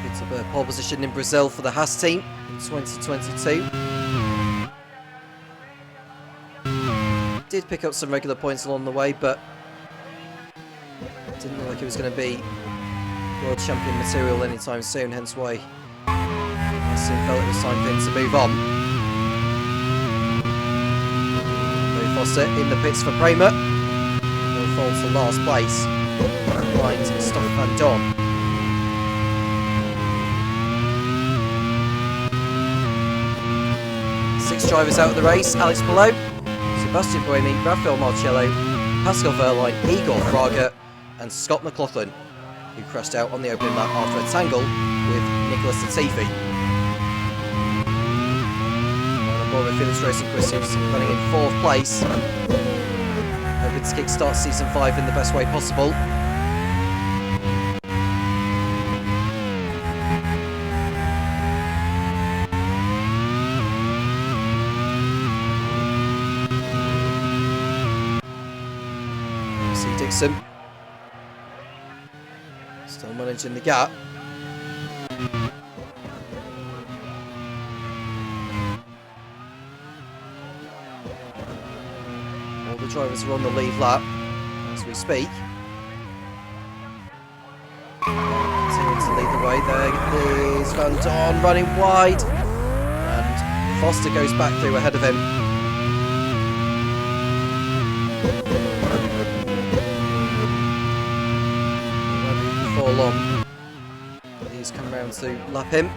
Picked up a pole position in Brazil for the Haas team in 2022. Did pick up some regular points along the way, but didn't look like it was going to be world champion material anytime soon, hence why I soon felt it was time for him to move on. Louis Foster in the pits for Prema. Will fall to last place behind Stoffel van Dorn. Six drivers out of the race: Alex Palou, Sebastian Buemi, Rafael Marcello, Pascal Wehrlein, Igor Fraga and Scott McLaughlin, who crashed out on the opening lap after a tangle with Nicholas Latifi. On board with Felix Rosenquist, who's running in 4th place, hoping to kick-start Season 5 in the best way possible. Dixon still managing the gap. All the drivers are on the lead lap as we speak. Continuing to lead the way. There is Van Dorn running wide, and Foster goes back through ahead of him. Long. He's come round to lap him.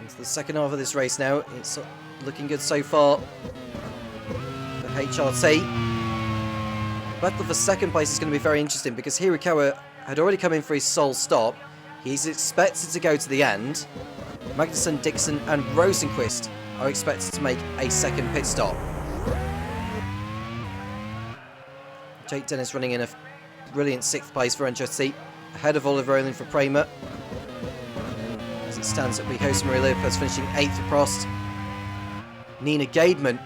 Into the second half of this race now. It's looking good so far for HRT. The battle for second place is going to be very interesting because Hirakawa had already come in for his sole stop. He's expected to go to the end. Magnussen, Dixon and Rosenquist are expected to make a second pit stop. Jake Dennis running in a brilliant 6th place for HRT, ahead of Oliver Olin for Prema. As it stands, it'll be Jose Maria Lopez finishing 8th for Prost. Nina Gaidman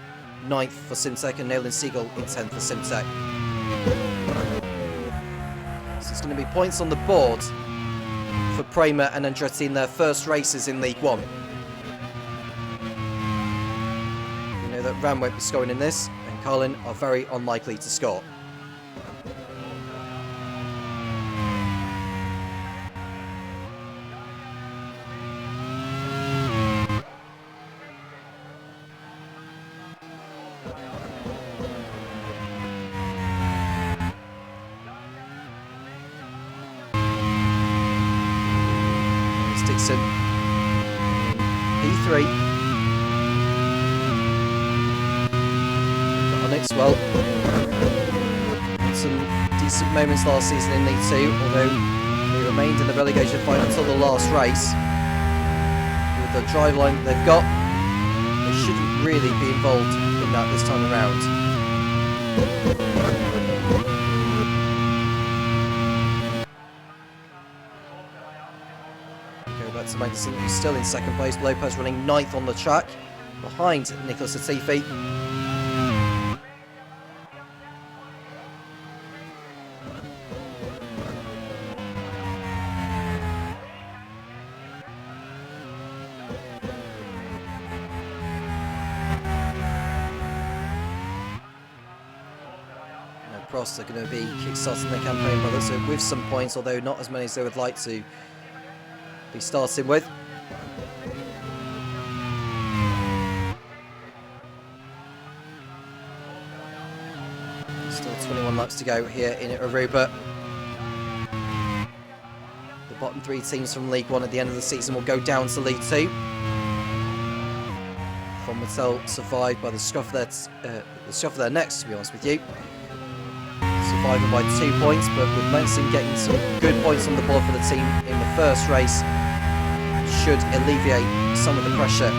9th for Simtek, and Nolan Siegel in 10th for Simtek. So it's going to be points on the board for Prema and Andretti in their first races in League One. We know that Ram won't be scoring in this, and Carlin are very unlikely to score. Dixon P3 got on it well. Some decent moments last season in League 2, although they remained in the relegation fight until the last race. With the driveline they've got, they shouldn't really be involved in that this time around. To Magnussen, who's still in 2nd place. Lopez running 9th on the track, behind Nicholas Latifi. Now Prost are going to be kick-starting their campaign by the with some points, although not as many as they would like to be starting with. Still 21 laps to go here in Aruba. The bottom 3 teams from League 1 at the end of the season will go down to League 2. Von Mattel survived by the scuff of their necks, to be honest with you. Surviving by 2 points, but with Manson getting some good points on the board for the team in the first race, should alleviate some of the pressure.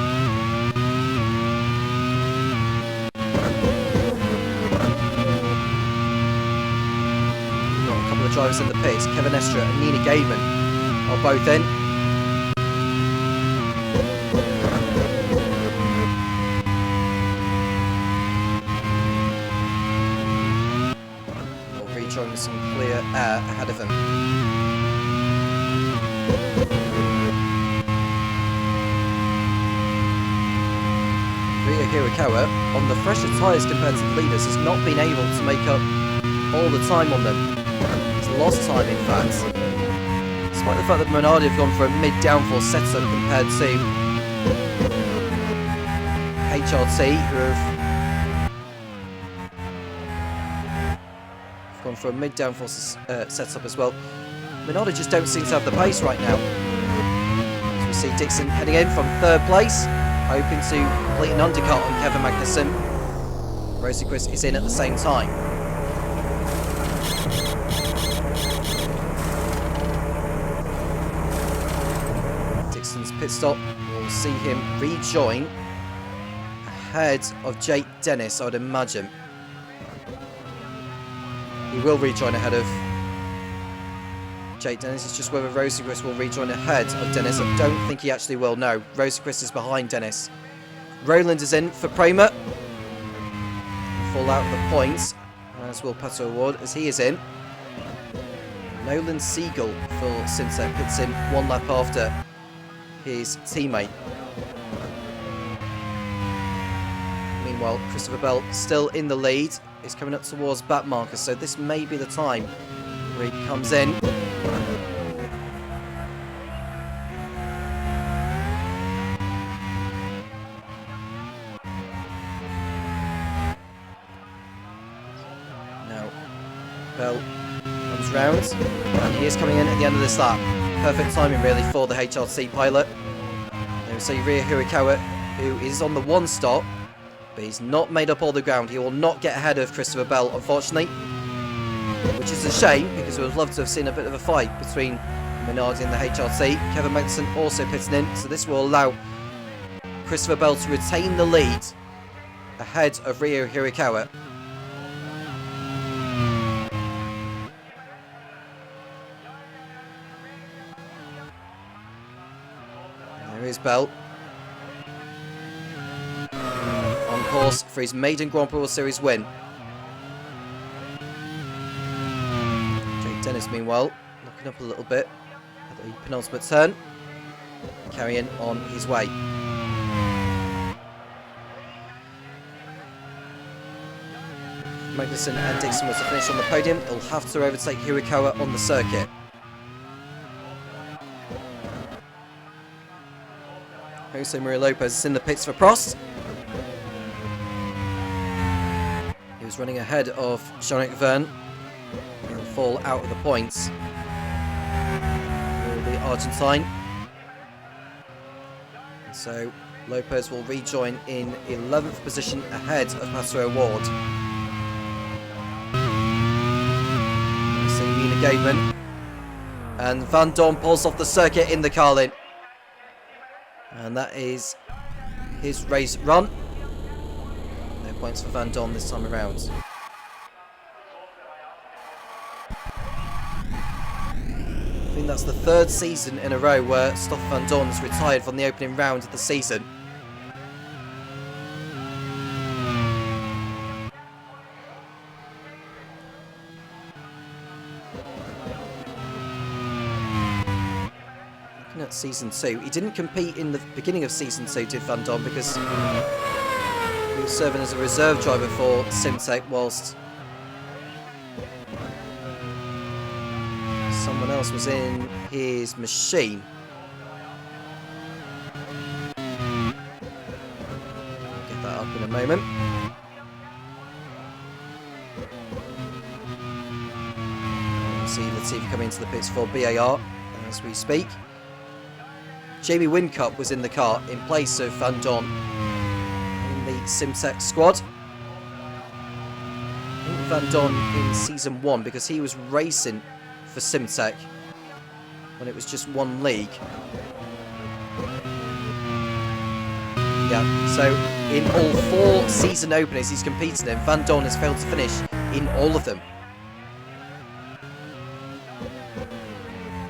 We've got a couple of drivers in the pits. Kevin Estra and Nina Gaidman are both in. They'll rejoin with some clear air ahead of them. Hirakawa, on the fresher tyres compared to the leaders, has not been able to make up all the time on them. He's lost time, in fact. Despite the fact that Minardi have gone for a mid-downforce setup compared to HRT, who have gone for a mid-downforce setup as well. Minardi just don't seem to have the pace right now. As we see Dixon heading in from 3rd place, hoping to complete an undercut on Kevin Magnussen. Rosenqvist is in at the same time. Dixon's pit stop will see him rejoin ahead of Jake Dennis, I would imagine. He will rejoin ahead of Jake Dennis. It's just whether Rosenqvist will rejoin ahead of Dennis. I don't think he actually will, no. Rosenqvist is behind Dennis. Roland is in for Prema. Fall out of the points, as will Pato Award, as he is in. Nolan Siegel for Simtek pits in 1 lap after his teammate. Meanwhile, Christopher Bell still in the lead. He's coming up towards back markers, so this may be the time where he comes in. Now, Bell comes round, and he is coming in at the end of this lap. Perfect timing, really, for the HRT pilot. There we see Ryo Hirakawa, who is on the 1 stop, but he's not made up all the ground. He will not get ahead of Christopher Bell, unfortunately, which is a shame, because we would love to have seen a bit of a fight between Minardi and the HRT. Kevin Magnussen also pitting in, so this will allow Christopher Bell to retain the lead ahead of Ryo Hirakawa. There is Bell. On course for his maiden Grand Prix World Series win. Jake Dennis, meanwhile, looking up a little bit at the penultimate turn. Carrying on his way. Magnussen and Dixon was to finish on the podium. He'll have to overtake Hirakawa on the circuit. Jose Maria Lopez is in the pits for Prost. He was running ahead of Jean-Luc Verne. He'll fall out of the points. Will the Argentine. And so Lopez will rejoin in 11th position ahead of Pato Award. We see Nina Gateman. And Van Dorn pulls off the circuit in the Carlin. And that is his race run. No points for Van Dorn this time around. I think that's the 3rd season in a row where Stoffel Van Dorn has retired from the opening round of the season. At season 2. He didn't compete in the beginning of season 2, did Van Dorn, because he was serving as a reserve driver for Simtek whilst someone else was in his machine. I'll get that up in a moment. We'll see Latifi coming into the pits for BAR as we speak. Jamie Whincup was in the car in place of Van Dorn in the Simtek squad. I think Van Dorn in season 1, because he was racing for Simtek when it was just 1 league. Yeah, so in all 4 season openers he's competed in, Van Dorn has failed to finish in all of them.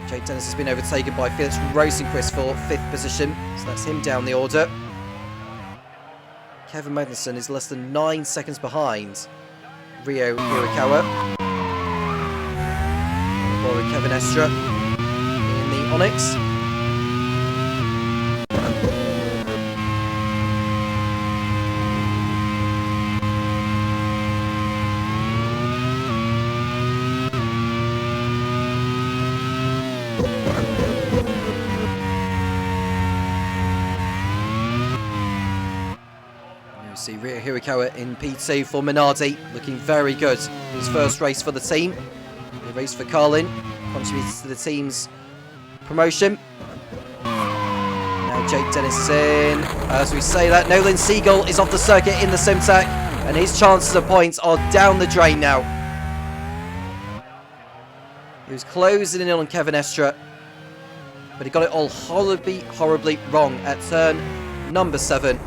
Jake Dennis has been overtaken by Felix Rosenqvist for 5th position, so that's him down the order. Kevin Magnussen is less than 9 seconds behind Ryo Hirakawa. Or Kevin Estra in the Onyx. You see Ryo Hirakawa in P2 for Minardi, looking very good. His first race for the team. He raced for Carlin, contributed to the team's promotion. Now Jake Dennis is in. As we say that, Nolan Siegel is off the circuit in the Simtek, and his chances of points are down the drain now. He was closing in on Kevin Estra, but he got it all horribly, horribly wrong at turn number 7.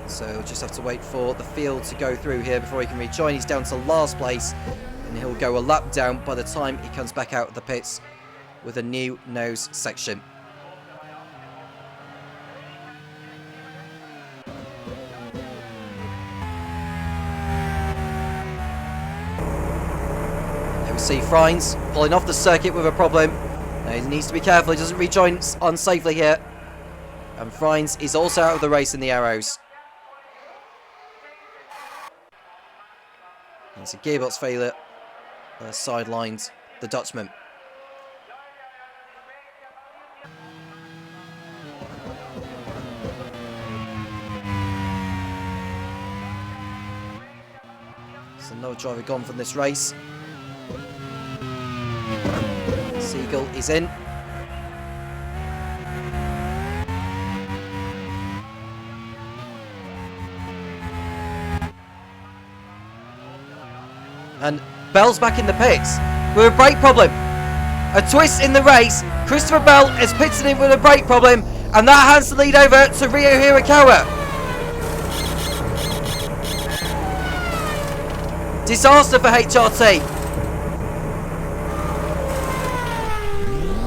So we'll just have to wait for the field to go through here before he can rejoin. He's down to last place, and he'll go a lap down by the time he comes back out of the pits with a new nose section. There we see Frines pulling off the circuit with a problem. Now he needs to be careful he doesn't rejoin unsafely here. And Frines is also out of the race in the Arrows. It's a gearbox failure, sidelined the Dutchman. So no driver gone from this race. Siegel is in. And Bell's back in the pits with a brake problem. A twist in the race. Christopher Bell is pitted in with a brake problem, and that hands the lead over to Ryo Hirakawa. Disaster for HRT.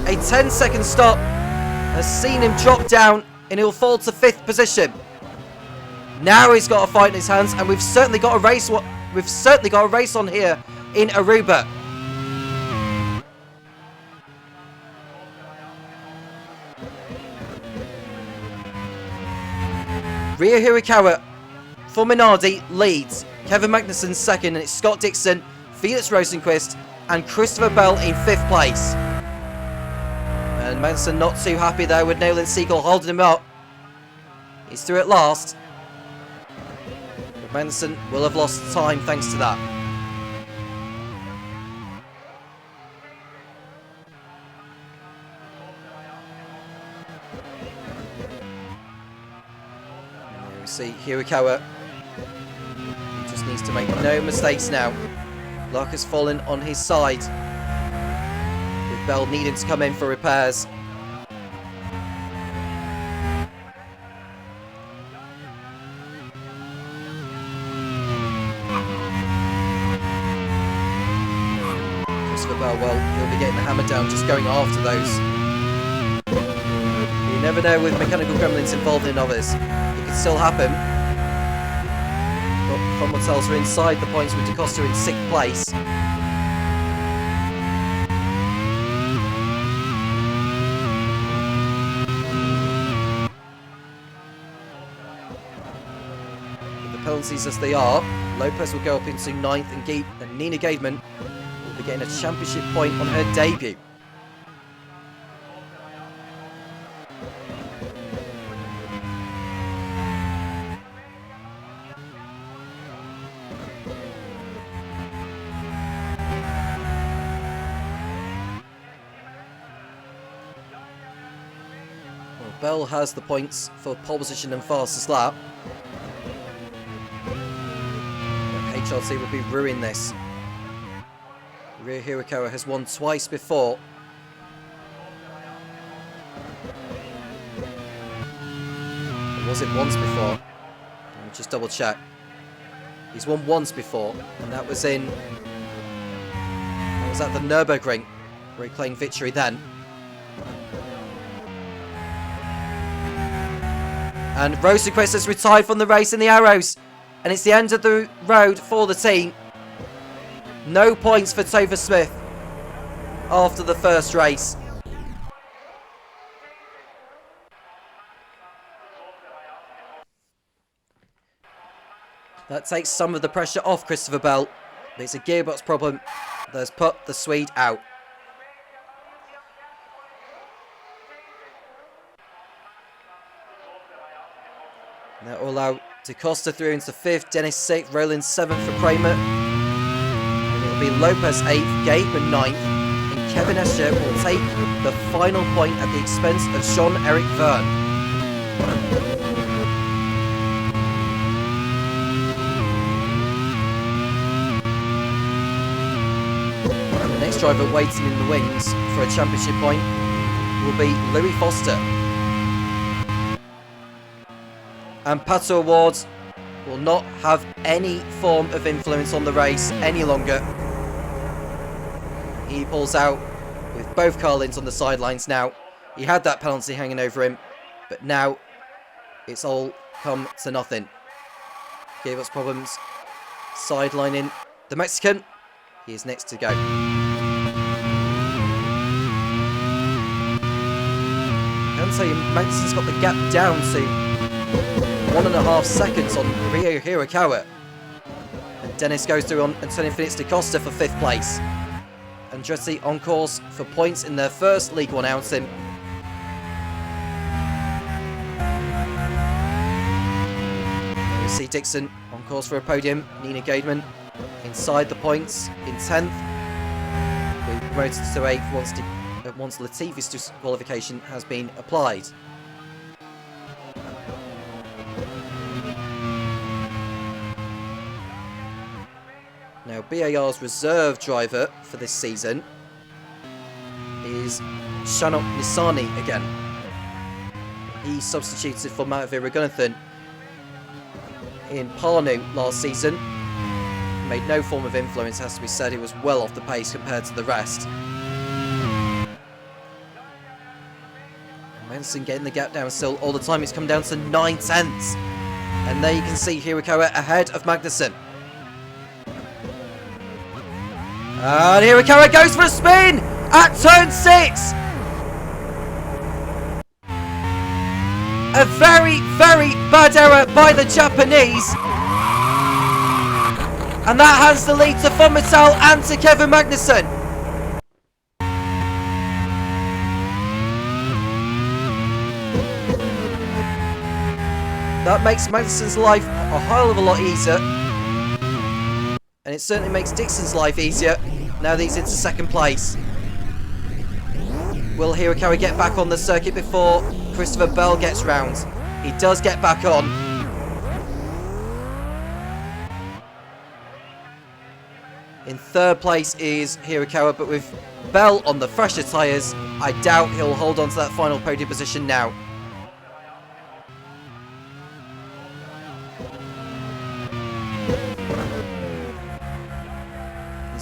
A 10-second stop has seen him drop down, and he'll fall to 5th position. Now he's got a fight in his hands, and we've certainly got a race. We've certainly got a race on here in Aruba. Ryo Hirakawa for Minardi leads. Kevin Magnussen second, and it's Scott Dixon, Felix Rosenquist, and Christopher Bell in 5th place. And Magnussen not too happy there with Nolan Siegel holding him up. He's through at last. Magnussen will have lost time thanks to that. And there we see Hirakawa. He just needs to make no mistakes now. Luck has fallen on his side, with Bell needing to come in for repairs. Well, he'll be getting the hammer down just going after those. You never know with mechanical gremlins involved in others. It could still happen. But from what tells are inside the points with DaCosta in 6th place. With the penalties as they are, Lopez will go up into 9th, and Nina Gademan getting a championship point on her debut. Well, Bell has the points for pole position and fastest lap. But HRT would be ruining this. Ryo Hirakawa has won twice before. Or was it once before? Let me just double check. He's won once before, and that was at the Nürburgring, where he claimed victory then. And Rosenquist has retired from the race in the Arrows, and it's the end of the road for the team. No points for Topher Smith after the first race. That takes some of the pressure off Christopher Bell, but it's a gearbox problem that has put the Swede out. That will allow DaCosta through into 5th, Dennis 6th, Roland 7th for Kramer. And it'll be Lopez 8th, Gateman 9th, and Kevin Escher will take the final point at the expense of Jean-Eric Verne. And the next driver waiting in the wings for a championship point will be Louis Foster. And Pato Awards will not have any form of influence on the race any longer. He pulls out with both Carlins on the sidelines now. He had that penalty hanging over him, but now it's all come to nothing. Gave us problems. Sidelining the Mexican. He is next to go. I can tell you, Maxson's got the gap down to 1.5 seconds on Ryo Hirakawa. And Dennis goes through on Antonio Felix DaCosta for 5th place. Andretti on course for points in their first League One outing. We see Dixon on course for a podium. Nina Gademan inside the points in 10th. Being promoted to 8th once Latifi's disqualification has been applied. Now, BAR's reserve driver for this season is Shanok Nisani again. He substituted for Matvey Raghunathan in Parnu last season. Made no form of influence, has to be said. He was well off the pace compared to the rest. Manson getting the gap down still all the time. It's come down to 9/10. And there you can see Hirakawa ahead of Magnussen. And Hirakawa goes for a spin at turn 6. A very, very bad error by the Japanese. And that hands the lead to von Mittal and to Kevin Magnussen. That makes Magnussen's life a hell of a lot easier. And it certainly makes Dixon's life easier now that he's into 2nd place. Will Hirakawa get back on the circuit before Christopher Bell gets round? He does get back on. In 3rd place is Hirakawa, but with Bell on the fresher tyres, I doubt he'll hold on to that final podium position now.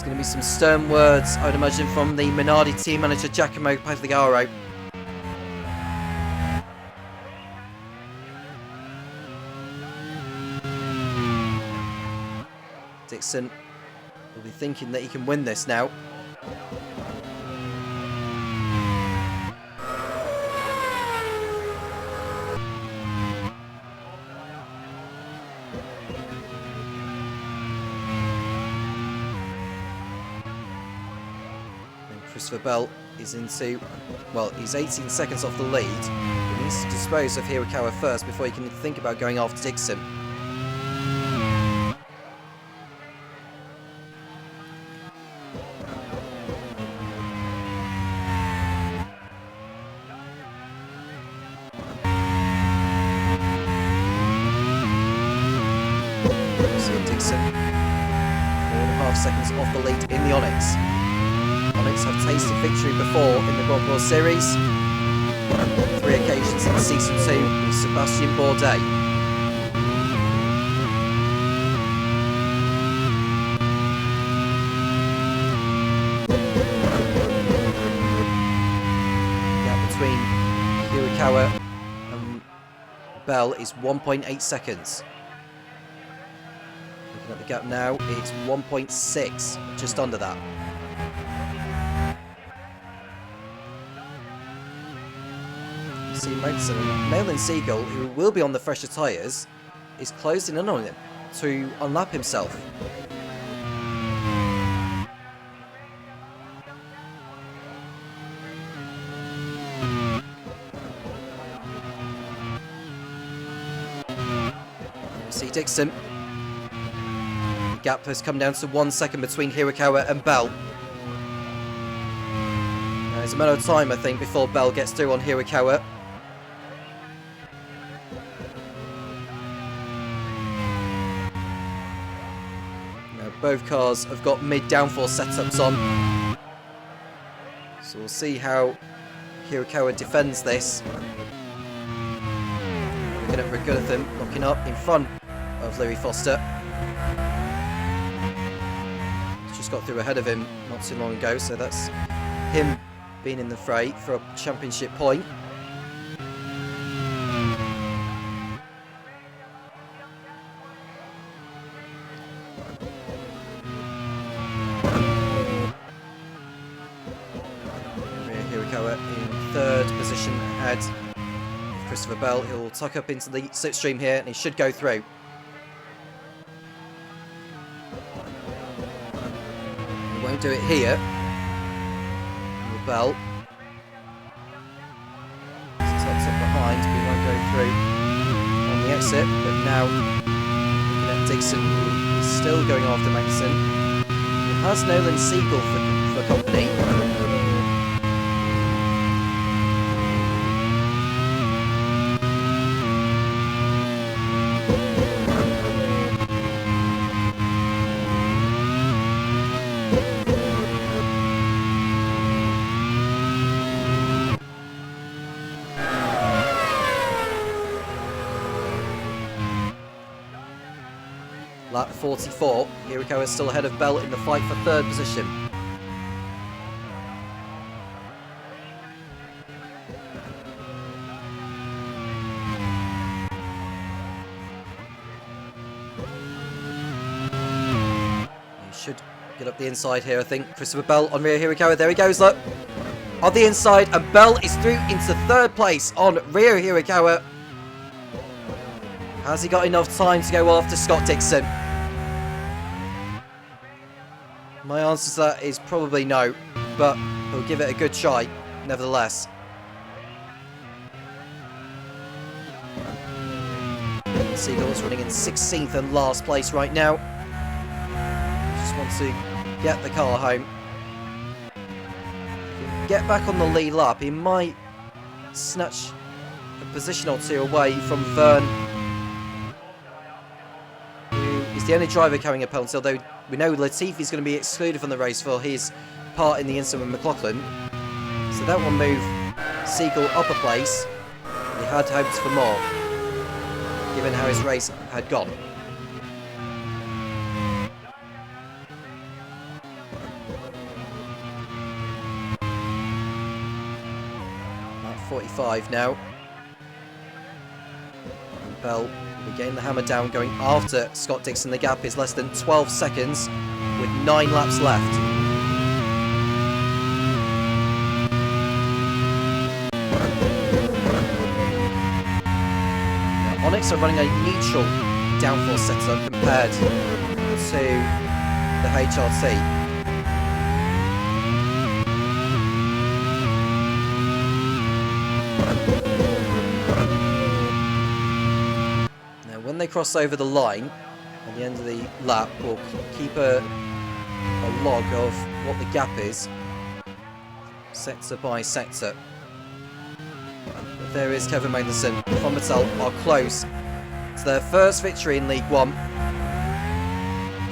Going to be some stern words, I would imagine, from the Minardi team manager Giacomo Pagliaro. Dixon will be thinking that he can win this now. Christopher Bell is into, well, he's 18 seconds off the lead. He needs to dispose of Hirakawa first before he can think about going after Dixon. So Dixon, 4.5 seconds off the lead in the Onyx. Onyx have tasted victory before in the Grand Prix Series. 3 occasions in Season 2 with Sebastian Bourdais. The gap between Hirakawa and Bell is 1.8 seconds. Looking at the gap now, it's 1.6, just under that. See Magnussen and Malin Siegel, who will be on the fresher tyres, is closing in on him to unlap himself. See Dixon. The gap has come down to 1 second between Hirakawa and Bell. Now, it's a matter of time, I think, before Bell gets through on Hirakawa. Now, both cars have got mid-downforce setups on. So we'll see how Hirakawa defends this. Looking at Regunathan knocking up in front of Louis Foster. He's just got through ahead of him not too long ago, so that's him being in the fray for a championship point. Hirakawa in third position ahead. Christopher Bell, he'll tuck up into the slipstream here and he should go through. He won't do it here. Bell tucks up behind, but he won't go through on the exit. But now looking at Dixon, who's still going after Magnussen. He has Nolan Siegel for company. Lap 44, Hirakawa is still ahead of Bell in the fight for third position. He should get up the inside here, I think. Christopher Bell on rear Hirakawa, there he goes, look. On the inside, and Bell is through into third place on rear Hirakawa. Has he got enough time to go after Scott Dixon? My answer to that is probably no, but he'll give it a good try, nevertheless. Siegel's running in 16th and last place right now. Just wants to get the car home. Get back on the lead lap, he might snatch a position or two away from Vern, who is the only driver carrying a penalty, although we know Latifi's going to be excluded from the race for his part in the incident with McLaughlin. So that will move Siegel up a place. He had hopes for more, given how his race had gone. At 45 now. And Bell getting the hammer down, going after Scott Dixon. The gap is less than 12 seconds with 9 laps left. Now, Onyx are running a neutral downforce setup compared to the HRT. When they cross over the line at the end of the lap, we'll keep a log of what the gap is, sector by sector. But there is Kevin Magnussen. Von Mattel are close to their first victory in League One.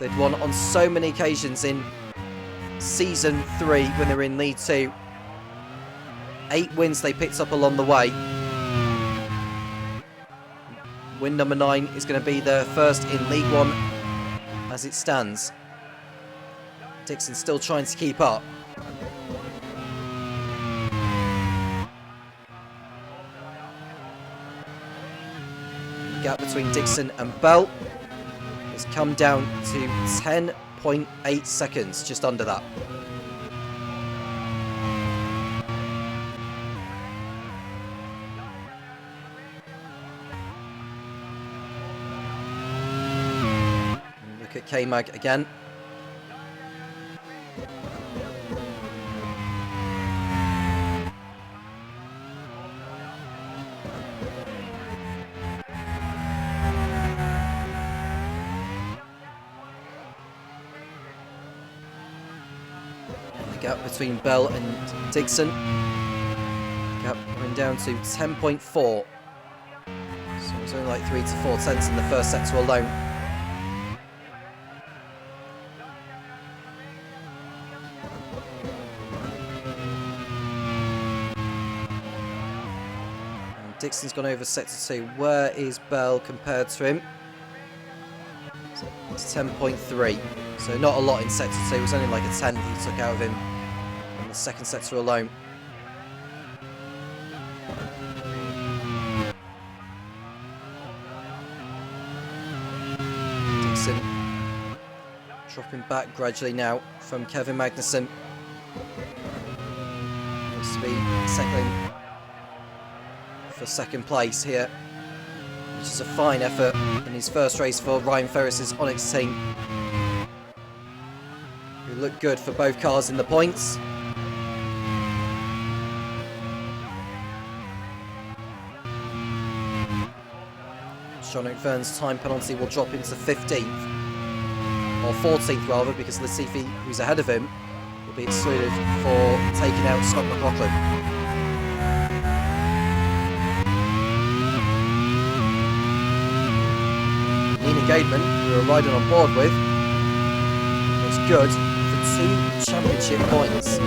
They'd won on so many occasions in Season 3 when they were in League 2. 8 wins they picked up along the way. Win number 9 is going to be their first in League One as it stands. Dixon still trying to keep up. The gap between Dixon and Bell has come down to 10.8 seconds, just under that. Look at K-Mag again. Gap between Bell and Dixon. Gap going down to 10.4. So it's only like 3 to 4 tenths in the first sector alone. And Dixon's gone over sector 2. Where is Bell compared to him? It's 10.3. So not a lot in sector 2. It was only like a tenth he took out of him in the second sector alone. Dixon dropping back gradually now from Kevin Magnussen. Looks to be settling for second place here, which is a fine effort in his first race for Ryan Ferris's Onyx team, who look good for both cars in the points. Sean McVern's time penalty will drop into 15th, or 14th rather, because Latifi, who's ahead of him, will be excluded for taking out Scott McLaughlin. Nina Gaidman, who we're riding on board with, was good for 2 championship points.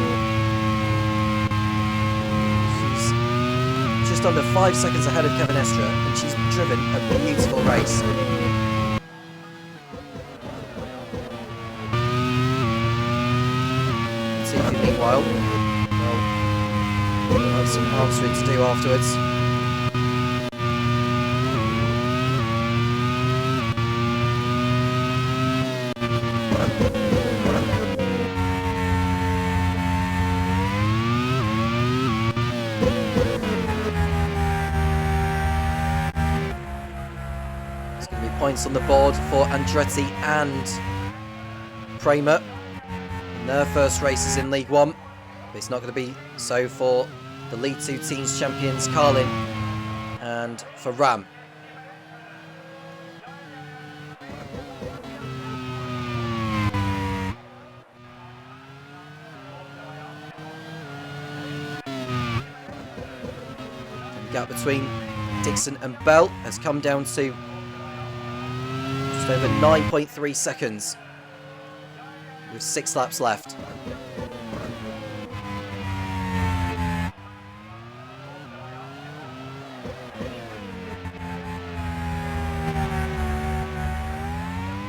She's just under 5 seconds ahead of Kevin Estra, and she's driven a beautiful race. Latifi, meanwhile, well, we'll have some answering to do afterwards. Points on the board for Andretti and Prema in their first races in League One, but it's not going to be so for the League 2 teams champions Carlin and for Ram. The gap between Dixon and Bell has come down to over 9.3 seconds with 6 laps left.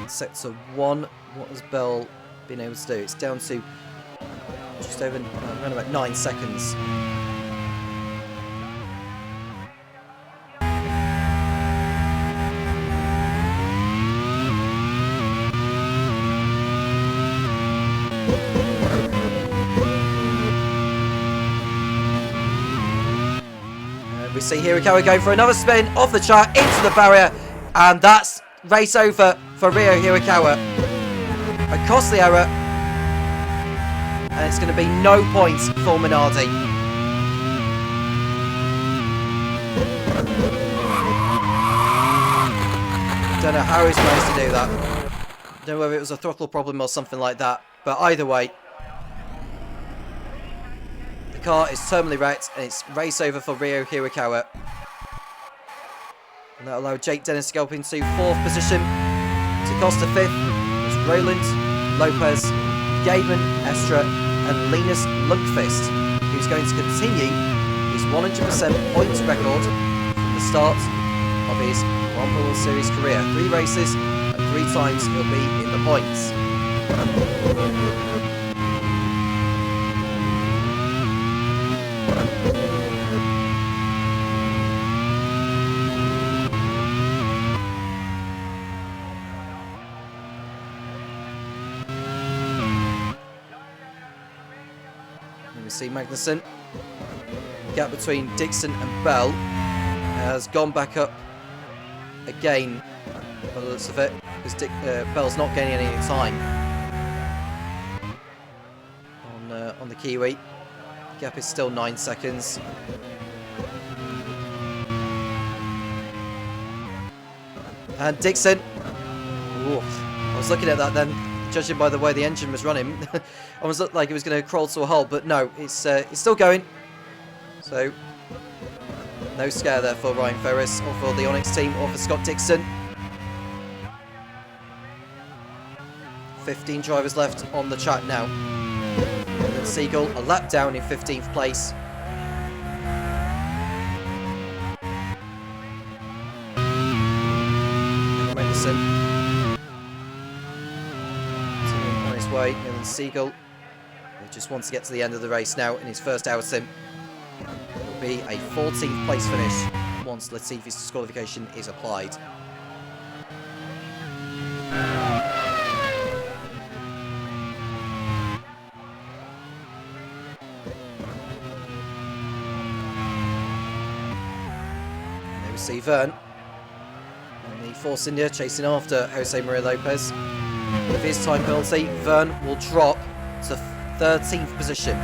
Sector 1, what has Bell been able to do? It's down to just over around about 9 seconds. We see Hirakawa going for another spin off the track into the barrier, and that's race over for Ryo Hirakawa. A costly error, and it's going to be no points for Minardi. Don't know how he's managed to do that. Don't know whether it was a throttle problem or something like that, but either way, the car is terminally wrecked, and it's race over for Ryo Hirakawa. And that allowed Jake Dennis to go up into 4th position. To Costa 5th was Roland, Lopez, Gaben, Estra, and Linus Lundqvist, who's going to continue his 100% points record from the start of his Grand Prix World Series career. 3 races, and 3 times he'll be in the points. We see Magnussen. The gap between Dixon and Bell has gone back up again by the looks of it, because Bell's not gaining any time on the Kiwi. The gap is still 9 seconds. And Dixon, ooh, I was looking at that then, judging by the way the engine was running. Almost looked like it was going to crawl to a halt, but no, it's still going. So, no scare there for Ryan Ferris, or for the Onyx team, or for Scott Dixon. 15 drivers left on the track now. And Seagull a lap down in 15th place. Mendelson on his way, and then Seagull just wants to get to the end of the race now in his first outing. It will be a 14th place finish once Latifi's disqualification is applied. There we see Vern and the Force India chasing after Jose Maria Lopez. With his time penalty, Vern will drop to 13th position.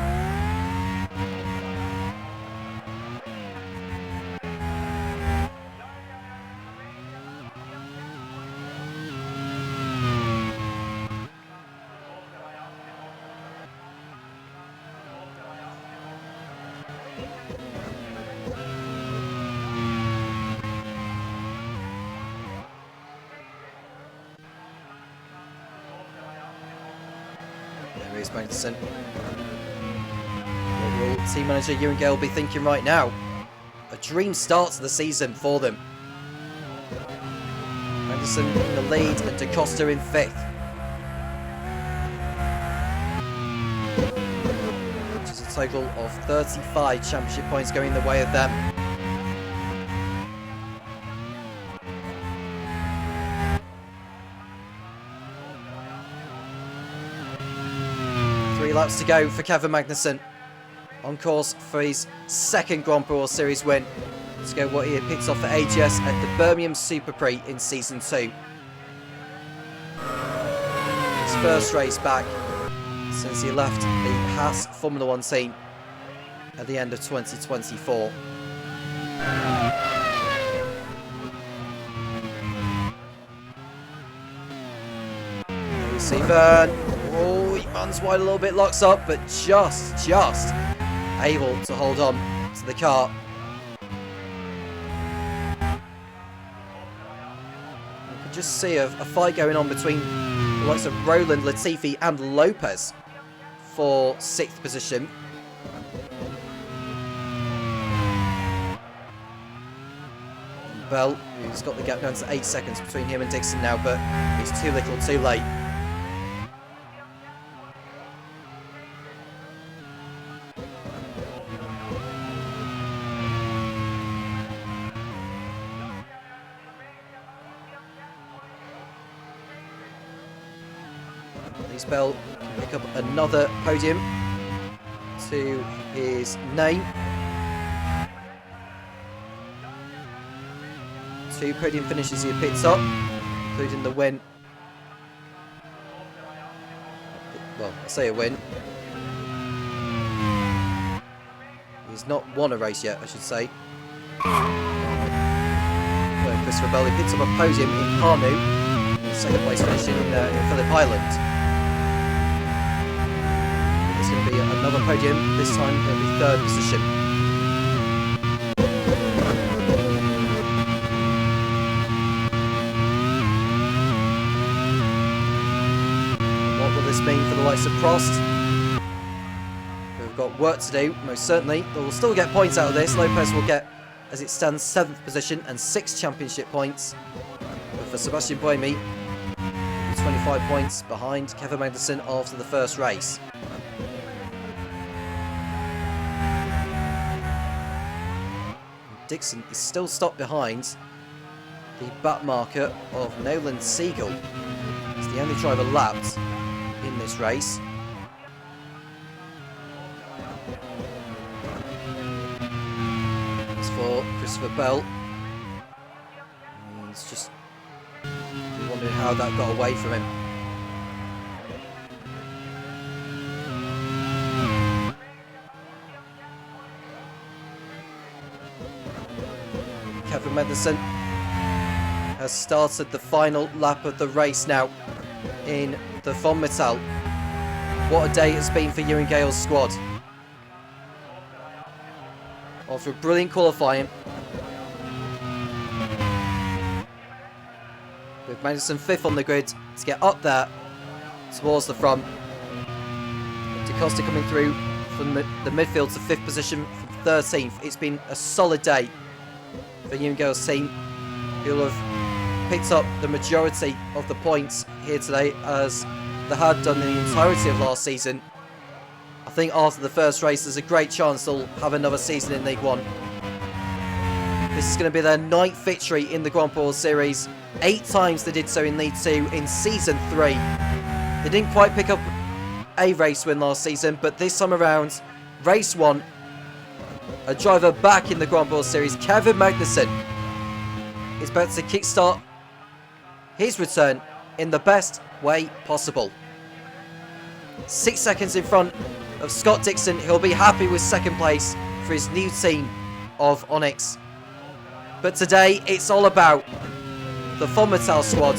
There is Magnussen. What will team manager Ewan Gale be thinking right now? A dream start to the season for them. Magnussen in the lead and Da Costa in 5th. Which is a total of 35 championship points going the way of them. Laps to go for Kevin Magnussen, on course for his second Grand Prix World Series win. Let's go what he had picked off for AGS at the Birmingham Super Prix in Season 2. His first race back since he left the Haas Formula 1 team at the end of 2024. There we see Vern. Oh, he runs wide a little bit, locks up, but just able to hold on to the car. You can just see a fight going on between the likes of Roland, Latifi and Lopez for 6th position. And Bell, who's got the gap down to 8 seconds between him and Dixon now, but it's too little too late. Bell can pick up another podium to his name. 2 podium finishes he picks up, including the win. Well, I say a win. He's not won a race yet, I should say. Well, Christopher Bell, he picks up a podium in Kanu, 2nd place finish in Phillip Island. There's going to be another podium, this time it'll be 3rd position. What will this mean for the likes of Prost? We've got work to do, most certainly. They will still get points out of this. Lopez will get, as it stands, 7th position and 6 championship points. But for Sebastian Buemi, 25 points behind Kevin Magnussen after the first race. Dixon is still stopped behind the back marker of Nolan Seagull. He's the only driver lapped in this race. As for Christopher Bell, he's just wondering how that got away from him. Kevin Magnussen has started the final lap of the race now in the Von Mittal. What a day it's been for Ewan Gale's squad. After a brilliant qualifying, with Magnussen 5th on the grid to get up there towards the front. Da Costa coming through from the midfield to 5th position from 13th. It's been a solid day for Ewan Gale's team, who will have picked up the majority of the points here today, as they had done the entirety of last season. I think after the first race, there's a great chance they'll have another season in League One. This is going to be their 9th victory in the Grand Prix Series. 8 times they did so in League 2 in Season 3. They didn't quite pick up a race win last season, but this time around, Race 1, a driver back in the Grand Prix Series, Kevin Magnussen, is about to kickstart his return in the best way possible. 6 seconds in front of Scott Dixon, who'll be happy with 2nd place for his new team of Onyx. But today, it's all about the Von Mittal squad,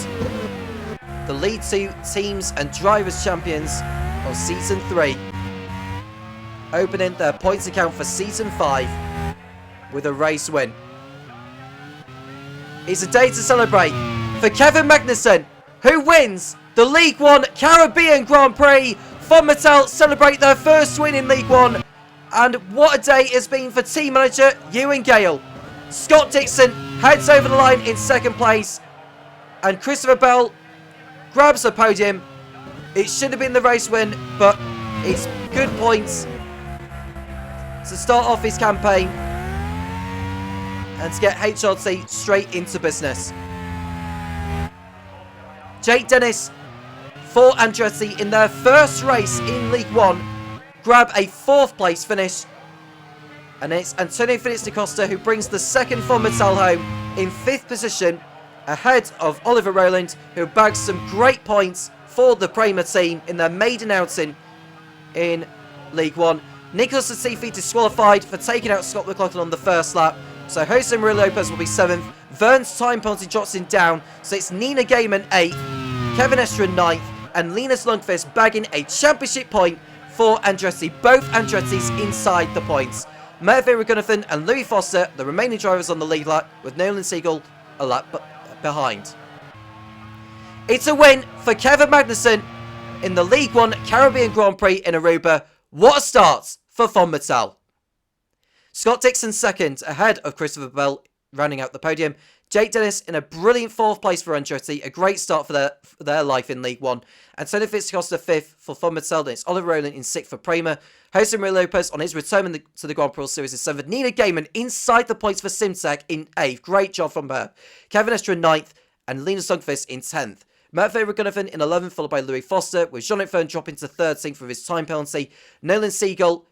the League 2 teams and drivers champions of Season 3, opening their points account for Season 5 with a race win. It's a day to celebrate for Kevin Magnussen, who wins the League 1 Caribbean Grand Prix. Von Mittal celebrate their first win in League 1. And what a day it's been for team manager Ewan Gale. Scott Dixon heads over the line in 2nd place, and Christopher Bell grabs the podium. It should have been the race win, but it's good points to start off his campaign and to get HRT straight into business. Jake Dennis for Andretti in their first race in League 1 grab a 4th place finish. And it's Antonio Felix da Costa who brings the 2nd Von Mittal home in 5th position, ahead of Oliver Rowland, who bags some great points for the Prema team in their maiden outing in League 1. Nicholas Latifi disqualified for taking out Scott McLaughlin on the first lap, so Jose Maria Lopez will be 7th. Vern's time penalty drops him down, so it's Nina Gaiman 8th, Kevin Estra 9th, and Linus Lundqvist bagging a championship point for Andretti. Both Andretti's inside the points. Merve Ragunathan and Louis Foster, the remaining drivers on the lead lap, with Nolan Siegel a lap behind. It's a win for Kevin Magnussen in the League 1 Caribbean Grand Prix in Aruba. What a start for Von Mittal. Scott Dixon 2nd, ahead of Christopher Bell, rounding out the podium. Jake Dennis in a brilliant 4th place for Andretti, a great start for their life in League 1. Antonio Fitzcosta 5th for Von Mittal, and it's Oliver Rowland in 6th for Prema. Jose Maria Lopez on his return to the Grand Prix Series is 7th. Nina Gaiman inside the points for Simtech in 8th. Great job from her. Kevin Estra 9th, and Linus Lundqvist in 10th. Merve Ragunathan in 11th, followed by Louis Foster, with Jean-Luc Verne dropping to 13th for his time penalty. Nolan Siegel,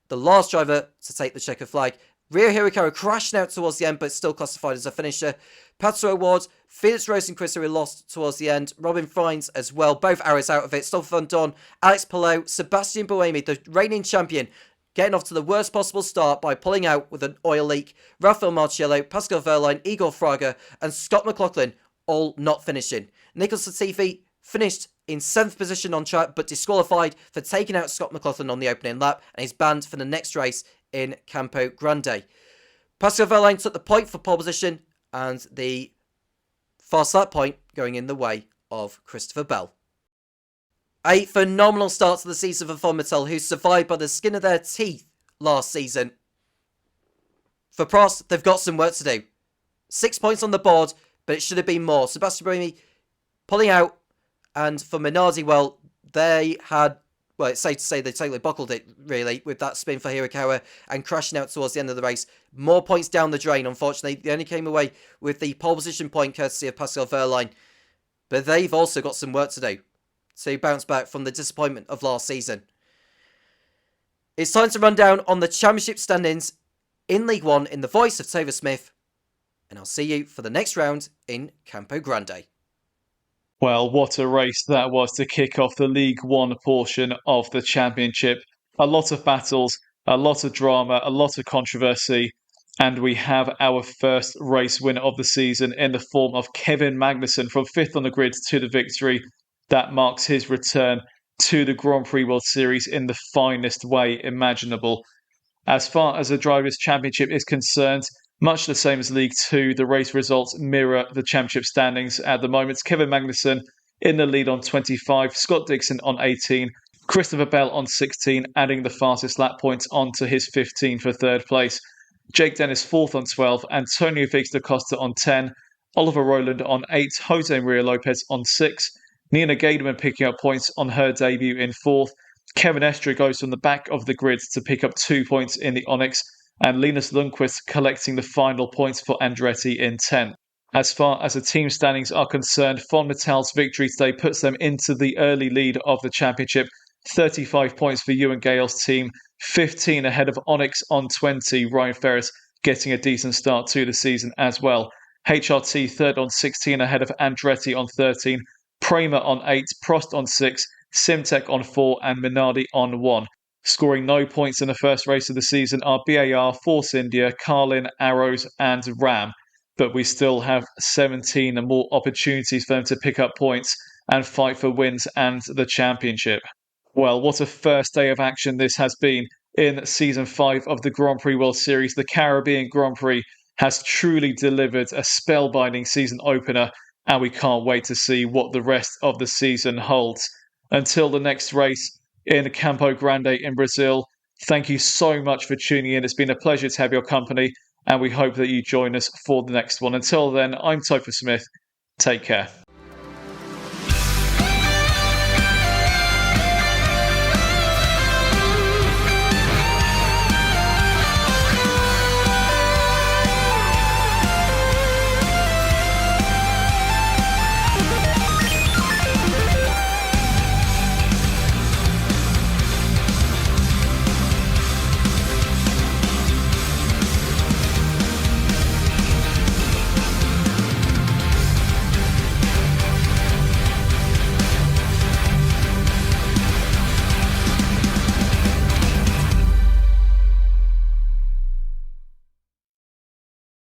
the last driver to take the checker flag. Rio Hirakawa crashing out towards the end, but still classified as a finisher. Pato Award, Felix Rose and Chris who lost towards the end. Robin Fines as well, both arrows out of it. Stoffel Van Dorn, Alex Palou, Sebastian Buemi, the reigning champion, getting off to the worst possible start by pulling out with an oil leak. Rafael Marciello, Pascal Wehrlein, Igor Fraga, and Scott McLaughlin all not finishing. Nicholas Latifi finished in 7th position on track, but disqualified for taking out Scott McLaughlin on the opening lap, and is banned for the next race in Campo Grande. Pascal Wehrlein took the point for pole position, and the fast lap point going in the way of Christopher Bell. A phenomenal start to the season for Von Mittal, who survived by the skin of their teeth last season. For Prost, they've got some work to do. 6 points on the board, but it should have been more. Sebastian Buemi pulling out, and for Minardi, well, they had, well, it's safe to say they totally buckled it, really, with that spin for Hirakawa and crashing out towards the end of the race. More points down the drain, unfortunately. They only came away with the pole position point courtesy of Pascal Wehrlein. But they've also got some work to do to bounce back from the disappointment of last season. It's time to run down on the championship standings in League 1 in the voice of Topher Smith. And I'll see you for the next round in Campo Grande. Well, what a race that was to kick off the League One portion of the championship. A lot of battles, a lot of drama, a lot of controversy, and we have our first race winner of the season in the form of Kevin Magnussen from 5th on the grid to the victory. That marks his return to the Grand Prix World Series in the finest way imaginable. As far as the Drivers' Championship is concerned, much the same as League 2, the race results mirror the championship standings at the moment. Kevin Magnussen in the lead on 25, Scott Dixon on 18, Christopher Bell on 16, adding the fastest lap points onto his 15 for third place. Jake Dennis fourth on 12, Antonio Felix da Costa on 10, Oliver Rowland on 8, Jose Maria Lopez on 6, Nina Gademan picking up points on her debut in 4th, Kevin Estre goes from the back of the grid to pick up 2 points in the Onyx, and Linus Lundqvist collecting the final points for Andretti in 10th. As far as the team standings are concerned, Von Mittal's victory today puts them into the early lead of the championship. 35 points for Ewan Gale's team, 15 ahead of Onyx on 20. Ryan Ferris getting a decent start to the season as well. HRT third on 16 ahead of Andretti on 13. Prema on 8, Prost on 6, Simtek on 4 and Minardi on 1. Scoring no points in the first race of the season are BAR, Force India, Carlin, Arrows and Ram. But we still have 17 more opportunities for them to pick up points and fight for wins and the championship. Well, what a first day of action this has been in Season 5 of the Grand Prix World Series. The Caribbean Grand Prix has truly delivered a spellbinding season opener, and we can't wait to see what the rest of the season holds. Until the next race in Campo Grande in Brazil, thank you so much for tuning in. It's been a pleasure to have your company, and we hope that you join us for the next one. Until then, I'm Topher Smith. Take care.